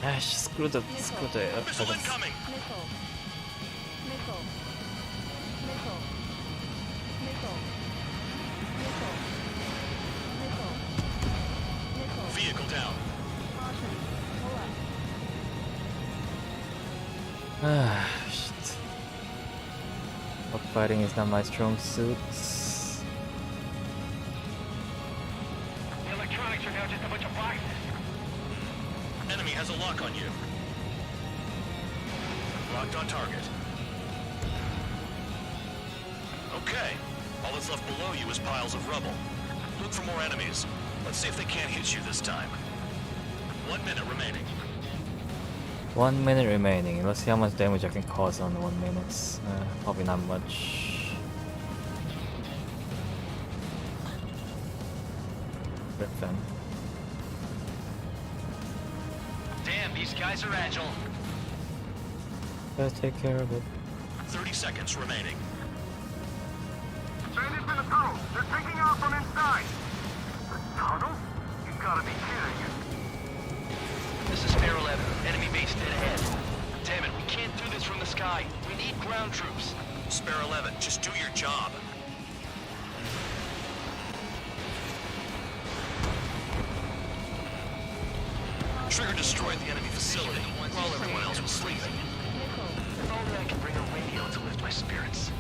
Ash, screw the Missile incoming! Vehicle down. Ah, shit. Rock fighting is not my strong suit. The electronics are now just a bunch of boxes. Enemy has a lock on you. Locked on target. Okay. All that's left below you is piles of rubble. Look for more enemies. Let's see if they can't hit you this time. 1 minute remaining. 1 minute remaining. Let's see how much damage I can cause on 1 minute. Probably not much. Rip them. Damn, these guys are agile. Gotta take care of it. 30 seconds remaining. Bandits in the tunnel. They're taking off from inside. The tunnel? You gotta be kidding me. This is Spare 11. Enemy base dead ahead. Damn it, we can't do this from the sky. We need ground troops. Spare 11, just do your job. Trigger destroyed the enemy facility while everyone else was sleeping. If only I could bring a radio to lift my spirits.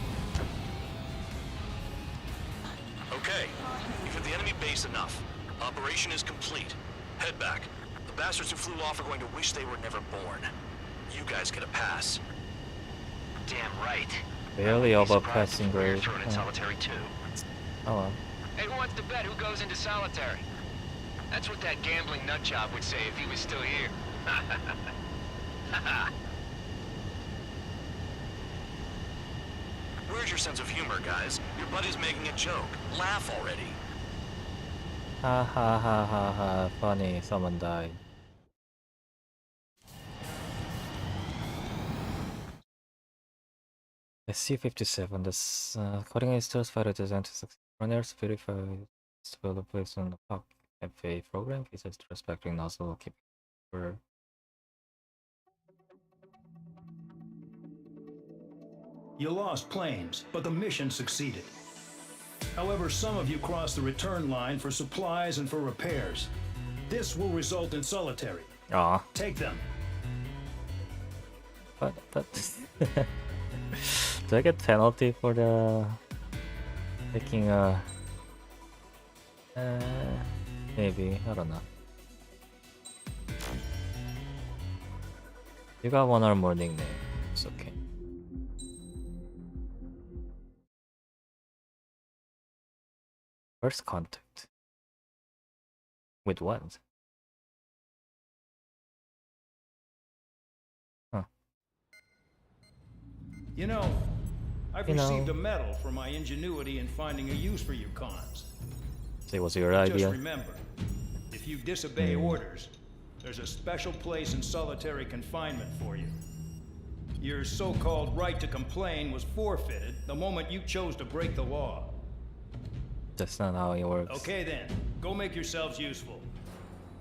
Okay, you've hit the enemy base enough. Operation is complete. Head back. The bastards who flew off are going to wish they were never born. You guys get a pass. Damn right. Barely over passing grade. Thrown in solitary too. Oh well. Hey, who wants to bet who goes into solitary? That's what that gambling nutjob would say if he was still here. Where's your sense of humor, guys? Your buddy's making a joke. Laugh already. Ha ha ha ha ha. Funny, someone died. SC-57, this cutting edge stealth fighter designed to succeed. Runners verified developed based on the POC FA program, features respecting nozzle keeping for You lost planes, but the mission succeeded. However, some of you crossed the return line for supplies and for repairs. This will result in solitary. Ah. Take them. But do I get penalty for the taking maybe, I don't know. You got one or more nickname. It's okay. First contact. With what? Huh. You know, I've received a medal for my ingenuity in finding a use for you cons. It was your idea. Just remember, if you disobey orders, there's a special place in solitary confinement for you. Your so-called right to complain was forfeited the moment you chose to break the law. That's not how it works. Okay then, go make yourselves useful.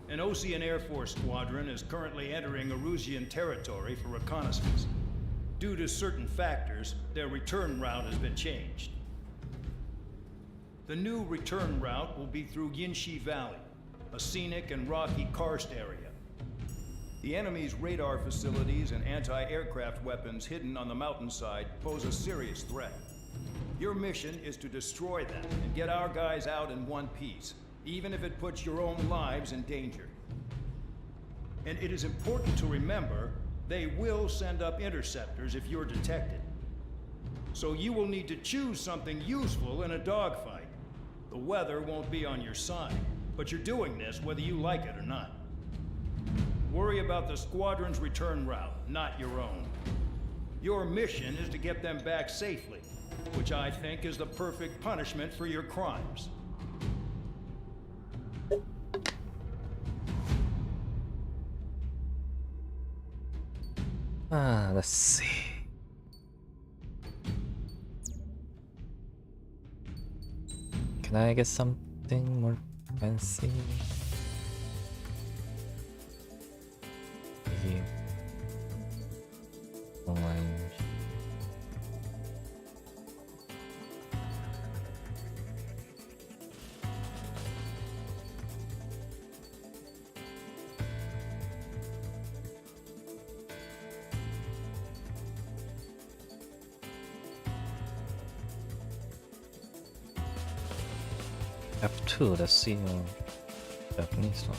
An Osean Air Force squadron is currently entering Erusian territory for reconnaissance. Due to certain factors, their return route has been changed. The new return route will be through Yinshi Valley, a scenic and rocky karst area. The enemy's radar facilities and anti-aircraft weapons hidden on the mountainside pose a serious threat. Your mission is to destroy them and get our guys out in one piece, even if it puts your own lives in danger. And it is important to remember, they will send up interceptors if you're detected. So you will need to choose something useful in a dogfight. The weather won't be on your side, but you're doing this whether you like it or not. Worry about the squadron's return route, not your own. Your mission is to get them back safely, which I think is the perfect punishment for your crimes. Let's see. Can I get something more fancy? Here. Online. F2, let's see Japanese one.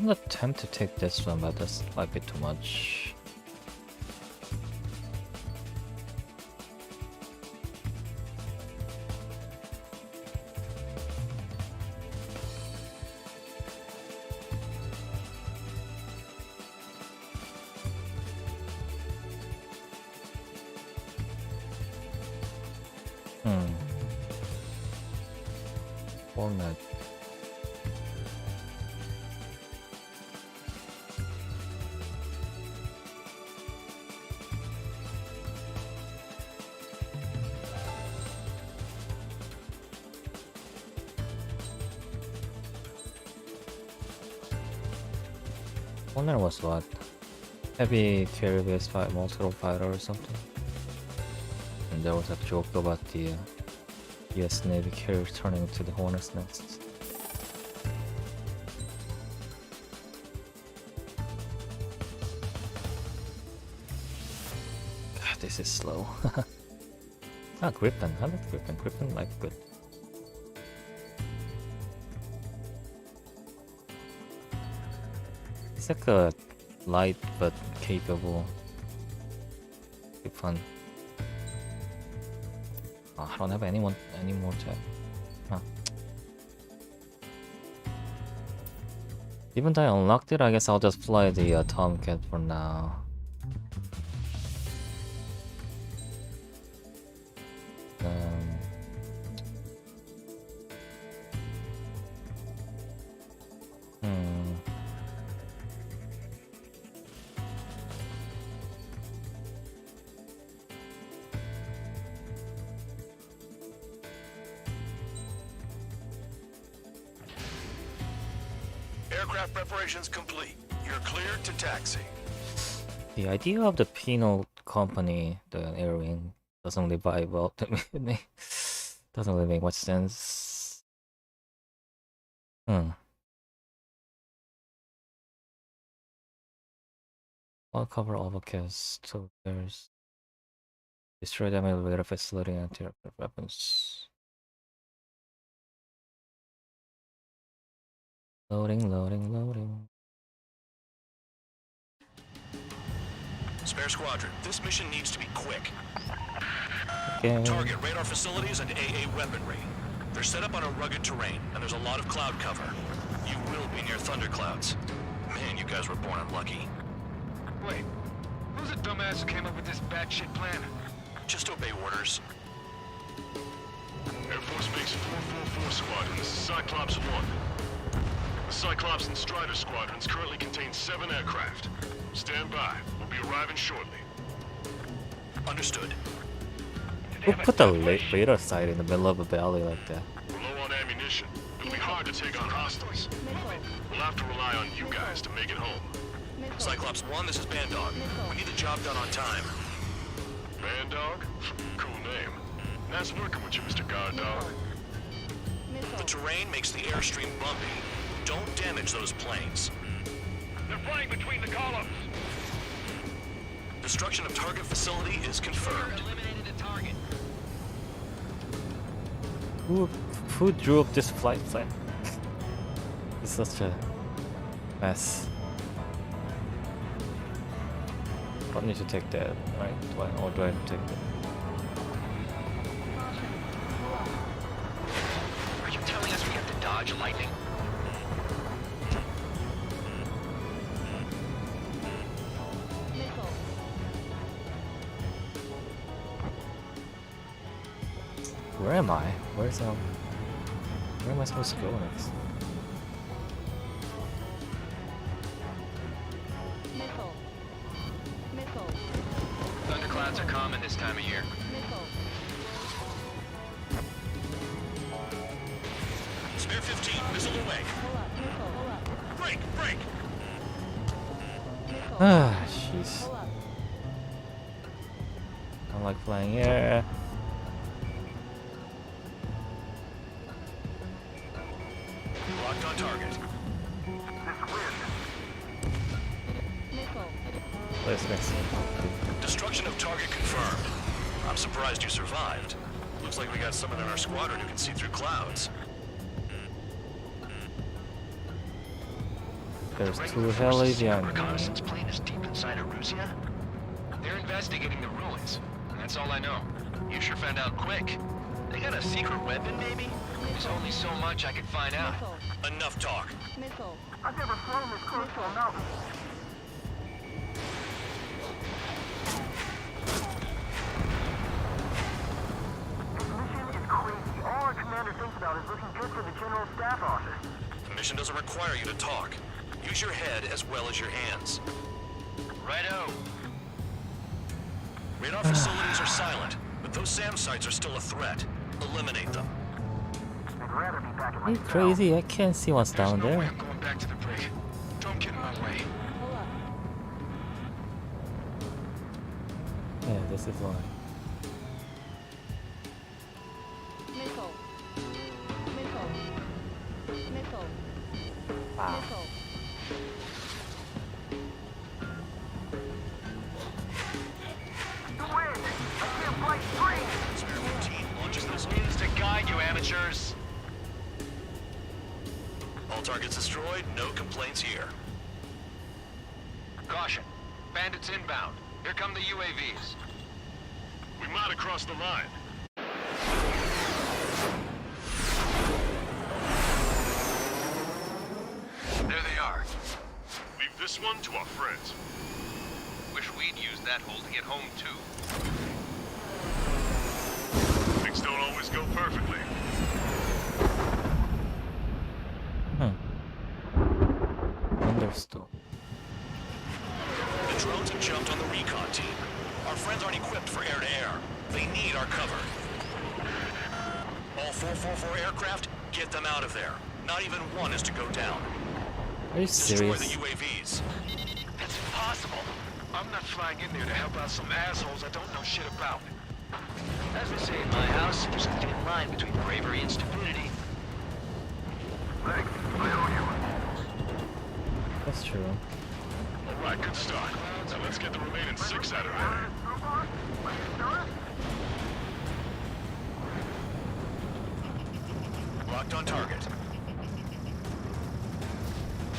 kind of tempted to take this one, but this might be too much. Format. Wonder was what? Heavy carry-based multiple fighter or something? And there was a joke about the US Navy carrier turning into the Hornet's Nest. God, this is slow. Ah, Griffin. I like Griffin. Griffin, like, good. It's like a light but capable. Be fun. Oh, I don't have any more to. Huh. Even though I unlocked it, I guess I'll just fly the Tomcat for now. Aircraft preparations complete. You're cleared to taxi. The idea of the penal company, the air wing, doesn't really vibe well to me. Doesn't really make much sense. I'll cover overcast, so there's destroy them elevator facility and anti-aircraft weapons. Loading. Spare squadron, this mission needs to be quick. Okay. Target radar facilities and AA weaponry. They're set up on a rugged terrain, and there's a lot of cloud cover. You will be near thunderclouds. Man, you guys were born unlucky. Wait, who's the dumbass who came up with this batshit plan? Just obey orders. Air Force Base 444 Squadron, this is Cyclops 1. The Cyclops and Strider squadrons currently contain 7 aircraft. Stand by. We'll be arriving shortly. Understood. Who put the radar site in the middle of a valley like that? We're low on ammunition. It'll be hard to take on hostiles. We'll have to rely on you guys to make it home. Cyclops 1, this is Bandog. We need the job done on time. Bandog? Cool name. Nice working with you, Mr. Guard Dog. The terrain makes the airstream bumpy. Don't damage those planes. They're flying between the columns. Destruction of target facility is confirmed. Eliminated a target. Who drew up this flight plan? It's such a mess. Don't need to take that, right? Or do I take that? Are you telling us we have to dodge lightning? Where am I? Where am I supposed to go next? Thunderclouds are common this time of year. Spare 15, missile away. Break! Ah, jeez. I like flying here. Locked on target. Destruction of target confirmed. I'm surprised you survived. Looks like we got someone in our squadron who can see through clouds. There's The two regular heli forces say the behind me. reconnaissance plane is deep inside Erusia? They're investigating the ruins. That's all I know. You sure found out quick. They got a secret weapon, maybe? There's only so much I could find out. Missile. Enough talk. Missile. I've never flown this close to a mountain. This mission is crazy. All our commander thinks about is looking good for the General Staff Office. The mission doesn't require you to talk. Use your head as well as your hands. Righto. Radar facilities are silent, but those SAM sites are still a threat. Eliminate them. I'd rather be back in Are my you cell. crazy? I can't see what's down No way there. I'm going back to the brig. Don't get in my way. Pull up. Yeah, this is why. Missile. Missile. Missile. Missile. The wind! I can't fight free! Spare 15 launches this. Means to guide you, amateurs. All targets destroyed, no complaints here. Caution. Bandits inbound. Here come the UAVs. We might have crossed the line. There they are. Leave this one to our friends. Wish we'd used that hole to get home, too. Things don't always go perfectly. Understood. The drones have jumped on the recon team. Our friends aren't equipped for air-to-air. They need our cover. All 444 aircraft, get them out of there. Not even one is to go down. Are you Destroy the serious? UAVs. That's impossible. I'm not flying in there to help out some assholes I don't know shit about. As they say in my house, there's a thin line between bravery and stupidity. Thanks. I owe you. That's true. All right, good start. Now let's get the remaining 6 out of there. So far? Like it's done? Locked on target.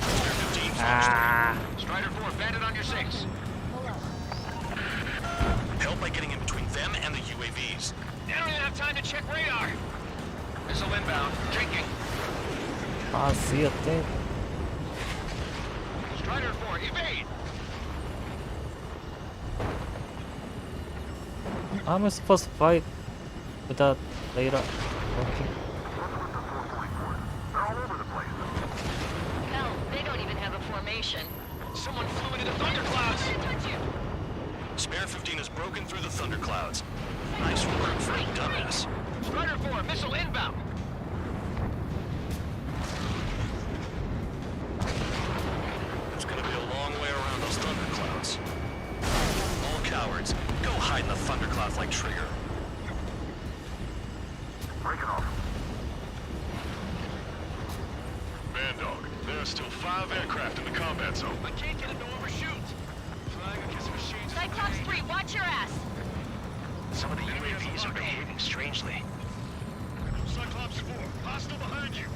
Spare 15 flashed. Strider 4, bandit on your 6. Pull up. Help by getting in between them and the UAVs. They don't even have time to check radar. Missile inbound. Drinking. Ah, see a thing. Strider 4, evade. How am I supposed to fight without radar working? They're all over the place. Hell, they don't even have a formation. Someone flew into the thunderclouds. Touch you! Spare 15 has broken through the thunderclouds. Nice work for a dumbass. Strider 4, missile inbound. It's gonna be a long way around those thunderclouds. All cowards, go hide in the thunderclouds like Trigger. Break it off. Man dog, there are still 5 aircraft in the combat zone. I can't get him to overshoot. Flying against machines. Cyclops 3, watch your ass! Some of the UAVs are behaving strangely. Cyclops 4, hostile behind you.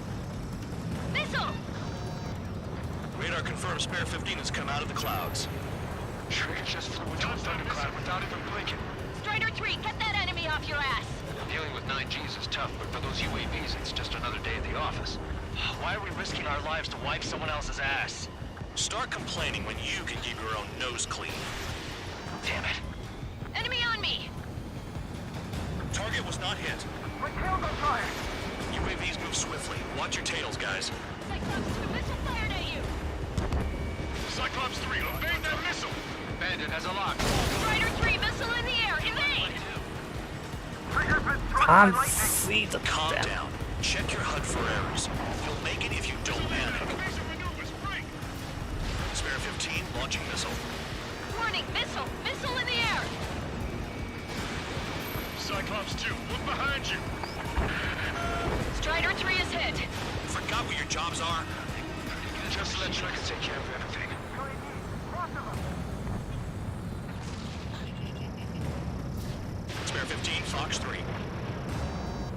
Missile! Radar confirms Spare 15 has come out of the clouds. Trigger just flew into a thundercloud without even blinking. Strider 3, get that enemy off your ass! Dealing with 9Gs is tough, but for those UAVs, it's just another day at the office. Why are we risking our lives to wipe someone else's ass? Start complaining when you can keep your own nose clean. Damn it. Enemy on me! Target was not hit. My tail's on fire! UAVs move swiftly. Watch your tails, guys. Cyclops 2, missile fired at you! Cyclops 3, evade that missile! Bandit has a lock. Strider 3, missile in the air, evade! Trigger's been struck by Can't lightning! see the Calm damn. down. Check your HUD for errors. You'll make it if you don't panic. Evasive maneuvers, break! Spare 15, launching missile. Warning, missile! Missile in the air! Cyclops 2, look behind you! Strider 3 is hit. Forgot what your jobs are? Just let Trigger take care of everything. Spare 15, Fox 3.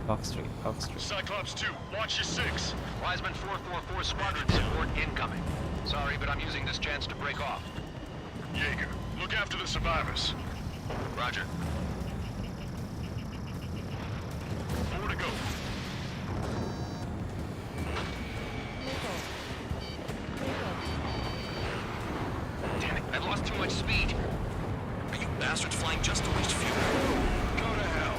Fox 3, Fox 3. Cyclops 2, watch your 6. Wiseman 444 squadron support incoming. Sorry, but I'm using this chance to break off. Jaeger, look after the survivors. Roger. 4 to go. Damn it, I've lost too much speed. Are you bastards flying just to waste fuel? Go to hell.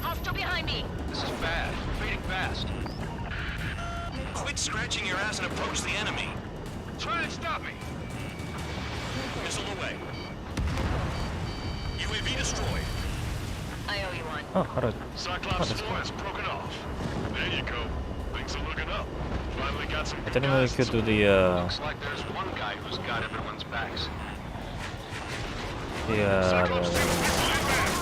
Hostile behind me. This is bad. We're fading fast. Quit scratching your ass and approach the enemy. Try and stop me. Missile away. UAV destroyed. I owe you one. Oh, how did... Cyclops 4 has broken off. There you go. Things are looking up. Finally got some I didn't know you guys could do to- the Looks like there's one guy who's got everyone's backs. Cyclops 2, missile inbound.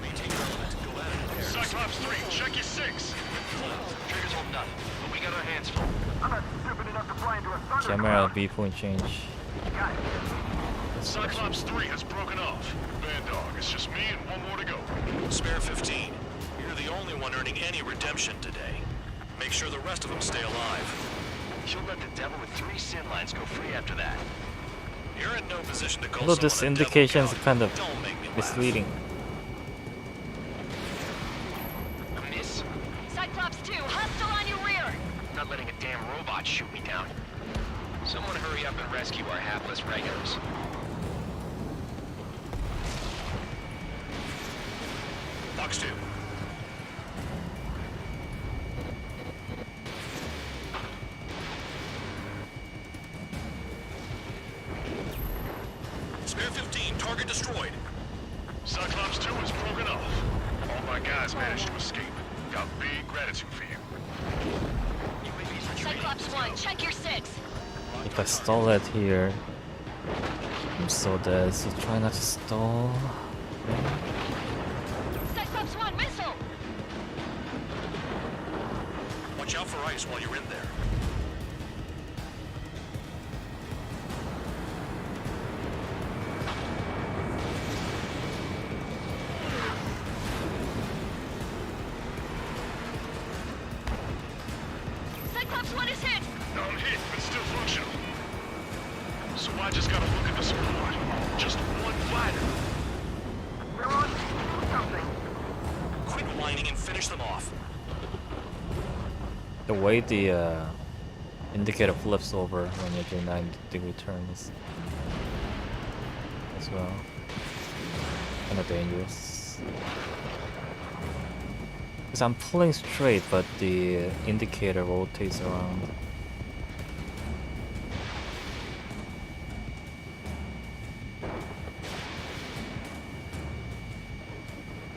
Maintain your element. Go at it there. Cyclops 3, check your 6. Trigger's holding up, but we got our hands full. I'm not stupid enough to fly into a thunder camera viewpoint change. Cyclops 3 has broken off. Bad dog, it's just me and one more to go. Spare 15. You're the only one earning any redemption today. Make sure the rest of them stay alive. You'll let the devil with 3 sin lines go free after that. You're in no position to call Although this someone a devil indication is god. kind of Don't make me laugh. misleading. A miss. Cyclops 2, hostile on your rear. Not letting a damn robot shoot me down. Someone hurry up and rescue our hapless regulars. Fox 2. Spare 15. Target destroyed. Cyclops 2 has broken off. All my guys managed to escape. Got big gratitude for you. Cyclops 1, check your 6. If I stall it here, I'm so dead, so try not to stall. Cyclops 1, missile. Watch out for ice while you're in there. Cyclops 1 is hit. I'm hit, but still functional. So I just gotta look at the support. Just one fighter. We're on to something. Quit whining and finish them off. The way the indicator flips over when you do 90-degree turns as well. Kind of dangerous. Because I'm pulling straight, but the indicator rotates around.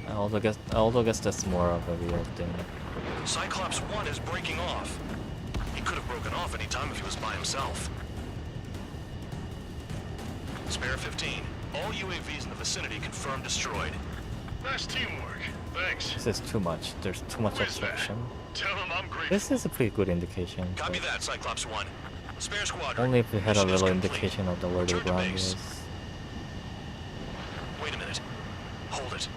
I also guess that's more of a real thing. Cyclops 1 is breaking off. He could have broken off any time if he was by himself. Spare 15. All UAVs in the vicinity confirmed destroyed. Nice teamwork. Thanks. This is too much. There's too much Where's that? obstruction. Tell him I'm grateful. This is a pretty good indication. Copy but that, Cyclops 1. Spare squadron. only if we had a Mission is little complete. indication of the where the Return to ground base. is. Wait a minute. Hold it.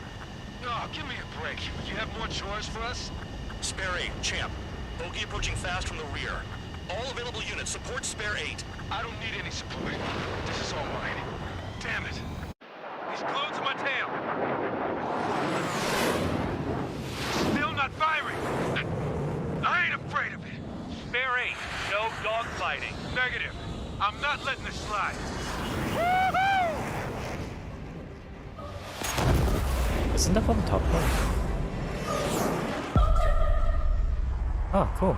Oh, give me a break. You have more chores for us? Spare 8, champ. Bogey approaching fast from the rear. All available units support Spare 8. I don't need any support. This is all mine. Damn it. He's glued to my tail. Still not firing. I ain't afraid of it. Spare 8. No dogfighting. Negative. I'm not letting this slide. Woohoo! Isn't that from Top Gun? Oh, cool.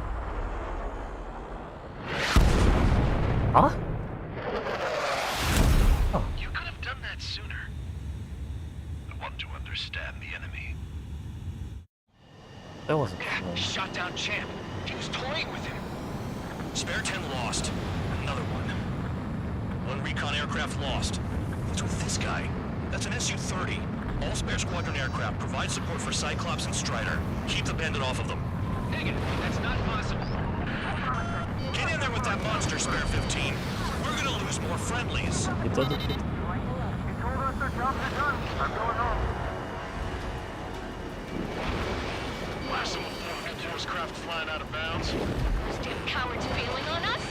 Huh? Oh. You could have done that sooner. I want to understand the enemy. That wasn't cool. Shot down Champ. He was toying with him. Spare 10 lost. Another one. One recon aircraft lost. What's with this guy? That's an Su-30. All spare squadron aircraft provide support for Cyclops and Strider. Keep the bandit off of them. Negative. That's not possible. Get in there with that monster, Spare 15. We're gonna lose more friendlies. It doesn't. He told us their jobs are done. I'm going home. Blast him with those craft flying out of bounds? Those damn cowards bailing on us?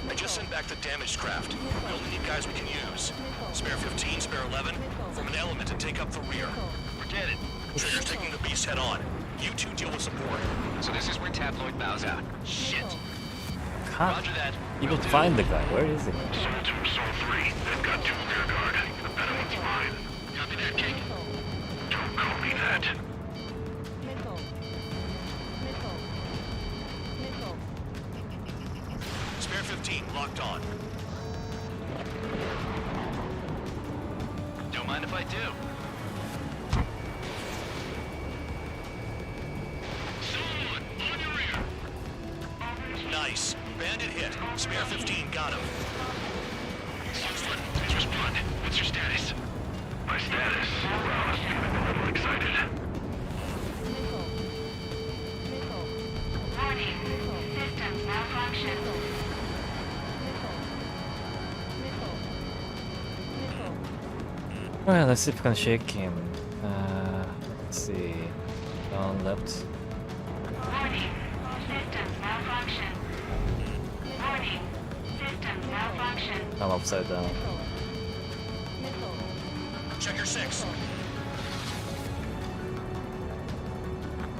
I just sent back the damaged craft. We only need guys we can use. Spare 15, spare 11, form an element and take up the rear. Forget it. Trigger's taking the beast head on. You two deal with support. So this is where Tabloid bows out. Shit. Can't Roger that. even find the guy. Where is he? Soul 2, Soul 3. They've got 2 rear guard. The better one's mine. Copy that, King. Don't call me that. Spare 15, locked on. Don't mind if I do. Someone, on your rear. Nice. Bandit hit. Spare 15, got him. Houston, please respond. What's your status? My status? Well, I'm feeling a little excited. Warning. Systems malfunction. Alright, let's see if we can shake him. Let's see. Down left. Warning. Systems malfunction. Warning. Systems malfunction. I'm upside down. Check your 6.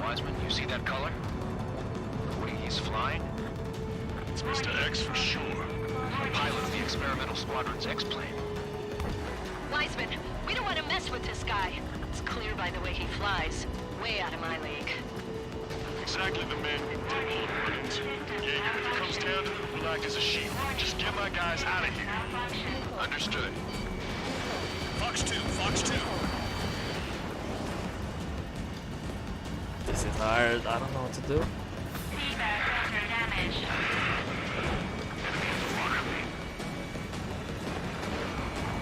Wiseman, you see that color? The way he's flying? It's Mr. X for sure. Pilot of the experimental squadron's X-plane. Wiseman, we don't want to mess with this guy. It's clear by the way he flies. Way out of my league. Exactly the man we didn't run into. Yeah, if it comes down to it, we'll act as a shield. Just get my guys out of here. Understood. Fox 2, Fox 2. This is hard. I don't know what to do. Feedback under damage.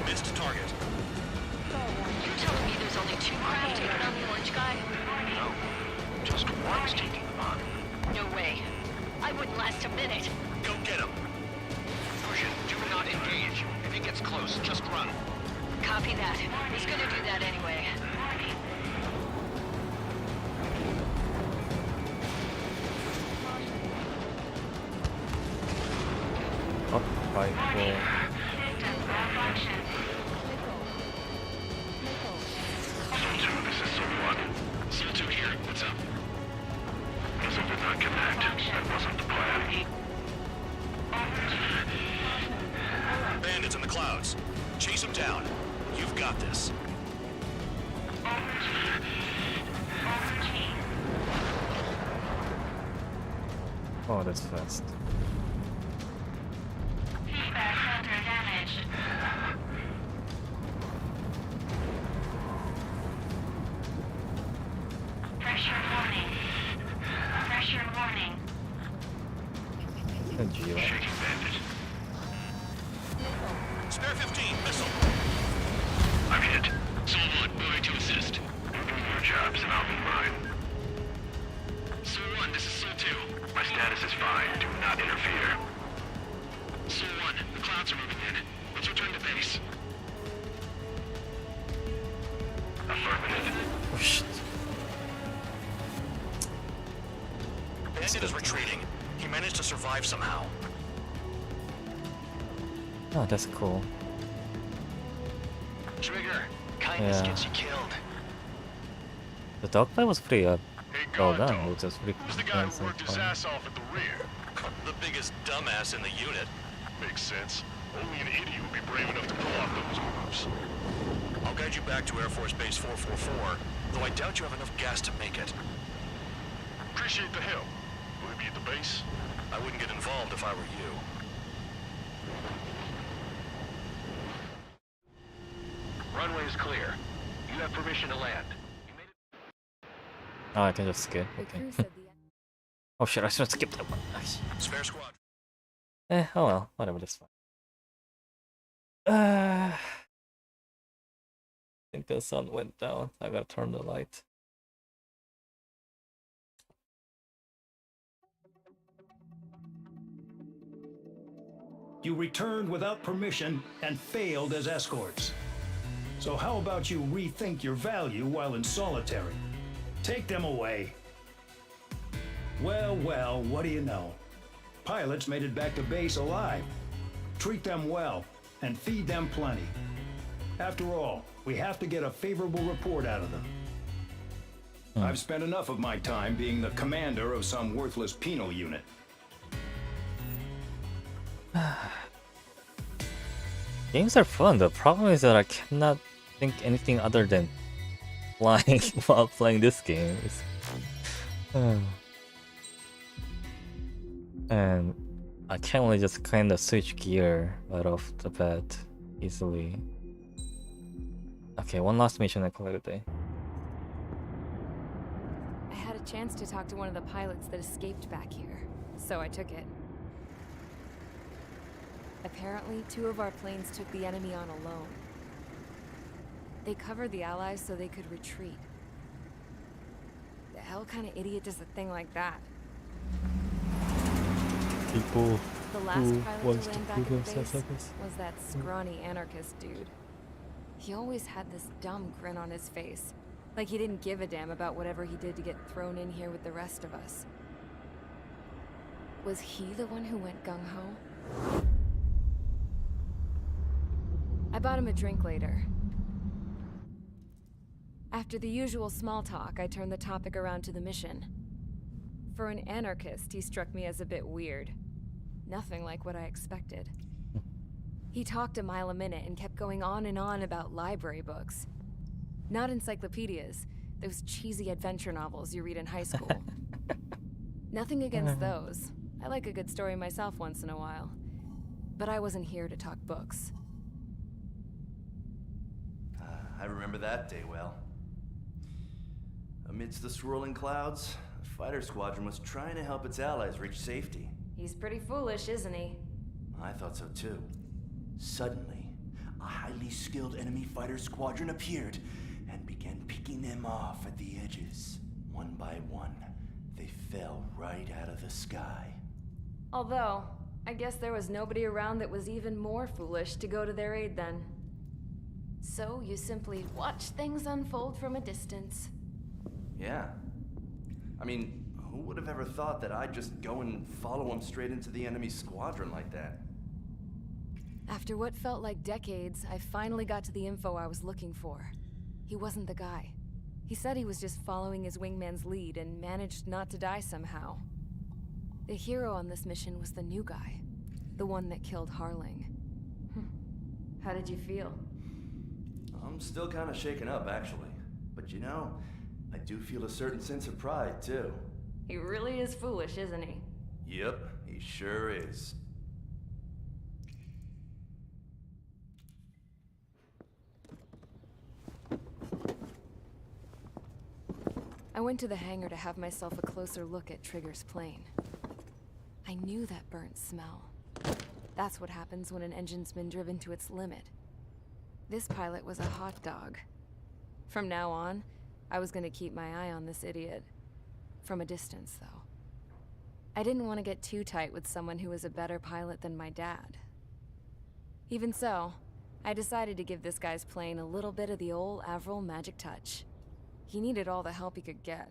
Missed target. You're telling me there's only 2 craft taking on the orange guy? No. Just one's taking them on. No way. I wouldn't last a minute. Go get him. Fusion, do not engage. If he gets close, just run. Copy that. He's gonna do that anyway. Up, right, well. Systems malfunction. Soul 2, this is Soul 1. Soul 2 here. What's up? Guessing did not connect. That wasn't the plan. Bandits in the clouds. Chase them down. You've got this. Oh, that's fast. Feedback filter damaged. Pressure warning. Pressure warning. And Geo. Shaking bandit. Spare 15, missile. I'm hit. Soul 1, moving to assist. Do your jobs and I'll do mine. Soul 1, this is Soul 2. My status is fine. Do not interfere. Soul 1, the clouds are moving in. Let's return to base. Affirmative. Oh, shit. Bandit is retreating. He managed to survive somehow. Oh, that's cool. Trigger, kindness Yeah. gets you killed. The dogfight was pretty well God, done. dog. It was just pretty Who's the guy nice who and worked his fun. ass off at the rear? The biggest dumbass in the unit. Makes sense. Only an idiot would be brave enough to pull off those moves. I'll guide you back to Air Force Base 444, though I doubt you have enough gas to make it. Appreciate the help. Will we be at the base? I wouldn't get involved if I were you. Runway is clear. You have permission to land. You made it. Oh, I can just skip. The Okay. crew said the Oh shit, I should have skipped that one. Spare squad. Oh well, whatever, that's fine. I think the sun went down. I gotta turn the light. You returned without permission and failed as escorts. So how about you rethink your value while in solitary? Take them away. Well, well, what do you know? Pilots made it back to base alive. Treat them well, and feed them plenty. After all, we have to get a favorable report out of them. I've spent enough of my time being the commander of some worthless penal unit. Games are fun. The problem is that I cannot think anything other than flying while playing this game. And I can only just kind of switch gear right off the bat easily. Okay, one last mission and call it a day. I had a chance to talk to one of the pilots that escaped back here, so I took it. Apparently, 2 of our planes took the enemy on alone. They covered the Allies so they could retreat. The hell kind of idiot does a thing like that? People The last pilot to land back at the base was that scrawny anarchist dude. He always had this dumb grin on his face, like he didn't give a damn about whatever he did to get thrown in here with the rest of us. Was he the one who went gung-ho? I bought him a drink later. After the usual small talk, I turned the topic around to the mission. For an anarchist, he struck me as a bit weird. Nothing like what I expected. He talked a mile a minute and kept going on and on about library books. Not encyclopedias, those cheesy adventure novels you read in high school. Nothing against those. I like a good story myself once in a while. But I wasn't here to talk books. I remember that day well. Amidst the swirling clouds, a fighter squadron was trying to help its allies reach safety. He's pretty foolish, isn't he? I thought so too. Suddenly, a highly skilled enemy fighter squadron appeared and began picking them off at the edges. One by one, they fell right out of the sky. Although, I guess there was nobody around that was even more foolish to go to their aid then. So you simply watch things unfold from a distance. Yeah. I mean, who would have ever thought that I'd just go and follow him straight into the enemy squadron like that? After what felt like decades, I finally got to the info I was looking for. He wasn't the guy. He said he was just following his wingman's lead and managed not to die somehow. The hero on this mission was the new guy. The one that killed Harling. How did you feel? I'm still kind of shaken up, actually. But you know, I do feel a certain sense of pride, too. He really is foolish, isn't he? Yep, he sure is. I went to the hangar to have myself a closer look at Trigger's plane. I knew that burnt smell. That's what happens when an engine's been driven to its limit. This pilot was a hot dog. From now on, I was going to keep my eye on this idiot. From a distance, though. I didn't want to get too tight with someone who was a better pilot than my dad. Even so, I decided to give this guy's plane a little bit of the old Avril magic touch. He needed all the help he could get.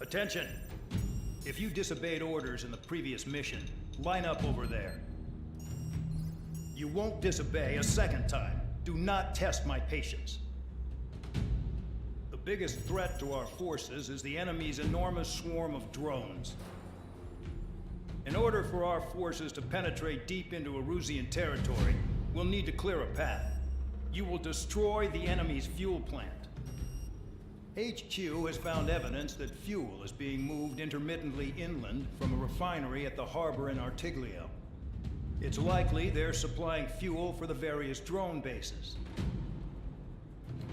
Attention! If you disobeyed orders in the previous mission, line up over there. You won't disobey a second time. Do not test my patience. The biggest threat to our forces is the enemy's enormous swarm of drones. In order for our forces to penetrate deep into Erusian territory, we'll need to clear a path. You will destroy the enemy's fuel plant. HQ has found evidence that fuel is being moved intermittently inland from a refinery at the harbor in Artiglio. It's likely they're supplying fuel for the various drone bases.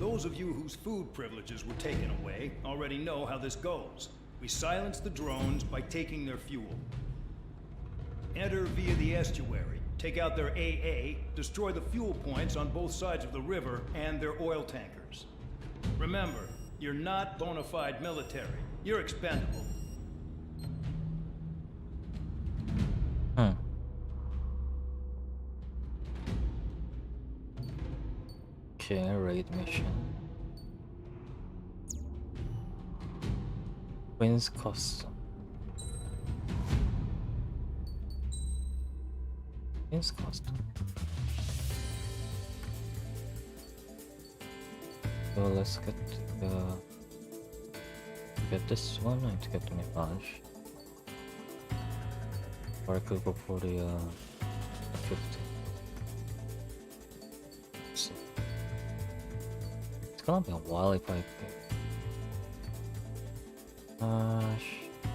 Those of you whose food privileges were taken away already know how this goes. We silence the drones by taking their fuel. Enter via the estuary, take out their AA, destroy the fuel points on both sides of the river and their oil tankers. Remember, You're not bona fide military. You're expendable. Okay, raid mission. Queen's Custom. Queen's Custom. So let's get this one. I need to get the Mirage. Or I could go for the 50. So it's gonna be a while if I pick.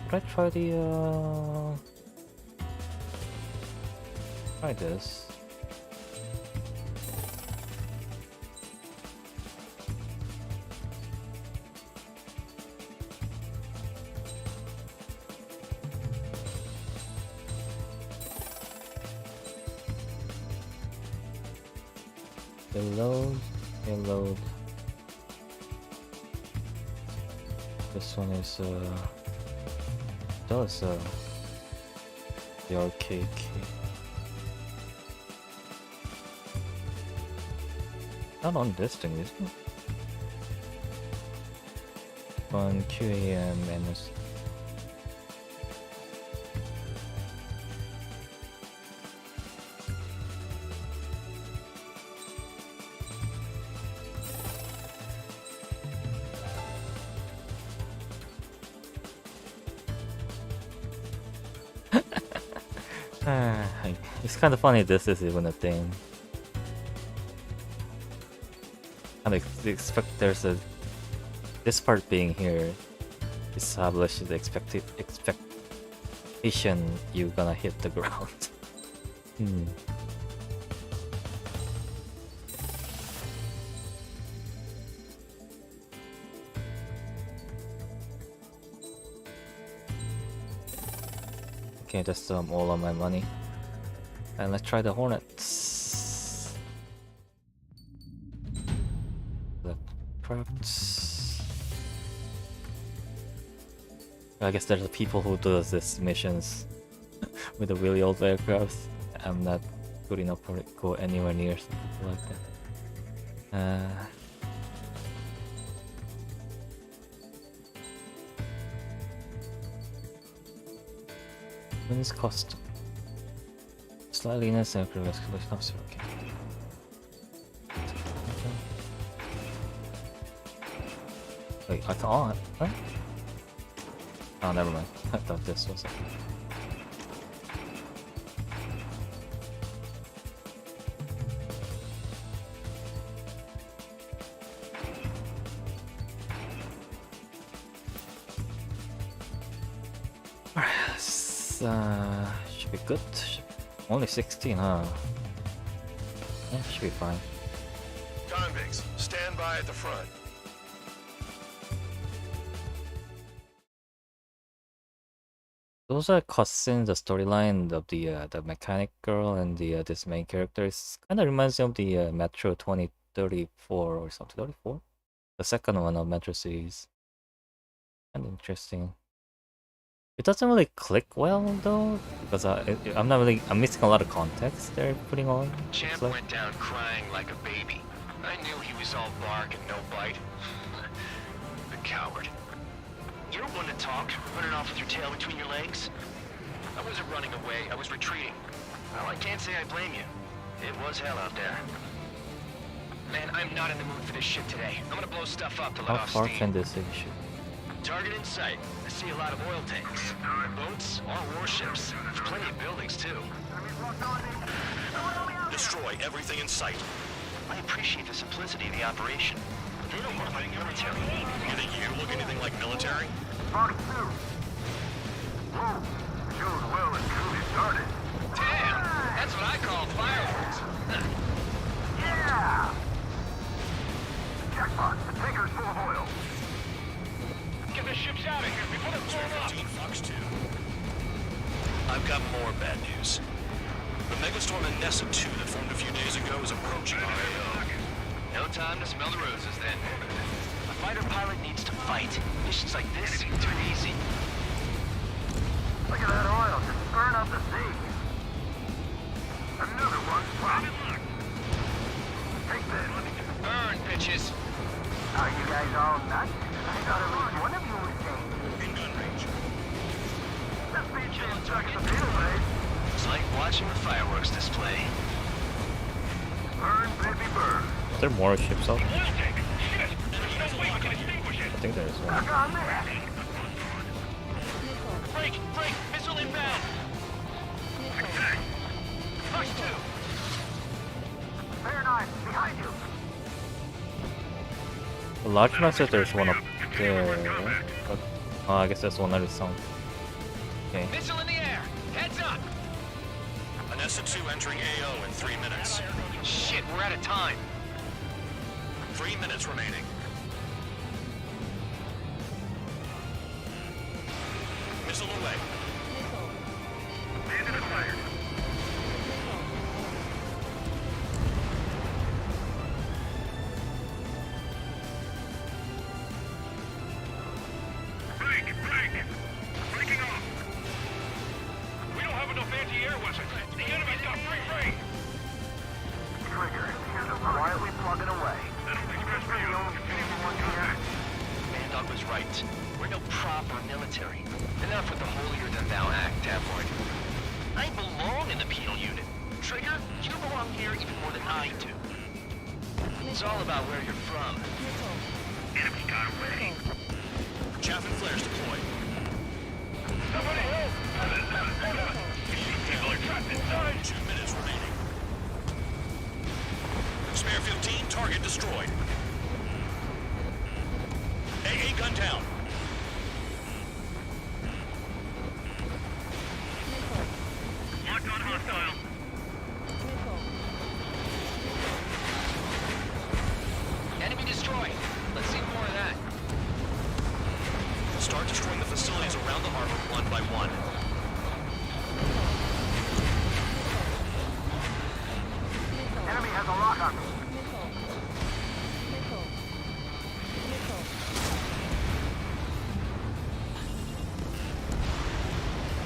Should I try the try this? Reload. This one is does the arcade key. Not on this thing, is it? On QAM NS. It's kind of funny this is even a thing. I expect there's a this part being here establishes the expectation you're gonna hit the ground. Okay, that's all of my money. And let's try the Hornets. The crafts. I guess there's the people who do this missions with the really old aircrafts. I'm not good enough for it to go anywhere near something like that. Wins custom. Slightly less aircraft escalation officer, okay. Wait, I can't, right? Oh, never mind. I thought this was it. Alright, should be good. Only 16, huh? Yeah, should be fine. Convicts, stand by at the front. Those are cutscenes, the storyline of the mechanic girl and the this main character. It kind of reminds me of the Metro 2034 or something. 34? The second one of Metro series. Kind of interesting. It doesn't really click well though, because I'm missing a lot of context they're putting on. Champ went down crying like a baby. I knew he was all bark and no bite. The coward. You're one to talk, running off with your tail between your legs. I wasn't running away, I was retreating. Well, I can't say I blame you. It was hell out there. Man, I'm not in the mood for this shit today. I'm gonna blow stuff up to let off steam. How far can this issue? Target in sight. I see a lot of oil tanks. Boats or warships. There's plenty of buildings, too. Destroy everything in sight. I appreciate the simplicity of the operation, but they don't look like military. You think you look anything like military? Fox 2. Whoa. Show's well and truly started. Damn! That's what I call fireworks. Yeah! Jackpot. The tanker's full of oil. Get the ships out of here before they're blown up. 15 Fox 2. I've got more bad news. The megastorm in Nessa 2 that formed a few days ago is approaching our AO. No time to smell the roses, then. A fighter pilot needs to fight. Missions like this, too easy. Look at that oil just burn up the sea. Another one spotted. Take this. Burn, bitches. Are you guys all nuts? I thought at least one of you was sane. In gun range. This beach ain't stuck in the field, mate. It's like watching the fireworks display. Burn, baby, burn. Is there more ships out? Oil tank! Shit! There's no way we can extinguish it! I think there is one. Stuck on there. Break! Break! Missile inbound! Attack. Push two! Fair knife, behind you. The large man says there's one up there. But, oh, I guess there's one that is sound. Okay. Missile in the air! Heads up! An S2 entering AO in 3 minutes. Shit, we're out of time. 3 minutes remaining. Missile away. Landed and fired. Break! Break! Breaking off! We don't have enough anti-air weapons. The enemy's got free reign. Trigger, here's a quietly plugging away. That'll be stress for you. Anyone want contact? Mandog was right. We're no proper military. Enough with the holier-than-thou act, Avoid. I belong in the penal unit. Trigger, you belong here even more than I do. It's all about where you're from. Enemy got away. Chaff and flares deployed. Somebody help! People are trapped inside! 2 minutes remaining. Spare 15, target destroyed. AA gun down. Locked on hostile. Enemy destroyed. Let's see more of that. Start destroying the facilities around the harbor one by one. Enemy has a lock on me.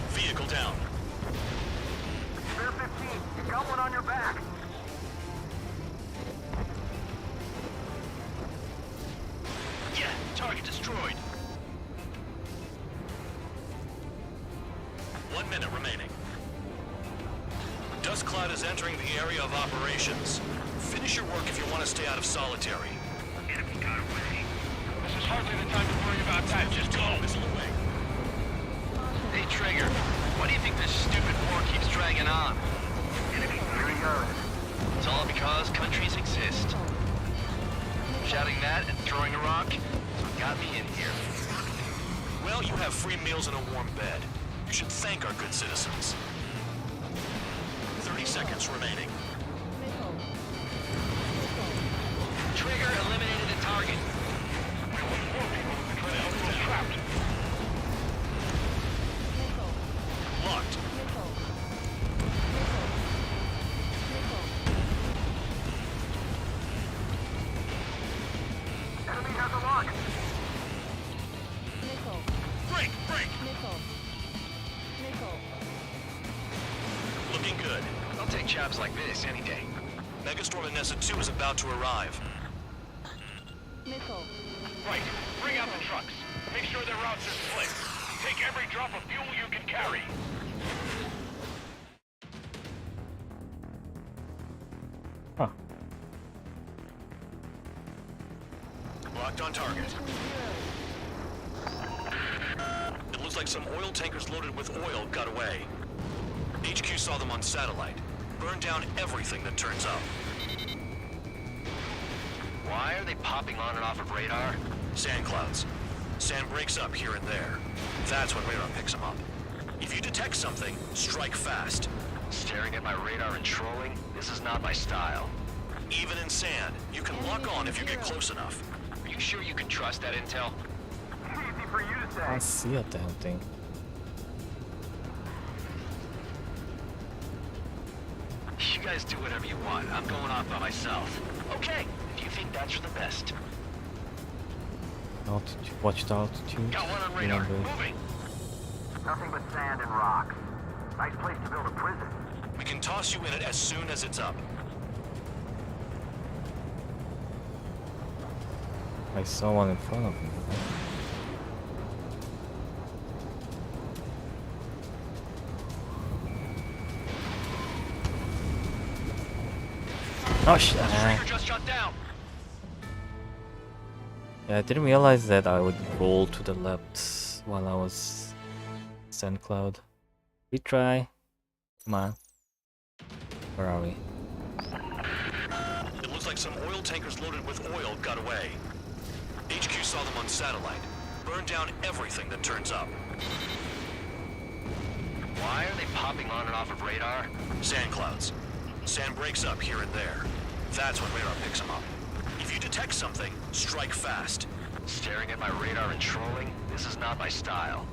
Vehicle down. Spare 15, you got one on your back. Yeah, target destroyed. 1 minute remaining. Dust cloud is entering the area of operations. Finish your work if you want to stay out of solitary. Enemy got away. This is hardly the time to worry about that. Just go! Missile away. Hey, Trigger, why do you think this stupid war keeps dragging on? Enemy, here he goes. It's all because countries exist. Shouting that and throwing a rock is what got me in here. Well, you have free meals and a warm bed. You should thank our good citizens. 30 seconds remaining. Trigger eliminated a target. Trapped. Locked. Enemy has a lock. Break! Break! Looking good. I'll take jobs like this any day. Megastorm Nessa 2 is about to arrive. Right. Bring out the trucks. Make sure their routes are split. Take every drop of fuel you can carry. Huh. Locked on target. It looks like some oil tankers loaded with oil got away. HQ saw them on satellite. Burned down everything that turns up. Why are they popping on and off of radar? Sand clouds. Sand breaks up here and there. That's when radar picks them up. If you detect something, strike fast. Staring at my radar and trolling? This is not my style. Even in sand, you can lock on if you get close enough. Are you sure you can trust that intel? Easy for you to say. I see a damn thing. You guys do whatever you want. I'm going off by myself. Okay, if you think that's for the best. Altitude, watch the altitude. Got one on radar. Remember. Moving. Nothing but sand and rocks. Nice place to build a prison. We can toss you in it as soon as it's up. I saw one in front of me. Oh shit! Trigger just shut down. Yeah, I didn't realize that I would roll to the left while I was sand cloud. Retry. Come on. Where are we? It looks like some oil tankers loaded with oil got away. HQ saw them on satellite. Burned down everything that turns up. Why are they popping on and off of radar? Sand clouds. Sand breaks up here and there. That's when radar picks them up. If you detect something, strike fast. Staring at my radar and trolling? This is not my style.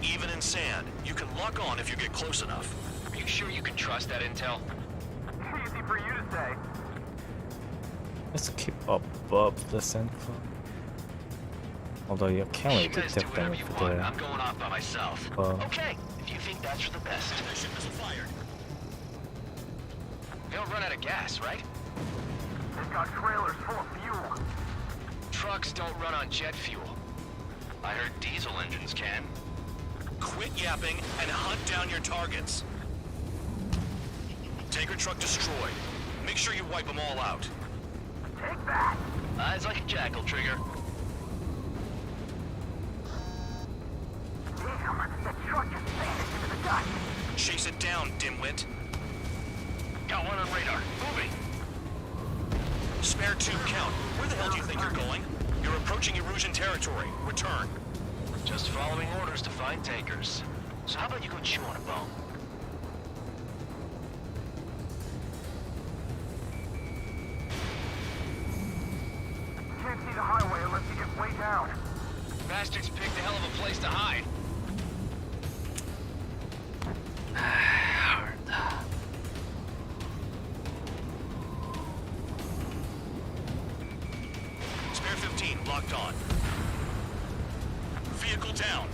Even in sand, you can lock on if you get close enough. Are you sure you can trust that intel? Easy for you to say. Let's keep above the sand cloud. Although you can't really You guys do detect them whatever you if want. they're I'm going off by myself. Okay, if you think that's for the best. Mission missile fired. They don't run out of gas, right? They've got trailers full of fuel. Trucks don't run on jet fuel. I heard diesel engines can. Quit yapping and hunt down your targets. Tanker truck destroyed. Make sure you wipe them all out. Take that. Eyes like a jackal, Trigger. Damn, that truck just vanished into the dust. Chase it down, dimwit. Got one on radar. Moving. Spare tube count. Where the hell do you think you're going? You're approaching Erusian territory. Return. Just following orders to find tankers. So how about you go chew on a bone? Can't see the highway unless you get way down. Bastards picked a hell of a place to hide. Spare 15 locked on. Vehicle down.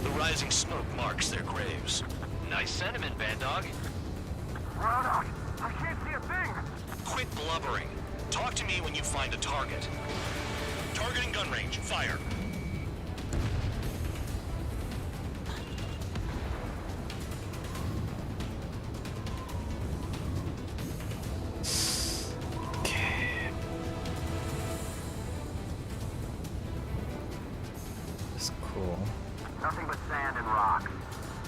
The rising smoke marks their graves. Nice sentiment, Bandog. Run I can't see a thing. Quit blubbering. Talk to me when you find a target. Targeting gun range. Fire. Cool. Nothing but sand and rocks.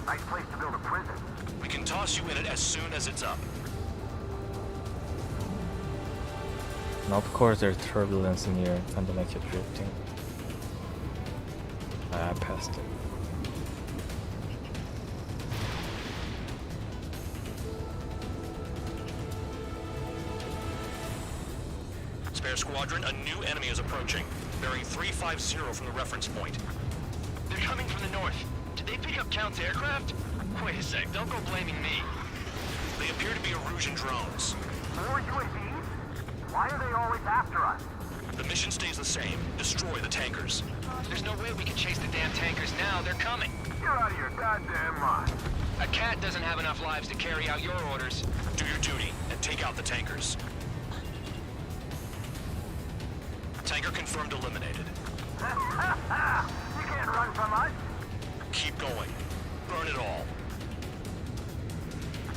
Nice place to build a prison. We can toss you in it as soon as it's up. And of course there's turbulence in here, kinda like you're drifting. I passed it. Spare squadron, a new enemy is approaching. Bearing 350 from the reference point. They're coming from the north. Did they pick up Count's aircraft? Wait a sec, don't go blaming me. They appear to be Erusian drones. More UAVs? Why are they always after us? The mission stays the same. Destroy the tankers. There's no way we can chase the damn tankers now. They're coming. You're out of your goddamn mind. A cat doesn't have enough lives to carry out your orders. Do your duty and take out the tankers. Tanker confirmed eliminated. You can't run from us. Keep going. Burn it all.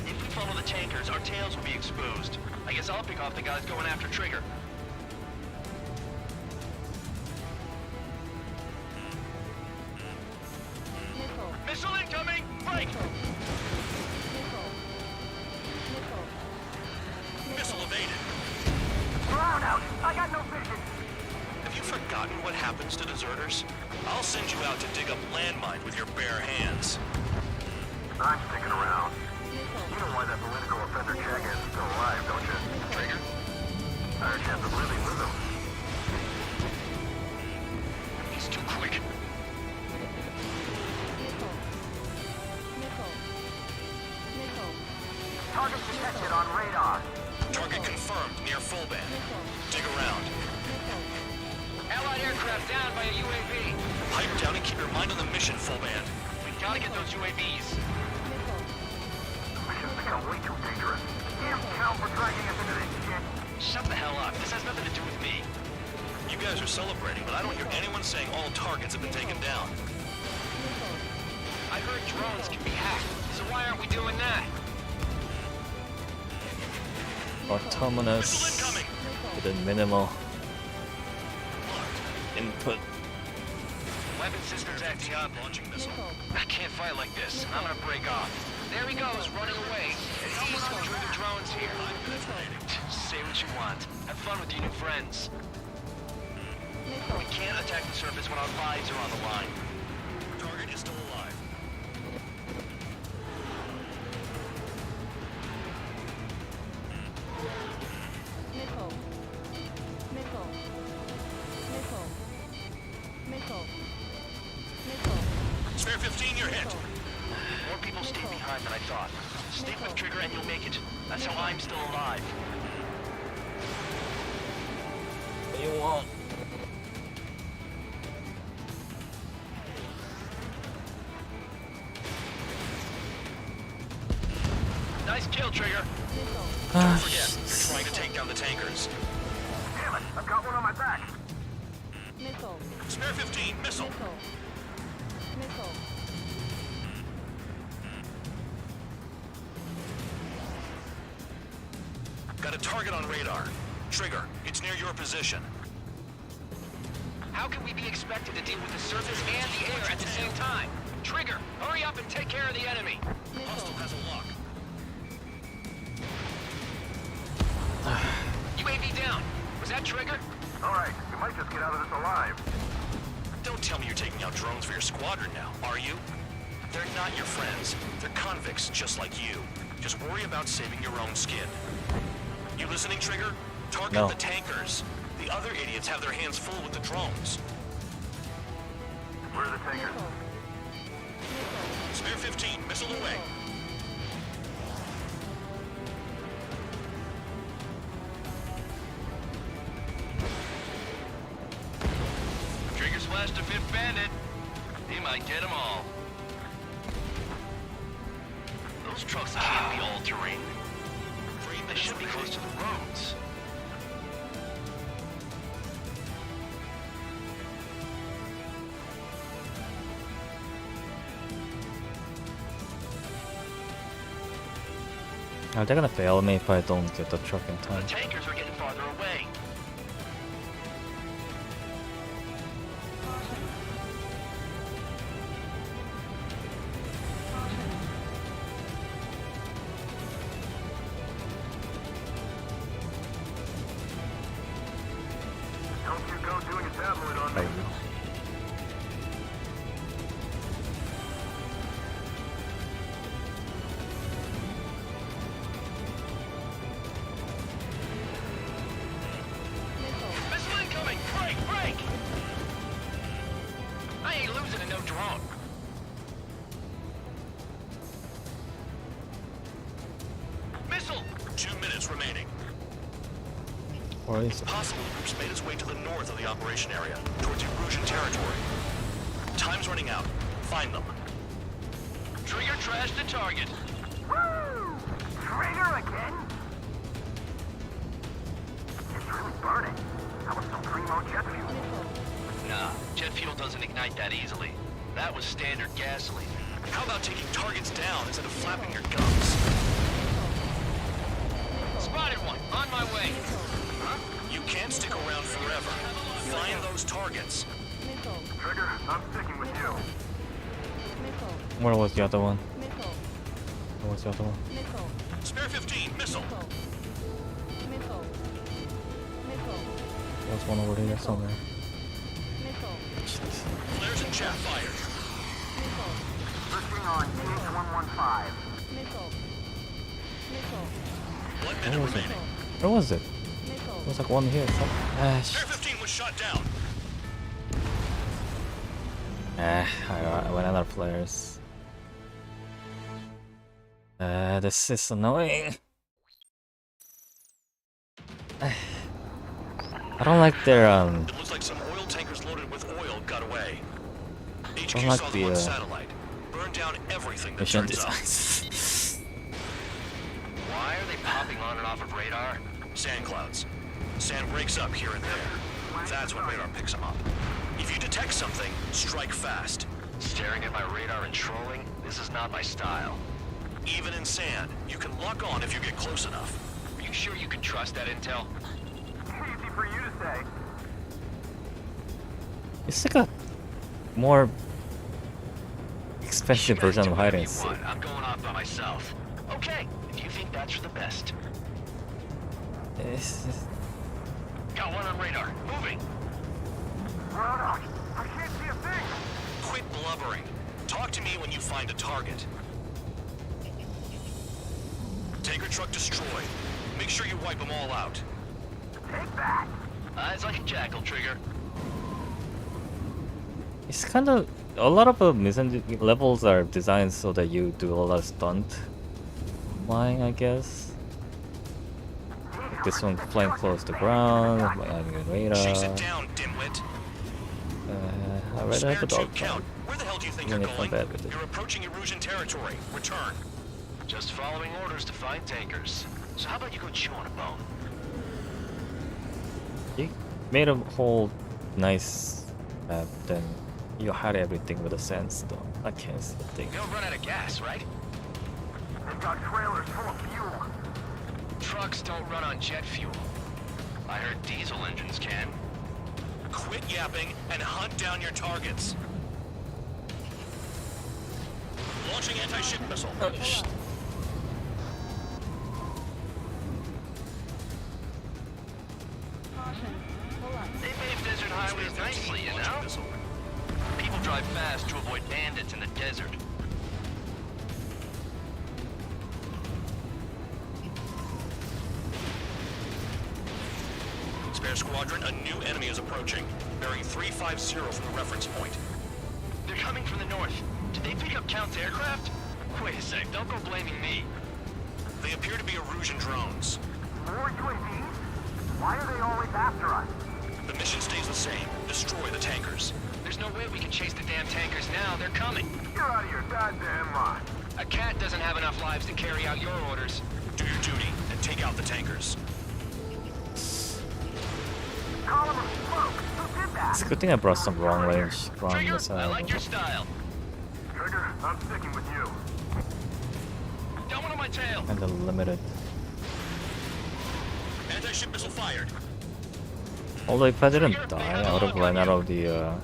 If we follow the tankers, our tails will be exposed. I guess I'll pick off the guys going after Trigger. Missile incoming! Break! Missile evaded. Drown out. I got no vision. Have you forgotten what happens to deserters? I'll send you out to dig up landmines with your bare hands. I'm sticking around. You know why that political offender jackass is still alive, don't you? Trigger? Higher chance of living with him. He's too quick. Target detected on radar. Target confirmed near full band. Dig around. Allied aircraft down by a UAV. Pipe down and keep your mind on the mission, full band. We gotta get those UAVs. Mission's become way too dangerous. Damn town for dragging us into this shit. Shut the hell up. This has nothing to do with me. You guys are celebrating, but I don't hear anyone saying all targets have been taken down. I heard drones can be hacked, so why aren't we doing that? Autonomous with a minimal input. Weapon systems acting up. Launching missile. I can't fight like this. I'm gonna break off. There he goes, running away. He's going through the drones here. Say what you want. Have fun with your new friends. We can't attack the surface when our lives are on the line. Target is still alive. Spare 15, you're hit. More people stayed behind than I thought. Stick with Trigger and you'll make it. That's how I'm still alive. What do you want? Nice kill, Trigger. Don't forget, you're trying to take down the tankers. Damn it, I've got one on my back. Spare 15, missile. Got a target on radar. Trigger, it's near your position. How can we be expected to deal with the surface and the air at the same time? Trigger, hurry up and take care of the enemy. Hostile has a lock. UAV down. Was that Trigger? All right, we might just get out of this alive. Don't tell me you're taking out drones for your squadron now, are you? They're not your friends. They're convicts just like you. Just worry about saving your own skin. You listening, Trigger? Target the tankers. The other idiots have their hands full with the drones. Where are the tankers? Spare 15, missile away. Trigger splashed a fifth bandit. He might get them all. Those trucks can't be all-terrain. They should be close to the roads. They're gonna fail me if I don't get the truck in time. The tankers are getting farther away. Don't you go doing a tabloid on me. Missile incoming! Break! Break! I ain't losing to no drone. Missile! 2 minutes remaining. Or is it? Possible groups made its way to the north of the operation area, towards Erusian territory. Time's running out. Find them. Trigger trashed the target. Woo! Trigger again? It's really burning. That was some primo jet fuel. Nah, jet fuel doesn't ignite that easily. That was standard gasoline. How about taking targets down instead of flapping your gums? Spotted one. On my way. You can't stick around forever. Find those targets. Trigger, I'm sticking with you. Where was the other one? Where was the other one? Spare 15, missile. There's one over here somewhere. Flares and chaff fired. Listing on TH-115. 1 Where minute was it? remaining. Where was it? There was like one here. Spare 15 was shot down. I went out of players. This is annoying. I don't like their It looks like some oil tankers loaded with HQ like saw the, them on satellite. Burn down everything that mission turns up. designs. Why are they popping on and off of radar? Sand clouds. Sand breaks up here and there. That's when radar picks them up. If you detect something, strike fast. Staring at my radar and trolling? This is not my style. Even in sand, you can lock on if you get close enough. Are you sure you can trust that intel? Easy for you to say. It's like a more expensive version of hide and You seek. want. I'm going off by myself. Okay, if you think that's for the best. It's just- Got one on radar. Moving. I can't see a thing. Quit blubbering. Talk to me when you find a target. Tanker truck destroyed. Make sure you wipe them all out. Take that. Eyes like a jackal, Trigger. It's kind of a lot of mission levels are designed so that you do a lot of stunt flying, I guess. This one flying close to ground, having a radar. Chase it down, dimwit. I read Spare have a two dog count. Where the hell do you think Even you're if going? I'm bad with it. You're approaching Erusian territory. Return. Just following orders to find tankers. So how about you go chew on a bone? You made a whole nice map, then you hide everything with a sandstone. I can't see a thing. They'll run out of gas, right? They've got trailers full of fuel. Trucks don't run on jet fuel. I heard diesel engines can. Quit yapping and hunt down your targets. Launching anti-ship missile. They pave desert highways nicely, you know? People drive fast to avoid bandits in the desert. Spare squadron, a new enemy is approaching. Bearing 350 from the reference point. They're coming from the north. Did they pick up Count's aircraft? Wait a sec, don't go blaming me. They appear to be Erusian drones. More UAVs? Why are they always after us? The mission stays the same. Destroy the tankers. There's no way we can chase the damn tankers now. They're coming. You're out of your goddamn mind. A cat doesn't have enough lives to carry out your orders. Do your duty and take out the tankers. Column of smoke. Who did that? It's a good thing I brought some long range ground Trigger, I missile. like your style. Trigger, I'm sticking with you. Got one on my tail. Kinda limited. Anti-ship missile fired. Although if I didn't die, I would have run out of the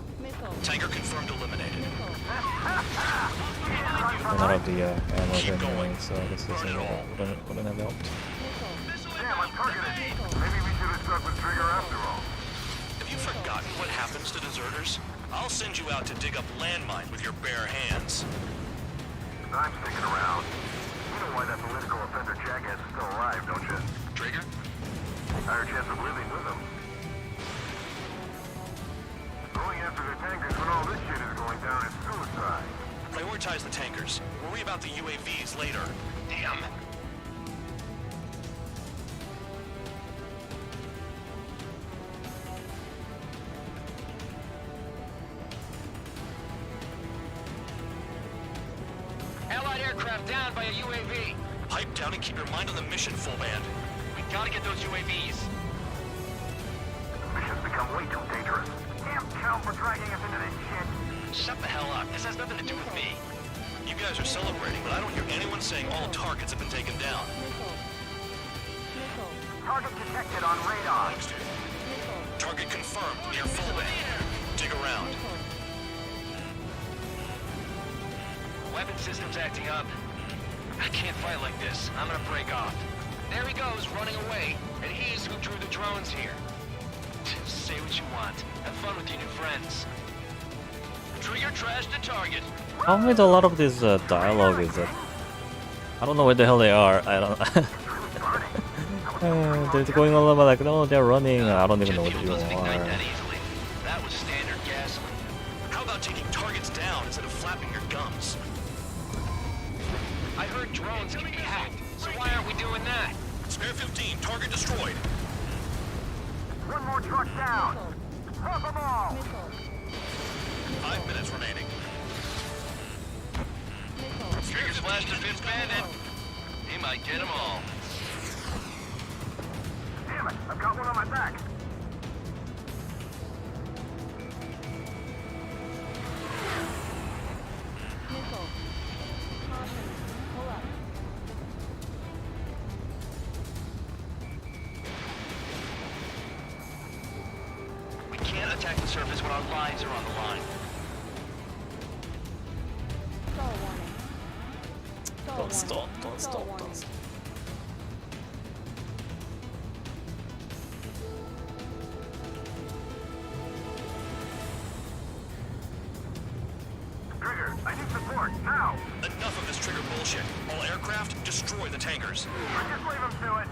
Tanker confirmed eliminated. ammo anyway, so this wouldn't have helped. Damn, I'm targeted. Maybe we should have stuck with Trigger after all. Have you forgotten what happens to deserters? I'll send you out to dig up landmine with your bare hands. I'm sticking around. You know why that political offender jackass is still alive, don't you? Trigger? Higher chance of living with him. Going after the tankers when all this shit is going down is suicide. Prioritize the tankers. Worry about the UAVs later. Damn. Allied aircraft down by a UAV. Pipe down and keep your mind on the mission, full band. We gotta get those UAVs. Mission's become way too dangerous. Damn Count for dragging us into this shit. Shut the hell up. This has nothing to do with me. You guys are celebrating, but I don't hear anyone saying all targets have been taken down. Target detected on radar. Target confirmed near full band. Dig around. Weapon system's acting up. I can't fight like this. I'm gonna break off. There he goes, running away. And he's who drew the drones here. Say what you want. Have fun with your new friends. Trigger trashed the target. Problem with a lot of this dialogue is that I don't know where the hell they are. I don't. They're going all over like, no, they're running. I don't even know what you are. That was standard gasoline. How about taking targets down instead of flapping your gums? I heard drones can be hacked, so why aren't we doing that? Spare 15, target destroyed. One more truck down. Drop them all. 5 minutes remaining. Trigger's flashed a fifth bandit. He might get them all. Damn it, I've got one on my back. We can't attack the surface when our lives are on the line. Don't stop, don't stop, don't stop. Trigger, I need support, now! Enough of this trigger bullshit. All aircraft, destroy the tankers. Just leave him to it.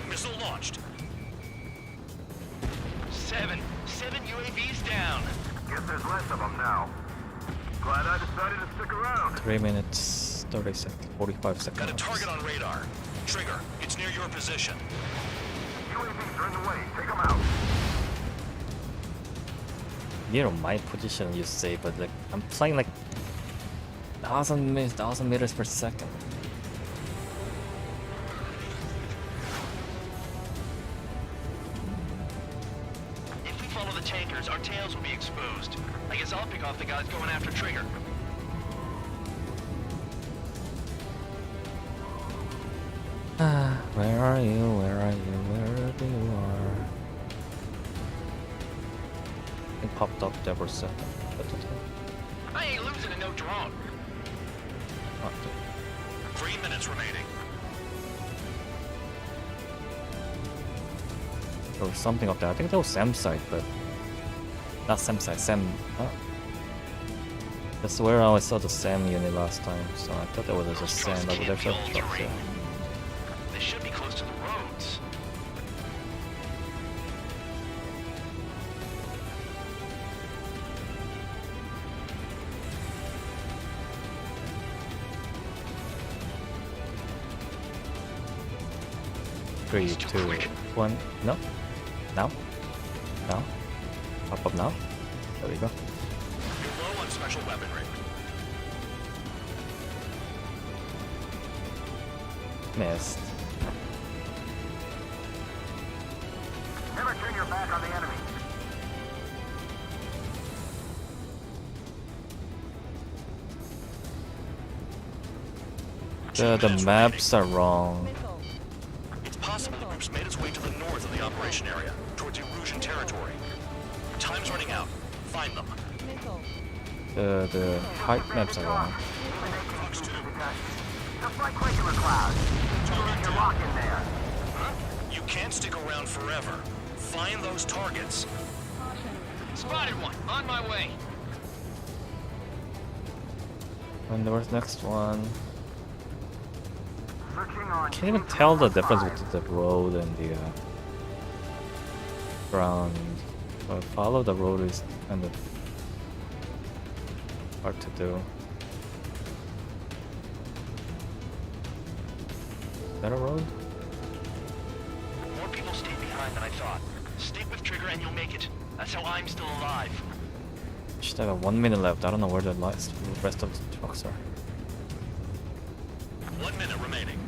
Missile launched. Seven UAVs down. Guess there's less of them now. Glad I decided to stick around. 3 minutes, 30 seconds, 45 seconds. Got a target on radar. Trigger, it's near your position. UAVs are in the way, take them out. Near my position, you say, but like I'm playing like 1,000 meters per second. If we follow the tankers, our tails will be exposed. I guess I'll pick off the guys going after Trigger. Where are you? Where are you? Wherever you are. It popped up there for a second. I ain't losing to no drone. 3 minutes remaining. There was something up there. I think that was Sam's side, but not Sam's side. Sam. That's where I saw the Sam unit last time, so I thought that was just Sam. But there's no trucks there. They should be close to the roads. Three, two, one. No. Now. Now. Pop up now. There we go. You're low on special weaponry. Missed. Never turn your back on the enemy. The maps are wrong. It's possible the group's made its way to the north of the operation area, towards Erusian territory. Time's running out. Find them. The height maps are wrong. Just like regular clouds. You're locked in there. You can't stick around forever. Find those targets. Spotted one. On my way. And there was next one. Can't even tell the difference between the road and the ground. But follow the road is kind of hard to do. Is that a road? More people stayed behind than I thought. Stick with Trigger and you'll make it. That's how I'm still alive. Just have 1 minute left. I don't know where the rest of the trucks are. 1 minute remaining.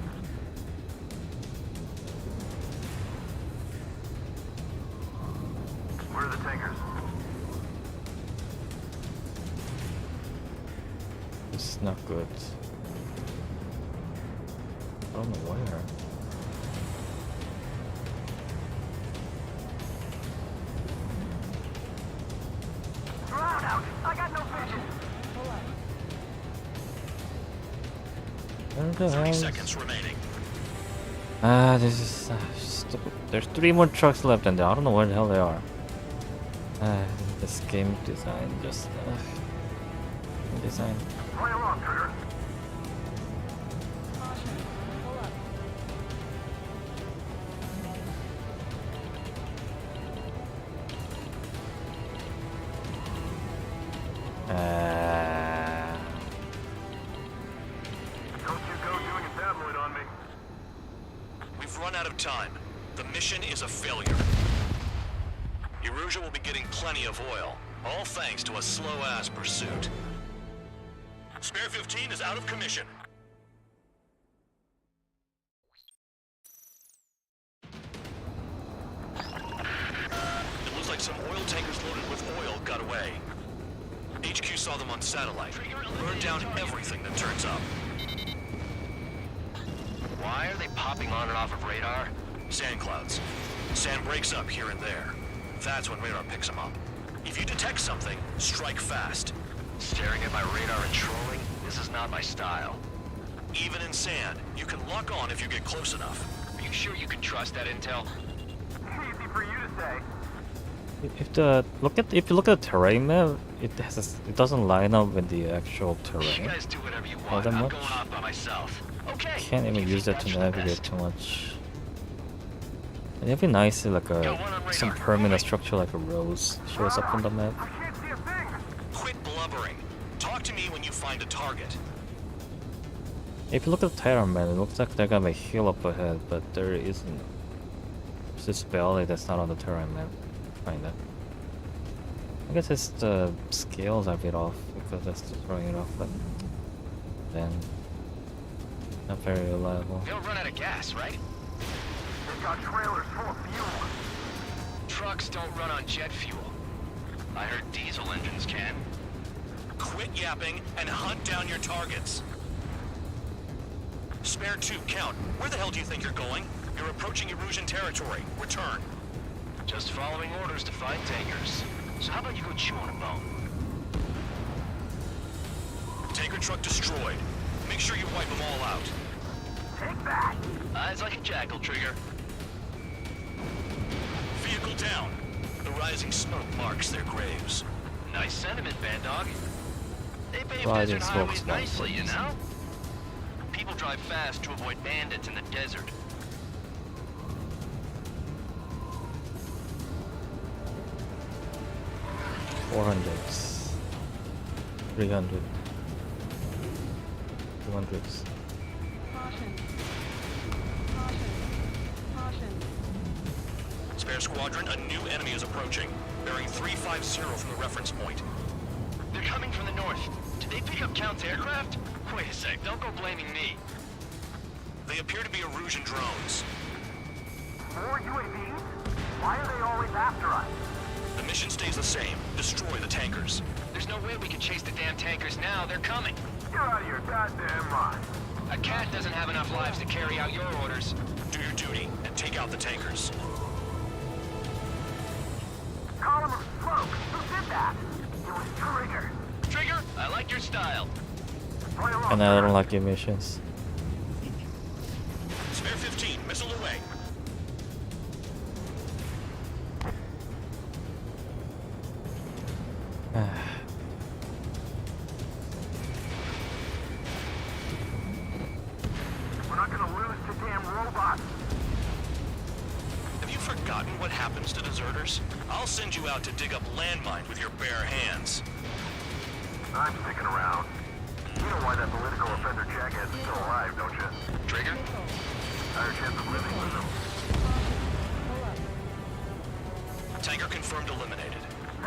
Where are the tankers? This is not good. I don't know where. Drown out! I got no vision! Where the 30 hell? seconds remaining. This is stupid. There's 3 more trucks left and I don't know where the hell they are. This game design just design. Play along, Trigger. Don't you go doing a tabloid on me. We've run out of time. The mission is a failure. Erusia will be getting plenty of oil, all thanks to a slow-ass pursuit. Spare 15 is out of commission. It looks like some oil tankers loaded with oil got away. HQ saw them on satellite. Burned down everything that turns up. Why are they popping on and off of radar? Sand clouds. Sand breaks up here and there. That's when radar picks them up. If you detect something, strike fast. Staring at my radar and trolling? This is not my style. Even in sand, you can lock on if you get close enough. Are you sure you can trust that intel? Easy for you to say. If you look at the terrain map, it doesn't line up with the actual terrain. You guys do whatever you all want. that I'm much. going off by myself. Okay. Can't even use that to navigate too much. And it'd be nice if some permanent structure like a rose shows up on the map. Quit blubbering. Talk to me when you find a target. If you look at the terrain map, it looks like they got a hill up ahead, but there isn't. It's this valley that's not on the terrain map. Kinda. I guess it's the scales are a bit off because that's throwing it off, but then not very reliable. They'll run out of gas, right? They've got trailers full of fuel. Trucks don't run on jet fuel. I heard diesel engines can. Quit yapping and hunt down your targets. Spare 2, count. Where the hell do you think you're going? You're approaching Erusian territory. Return. Just following orders to find tankers. So how about you go chew on a bone? Tanker truck destroyed. Make sure you wipe them all out. Take that! Eyes like a jackal, Trigger. Vehicle down. The rising smoke marks their graves. Nice sentiment, Bandog. They pave Rising desert smoke highways marks nicely, you graves. know? People drive fast to avoid bandits in the desert. $400s, 300, 200s. Spare squadron, a new enemy is approaching. Bearing 350 from the reference point. They're coming from the north. Did they pick up Count's aircraft? Wait a sec, don't go blaming me. They appear to be Erusian drones. More UAVs? Why are they always after us? The mission stays the same. Destroy the tankers. There's no way we can chase the damn tankers now. They're coming. You're out of your goddamn mind. A cat doesn't have enough lives to carry out your orders. Do your duty and take out the tankers. Column of smoke. Who did that? It was Trigger. Trigger, I like your style. Play along. And I don't like your missions. Spare 15, missile away. We're not gonna lose to damn robots. Have you forgotten what happens to deserters? I'll send you out to dig up landmines with your bare hands. I'm sticking around. You know why that political offender jackass is still alive, don't you? Trigger? Higher chance of living with him. Tanker confirmed eliminated. You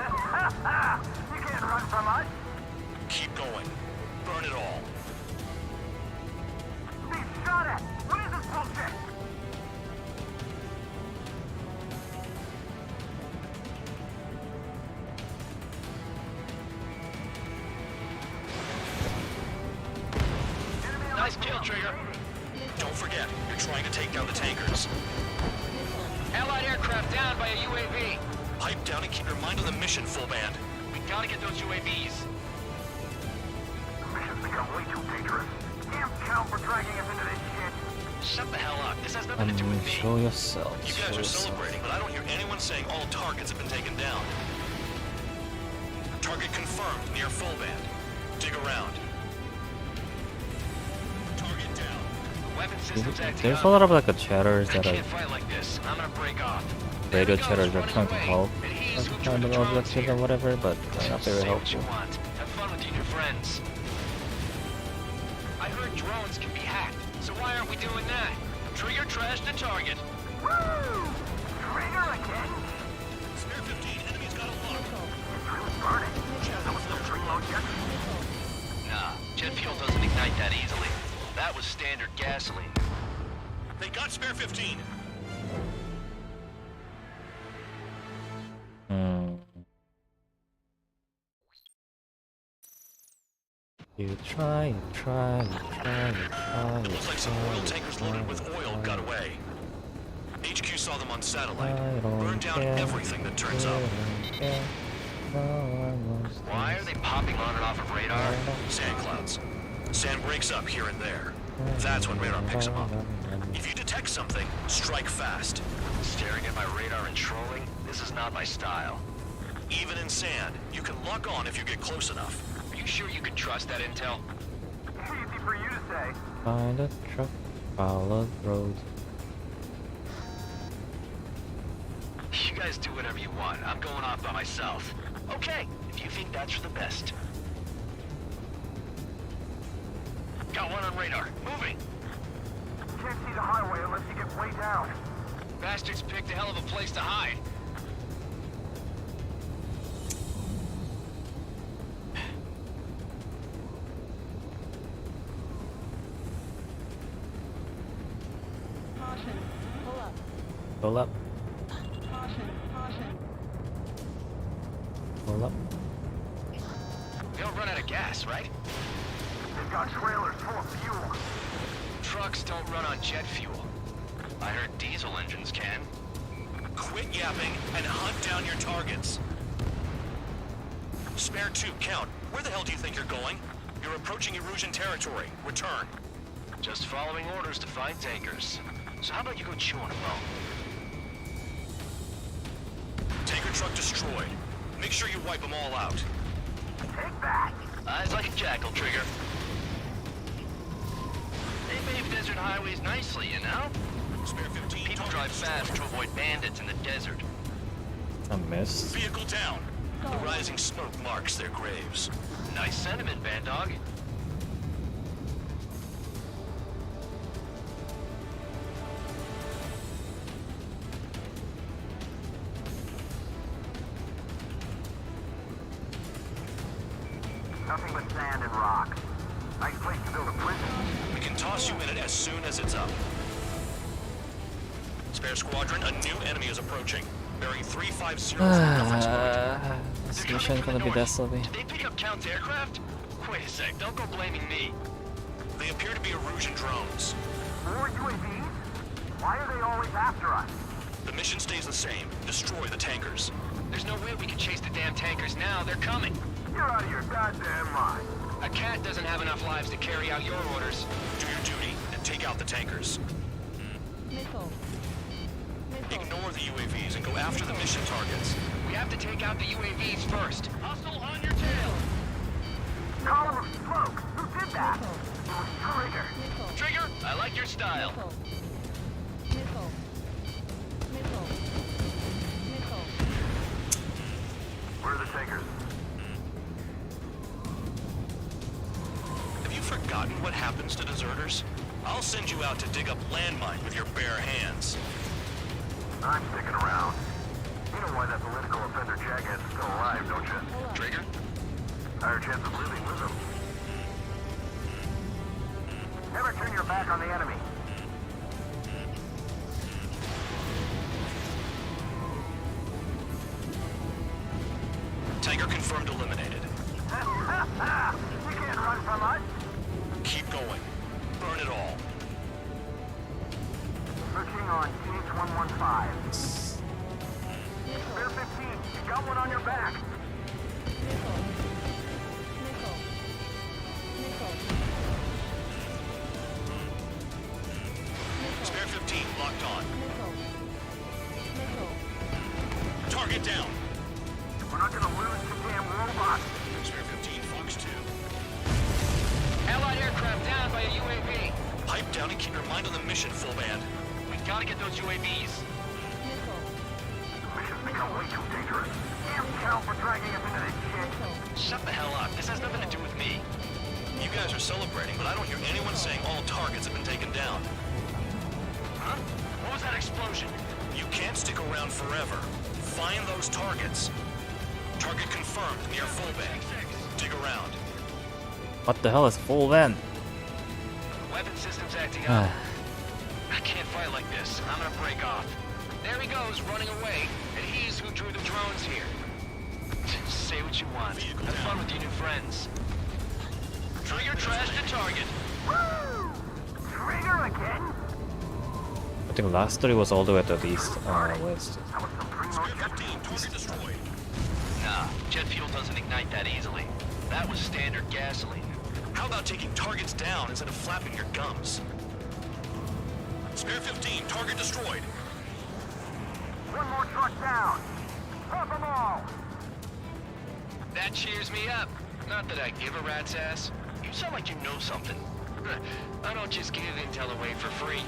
can't run from us. Keep going. Burn it all. Being shot at. What is this bullshit? Nice kill, Trigger. Don't forget, you're trying to take down the tankers. Allied aircraft down by a UAV. Pipe down and keep your mind on the mission, full band. We gotta get those UAVs. The mission's become way too dangerous. Damn Count for dragging us into this shit. Shut the hell up. This has nothing to do with me. Show yourself. You guys are celebrating, but I don't hear anyone saying all targets have been taken down. Target confirmed near full band. Dig around. Target down. Weapon systems acting There's up. a lot of like a chatters I that can't are fight like this. I'm gonna break off. radio chatters that are trying to help kind of objective or whatever, but not very Say what you helpful. want. Have fun with your new friends. I heard drones can be hacked, so why aren't we doing that? Trigger trash the target. Woo! Trigger again? Spare enemy's got a lock. Burning. That was the reload jet. Nah, jet fuel doesn't ignite that easily. That was standard gasoline. They got spare 15. You try. Looks like some oil tankers loaded with oil got away. HQ saw them on satellite. Burned down everything that turns up. Why are they popping on and off of radar? Sand clouds. Sand breaks up here and there. That's when radar picks them up. If you detect something, strike fast. Staring at my radar and trolling? This is not my style. Even in sand, you can lock on if you get close enough. Are you sure you can trust that intel? Easy for you to say. Find a truck, follow the road. You guys do whatever you want. I'm going off by myself. Okay, if you think that's for the best. Got one on radar. Moving. Can't see the highway unless you get way down. Bastards picked a hell of a place to hide. Pull up. Pull up. We don't run out of gas, right? They've got trailers full of fuel. Trucks don't run on jet fuel. I heard diesel engines can. Quit yapping and hunt down your targets. Spare 2, count. Where the hell do you think you're going? You're approaching Erusian territory. Return. Just following orders to find tankers. So how about you go chew on a bone? Tanker truck destroyed. Make sure you wipe them all out. Take that. Eyes like a jackal, Trigger. They pave desert highways nicely, you know? Spare 15. People drive fast to avoid bandits in the desert. I missed. Vehicle down. The rising smoke marks their graves. Nice sentiment, Bandog. Nothing but sand and rock. Nice place to build a prison. We can toss you in it as soon as it's up. Spare squadron, a new enemy is approaching. Bearing 350 from Comfort's Point. This mission gonna be desolate. Did they pick up Count's aircraft? Wait a sec, don't go blaming me. They appear to be Erusian drones. More UAVs? Why are they always after us? The mission stays the same. Destroy the tankers. There's no way we can chase the damn tankers now. They're coming. You're out of your goddamn mind. A cat doesn't have enough lives to carry out your orders. Do your duty and take out the tankers. Ignore the UAVs and go after the mission targets. We have to take out the UAVs first. Hustle on your tail! Column of smoke. Who did that? It was Trigger. Trigger, I like your style. Where are the tankers? Have you forgotten what happens to deserters? I'll send you out to dig up landmine with your bare hands. I'm sticking around. You know why that political offender jackass is still alive, don't you? Trigger? Higher chance of living with him. Never turn your back on the enemy. Tanker confirmed eliminated. You can't run from us. Keep going. Burn it all. Searching on CH-115. Spare 15. You got one on your back. Spare 15 locked on. Target down. We're not gonna lose the damn robot. Spare 15 Fox 2. Allied aircraft down by a UAV. Pipe down and keep your mind on the mission, full band. We've got to get those UAVs. Mission's become way too dangerous. Damn Cal for dragging us into this shit. Shut the hell up. This has nothing to do with me. You guys are celebrating, but I don't hear anyone saying all targets have been taken down. Huh? What was that explosion? You can't stick around forever. Find those targets. Target confirmed near full bay. Dig around. What the hell is full van? Weapon system's acting up. I can't fight like this. I'm gonna break off. There he goes, running away, and he's who drew the drones here. Say what you want. Have fun with your new friends. Trigger trash to target. Woo! Trigger again? I think last story was all the way at the east, west. That was some primo jet fuel. Target destroyed. Nah, jet fuel doesn't ignite that easily. That was standard gasoline. How about taking targets down instead of flapping your gums? Spare 15, target destroyed. One more truck down. Pop them all. That cheers me up. Not that I give a rat's ass. You sound like you know something. I don't just give intel away for free.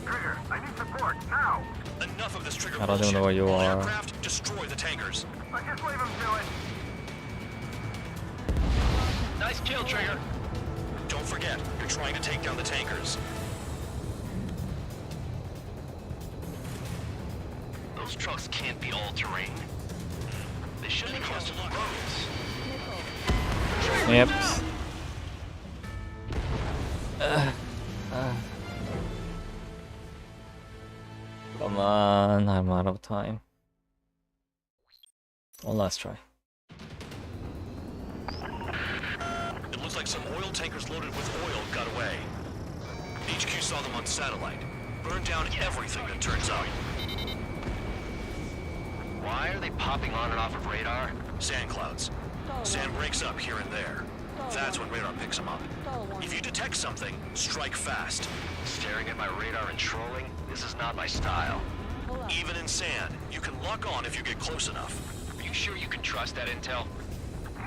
Trigger, I need support, now. Enough of this trigger I don't even bullshit. know where you All are. aircraft, destroy the tankers. Just leave him to it. Nice kill, Trigger. Don't forget, you're trying to take down the tankers. Those trucks can't be all-terrain. They shouldn't be close to the roads. Yep. Come on, I'm out of time. One last try. It looks like some oil tankers loaded with oil got away. HQ saw them on satellite. Burned down everything that turns out. Why are they popping on and off of radar? Sand clouds. Sand breaks up here and there. That's when radar picks them up. If you detect something, strike fast. Staring at my radar and trolling? This is not my style. Even in sand, you can lock on if you get close enough. Are you sure you can trust that intel?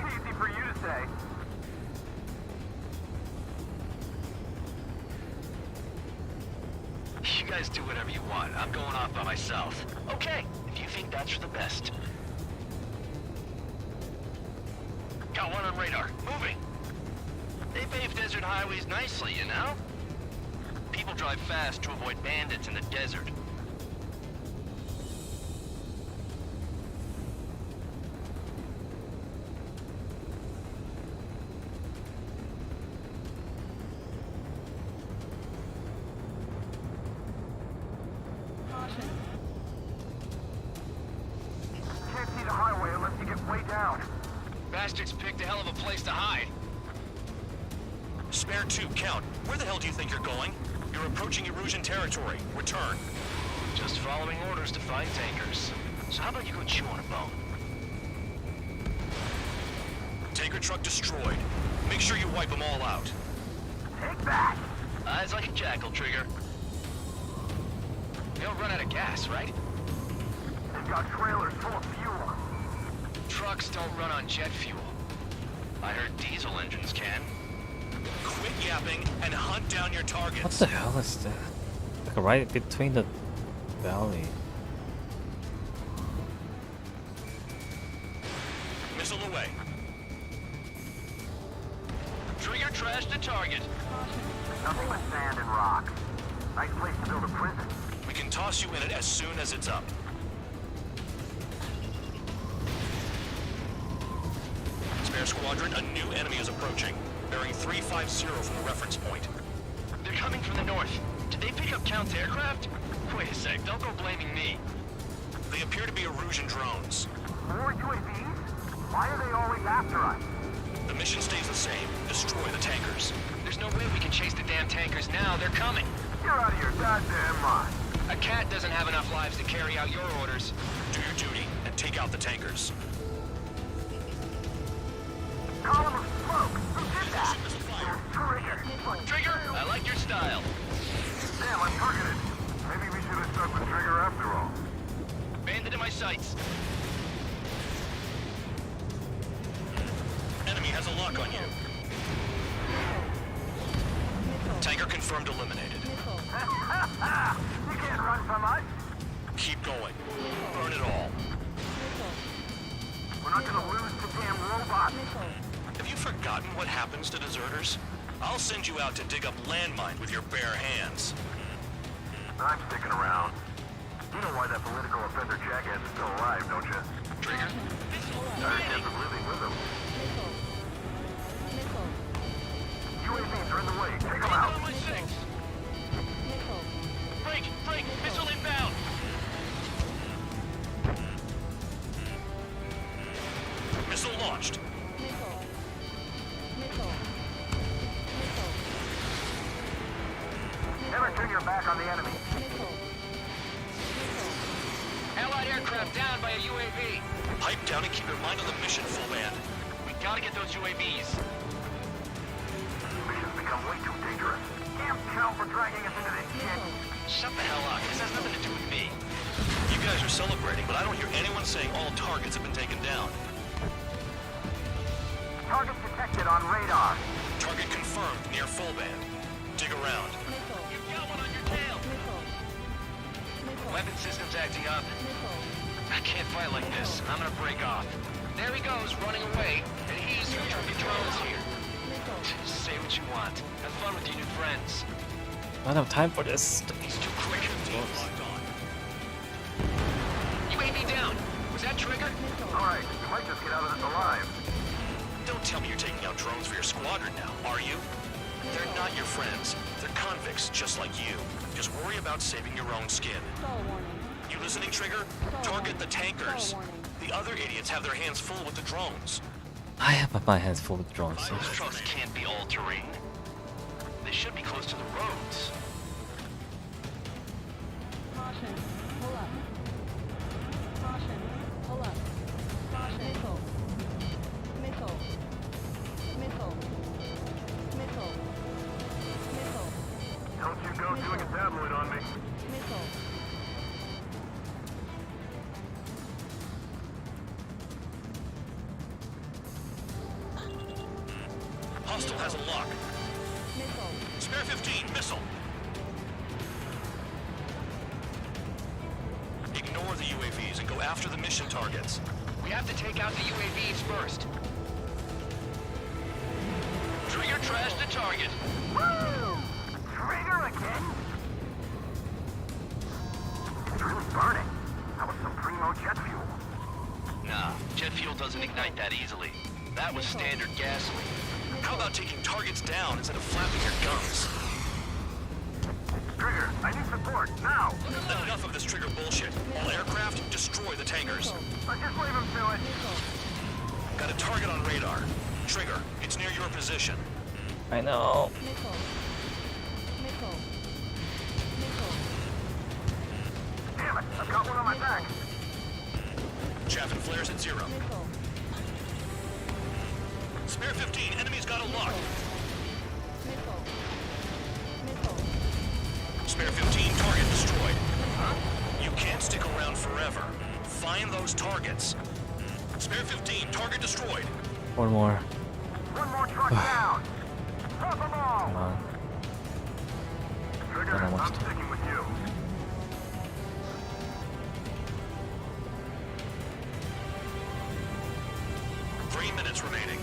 Easy for you to say. You guys do whatever you want. I'm going off by myself. Okay, if you think that's for the best. Got one on radar. Moving. They pave desert highways nicely, you know? People drive fast to avoid bandits in the desert. Can't see the highway unless you get way down. Bastards picked a hell of a place to hide. Spare 2, count. Where the hell do you think you're going? You're approaching Erusian territory. Return. Just following orders to find tankers. So how about you go chew on a bone? Tanker truck destroyed. Make sure you wipe them all out. Take that! Eyes like a jackal, Trigger. They don't run out of gas, right? They've got trailers full of fuel. Trucks don't run on jet fuel. I heard diesel engines can. Quit yapping and hunt down your targets. What the hell is that? Like right between the valley. Missile away. Trigger trash the target. Nothing but sand and rock. Nice place to build a prison. We can toss you in it as soon as it's up. Spare squadron, a new enemy is approaching. Bearing 350 from the reference point. They're coming from the north. Did they pick up Count's aircraft? Wait a sec, don't go blaming me. They appear to be Erusian drones. More UAVs? Why are they always after us? The mission stays the same. Destroy the tankers. There's no way we can chase the damn tankers now. They're coming. You're out of your goddamn mind. A cat doesn't have enough lives to carry out your orders. Do your duty and take out the tankers. Column of smoke. Who did that? Trigger. Trigger, I like your style. Damn, I'm targeted. Maybe we should have stuck with Trigger after all. Bandit in my sights. Enemy has a lock on you. Tanker confirmed eliminated. You can't run from us. Keep going. Burn it all. We're not gonna lose to damn robots. Have you forgotten what happens to deserters? I'll send you out to dig up landmine with your bare hands. I'm sticking around. You know why that political offender jackass is still alive, don't you? Trigger? Better chance of living with him. UAVs are in the way. Take them out. On my six. Break, missile inbound. Missile launched. Never turn your back on the enemy. Allied aircraft down by a UAV. Pipe down and keep your mind on the mission, full band. We gotta get those UAVs. Mission's become way too dangerous. Damn Cal for dragging us into this shit. Shut the hell up. This has nothing to do with me. You guys are celebrating, but I don't hear anyone saying all targets have been taken down. Target detected on radar. Target confirmed near full band. Dig around. You've got one on your tail. Weapon system's acting up. I can't fight like this. I'm gonna break off. There he goes, running away. And he's your drones here. Say what you want. Have fun with your new friends. I don't have time for this. He's too quick. Locked on. UAV down. Was that Trigger? Alright, we might just get out of this alive. Don't tell me you're taking out drones for your squadron now, are you? They're not your friends. They're convicts, just like you. Just worry about saving your own skin. You listening, Trigger? Target the tankers. The other idiots have their hands full with the drones. I have my hands full with drones. Those trucks can't be all-terrain. They should be close to the roads. Caution. Pull up. Caution. Pull up. Caution. Missile. Missile. Missile. Missile. Missile. Don't you go doing a tabloid on me. Missile. Hostile has a lock. Missile. Spare 15, missile. Ignore the UAVs and go after the mission targets. We have to take out the UAVs first. Trigger trashed the target. Woo! Trigger again? It's really burning. That was some primo jet fuel. Nah, jet fuel doesn't ignite that easily. That was standard gasoline. How about taking targets down instead of flapping your gums? Trigger, I need support, now! Enough of this Trigger bullshit. All aircraft, destroy the tankers. Just leave him to it. Got a target on radar. Trigger, it's near your position. I know. Missile. Missile. Missile. Damn it, I've got one on my back. Chaff and flares at 0. Missile. Spare 15, enemy's got a lock. Missile. Missile. Spare 15, target destroyed. You can't stick around forever. Find those targets. Spare 15, target destroyed. One more. One more truck down. Drop them all. Come on. Trigger, Then I want I'm to- sticking with you. Three minutes remaining.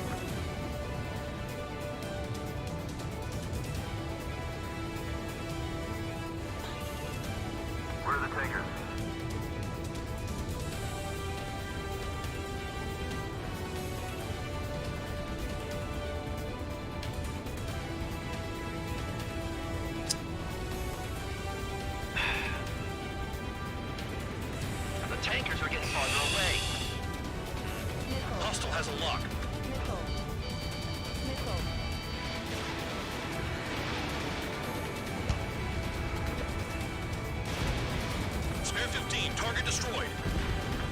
Where are the tankers? The tankers are getting farther away. Hostile has a lock. Missile. Missile. Spare 15, target destroyed.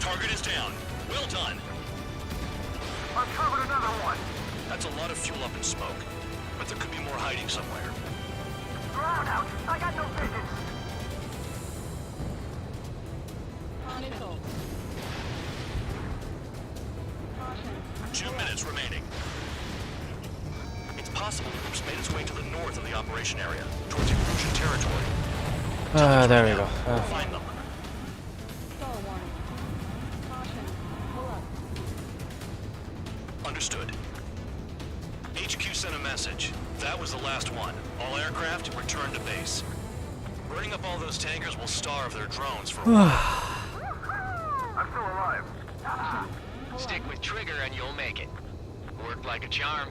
Target is down. Well done. I've covered another one. That's a lot of fuel up in smoke. But there could be more hiding somewhere. Drown out. I got no vision. Missile. Caution. 2 minutes remaining. It's possible the group's made its way to the north of the operation area, towards Erusian territory. There we go. Find them. Stall warning. Caution. Pull up. Understood. HQ sent a message. That was the last one. All aircraft return to base. We're Burning up all those tankers will starve their drones for a while. I'm still alive. Stick with Trigger and you'll make it. Worked like a charm.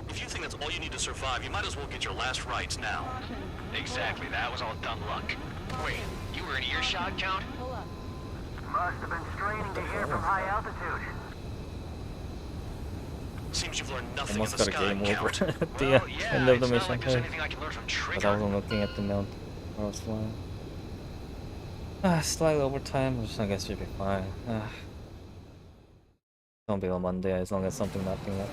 If you think that's all you need to survive, you might as well get your last rites now. Exactly, that was all dumb luck. Wait, you were in earshot, Count? Must have been straining to hear from high altitude. Seems you've learned nothing Almost in the got a sky, game over Count. at the Well, yeah, end of the it's not mission. like there's anything I can learn from But Trigger. I wasn't looking at the note. I was flying. Slight overtime, which I guess should be fine. Don't be on Monday as long as nothing happens.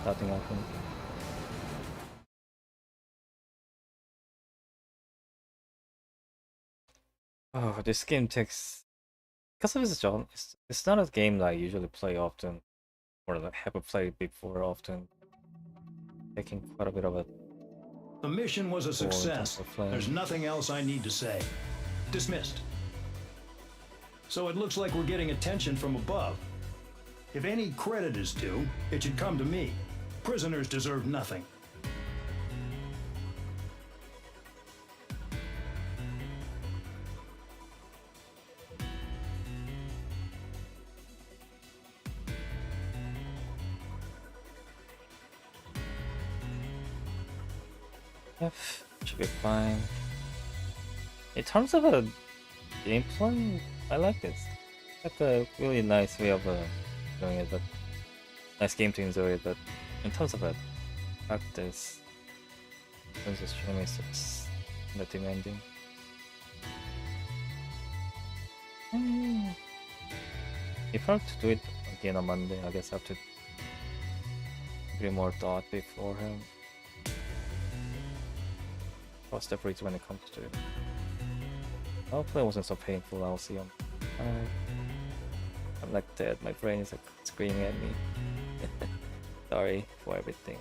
Oh, this game takes, because of its genre, it's not a game that I usually play often, or that have played before often. Taking quite a bit of it. The mission was a success. There's nothing else I need to say. Dismissed. So it looks like we're getting attention from above. If any credit is due, it should come to me. Prisoners deserve nothing. Should be fine. In terms of a gameplay, I like this. Like a really nice way of doing it, but nice game to enjoy it. But in terms of a practice, since the stream is just not demanding. If I were to do it again on Monday, I guess I have to give more thought beforehand. Cross the bridge when it comes to it. Hopefully it wasn't so painful. I'll see. I'm like dead. My brain is like screaming at me. Sorry for everything.